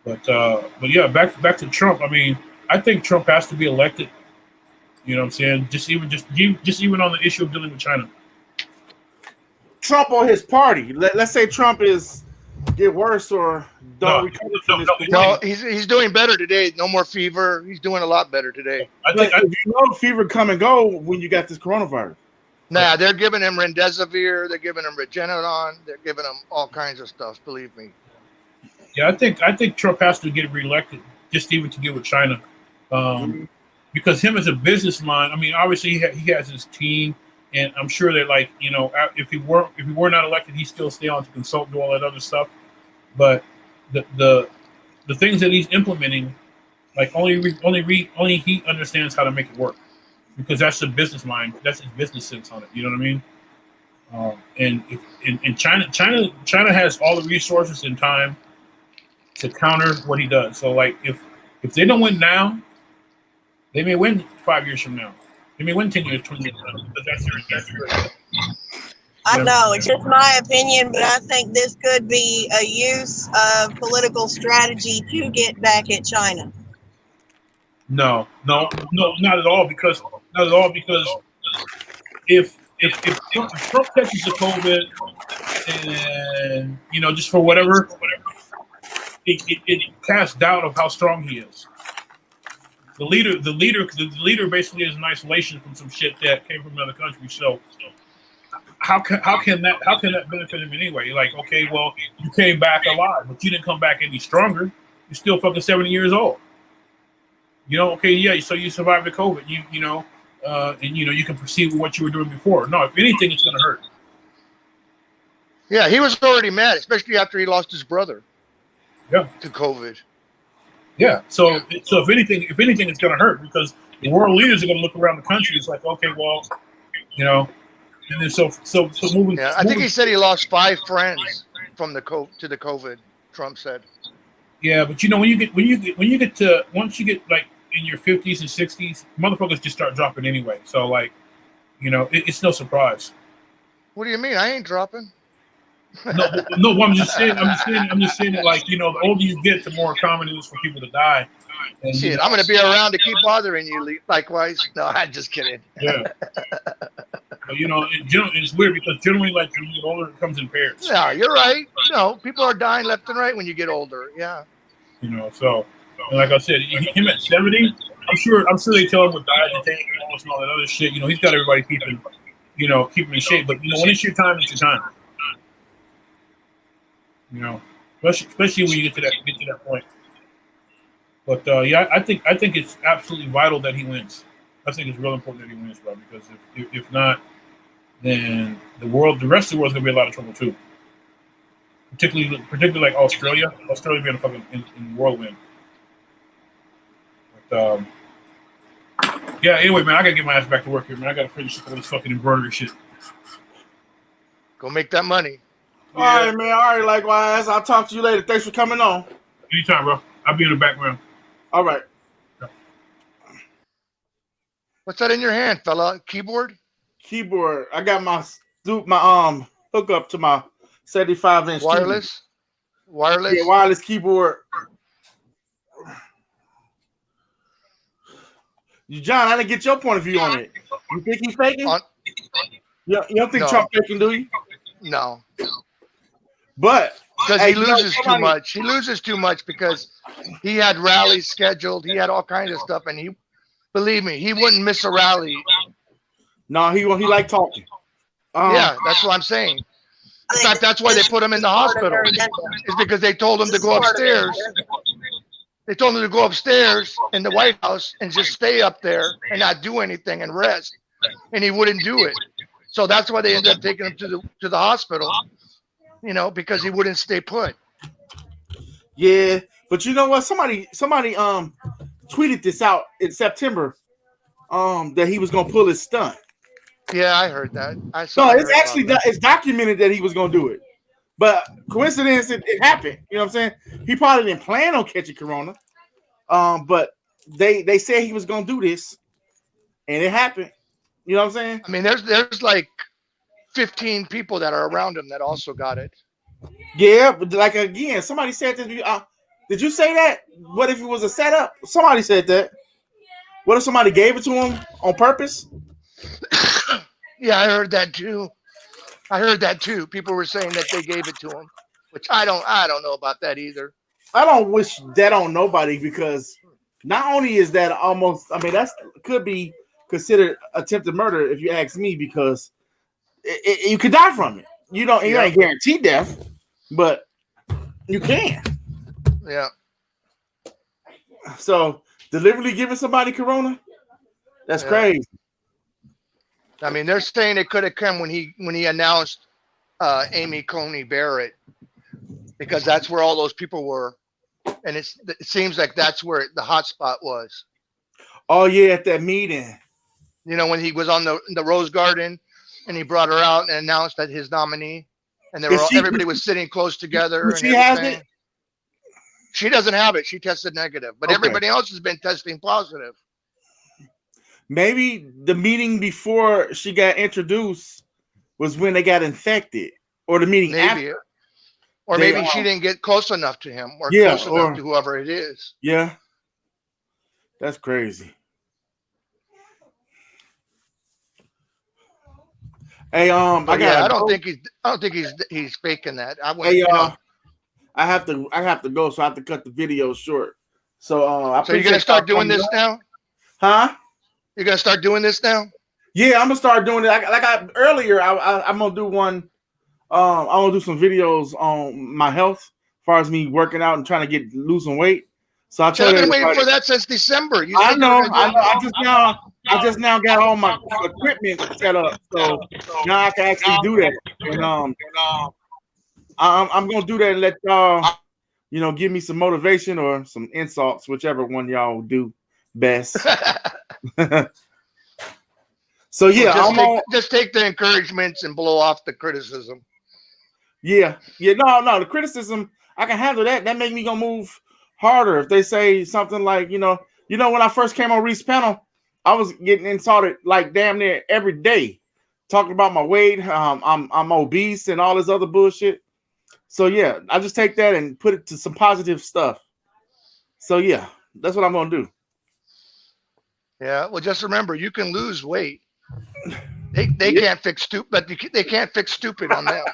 But yeah, back to Trump. I mean, I think Trump has to be elected. You know what I'm saying? Just even on the issue of dealing with China. Trump or his party. Let's say Trump get worse or don't recover from this. No, he's doing better today. No more fever. He's doing a lot better today. I think fever come and go when you got this coronavirus. Nah, they're giving him remdesivir. They're giving him Regeneron. They're giving him all kinds of stuff. Believe me. Yeah, I think Trump has to get reelected just even to get with China, because him as a businessman. I mean, obviously he has his team. And I'm sure that, like, if he were not elected, he'd still stay on to consult and do all that other stuff. But the things that he's implementing, like only he understands how to make it work, because that's the business mind. That's his business sense on it. You know what I mean? And China has all the resources and time to counter what he does. So like if they don't win now, they may win 5 years from now. They may win 10 years, 20 years. I know, it's just my opinion, but I think this could be a use of political strategy to get back at China. No, not at all. Because if Trump catches the COVID and just for whatever, it casts doubt of how strong he is. The leader basically is in isolation from some shit that came from another country. So how can that benefit him anyway? Like, okay, well, you came back alive, but you didn't come back any stronger. You're still fucking 70 years old. Okay, yeah. So you survived the COVID. And you can proceed with what you were doing before. No, if anything, it's gonna hurt. Yeah, he was already mad, especially after he lost his brother. Yeah. To COVID. Yeah. So if anything, it's going to hurt because the world leaders are going to look around the country. It's like, okay, well, and then so moving. Yeah, I think he said he lost 5 friends from the COVID. Trump said. Yeah, but when you get to once you get like in your 50s and 60s, motherfuckers just start dropping anyway. So like, it's no surprise. What do you mean? I ain't dropping. No. I'm just saying that, like, the older you get, the more common it is for people to die. And, shit, I'm gonna be around to keep bothering you. Likewise. No, I'm just kidding. Yeah. But, it's weird because generally, like, when you get older, it comes in pairs. Yeah, you're right. People are dying left and right when you get older. Yeah. So and like I said, him at 70, I'm sure they tell him with diet and taking and all that other shit. You know, he's got everybody keeping in shape. But you know, when it's your time, it's your time. You know, especially when you get to that point. But yeah, I think it's absolutely vital that he wins. I think it's real important that he wins, bro. Because if not, then the rest of the world's gonna be in a lot of trouble too. Particularly like Australia. Australia being a fucking in whirlwind. But yeah. Anyway, man, I gotta get my ass back to work here, man. I gotta finish all this fucking embroidery shit. Go make that money. All right, man. All right, likewise. I'll talk to you later. Thanks for coming on. Anytime, bro. I'll be in the background. All right. What's that in your hand, fella? Keyboard? Keyboard. I got my hook up to my 75-inch wireless. Keyboard. Wireless. Yeah, wireless keyboard. John, I didn't get your point of view on it. You think he's faking? You don't think Trump faking, do you? No. But because he loses too much. He loses too much because he had rallies scheduled. He had all kinds of stuff, and believe me, he wouldn't miss a rally. No, he liked talking. Yeah, that's what I'm saying. In fact, that's why they put him in the hospital. Is because they told him to go upstairs. They told him to go upstairs in the White House and just stay up there and not do anything and rest. And he wouldn't do it. So that's why they ended up taking him to the hospital. You know, because he wouldn't stay put. Yeah, but you know what? Somebody tweeted this out in September. That he was gonna pull his stunt. Yeah, I heard that. It's actually it's documented that he was gonna do it, but coincidence it happened. You know what I'm saying? He probably didn't plan on catching corona. But they said he was gonna do this, and it happened. You know what I'm saying? I mean, there's like 15 people that are around him that also got it. Yeah, but like again, somebody said this. Did you say that? What if it was a setup? Somebody said that. What if somebody gave it to him on purpose? Yeah, I heard that too. People were saying that they gave it to him, which I don't know about that either. I don't wish that on nobody because not only is that almost, I mean, that could be considered attempted murder if you ask me, because you could die from it. You ain't guaranteed death, but you can. Yeah. So deliberately giving somebody corona, that's crazy. I mean, they're saying it could have come when he announced Amy Coney Barrett, because that's where all those people were, and it seems like that's where the hot spot was. Oh yeah, at that meeting. You know, when he was on the Rose Garden, and he brought her out and announced that his nominee, and everybody was sitting close together. She has it. She doesn't have it. She tested negative, but everybody else has been testing positive. Maybe the meeting before she got introduced was when they got infected, or the meeting after. Or maybe she didn't get close enough to him, or close enough to whoever it is. Yeah, that's crazy. Hey, I don't think he's faking that. I have to go, so I have to cut the video short. So, so you're gonna start doing this now? Huh? You're gonna start doing this now? Yeah, I'm gonna start doing it. Earlier, I'm gonna do one. I'm gonna do some videos on my health, as far as me working out and trying to losing weight. So I've been waiting for that since December. I know. I just now got all my equipment set up, so now I can actually do that. And I'm gonna do that and let y'all, give me some motivation or some insults, whichever one y'all do best. So yeah, just take the encouragements and blow off the criticism. Yeah. No, the criticism, I can handle that. That make me gonna move harder. If they say something like, when I first came on Reese panel, I was getting insulted like damn near every day, talking about my weight. I'm obese and all this other bullshit. So yeah, I just take that and put it to some positive stuff. So yeah, that's what I'm gonna do. Yeah, well, just remember, you can lose weight. They can't fix stupid, but they can't fix stupid on them.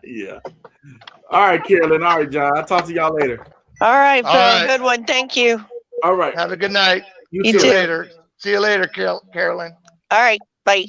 Yeah. All right, Carolyn. All right, John. I'll talk to y'all later. All right, Phil. Good one. Thank you. All right. Have a good night. You See too. you later. See you later, Carolyn. All right. Bye.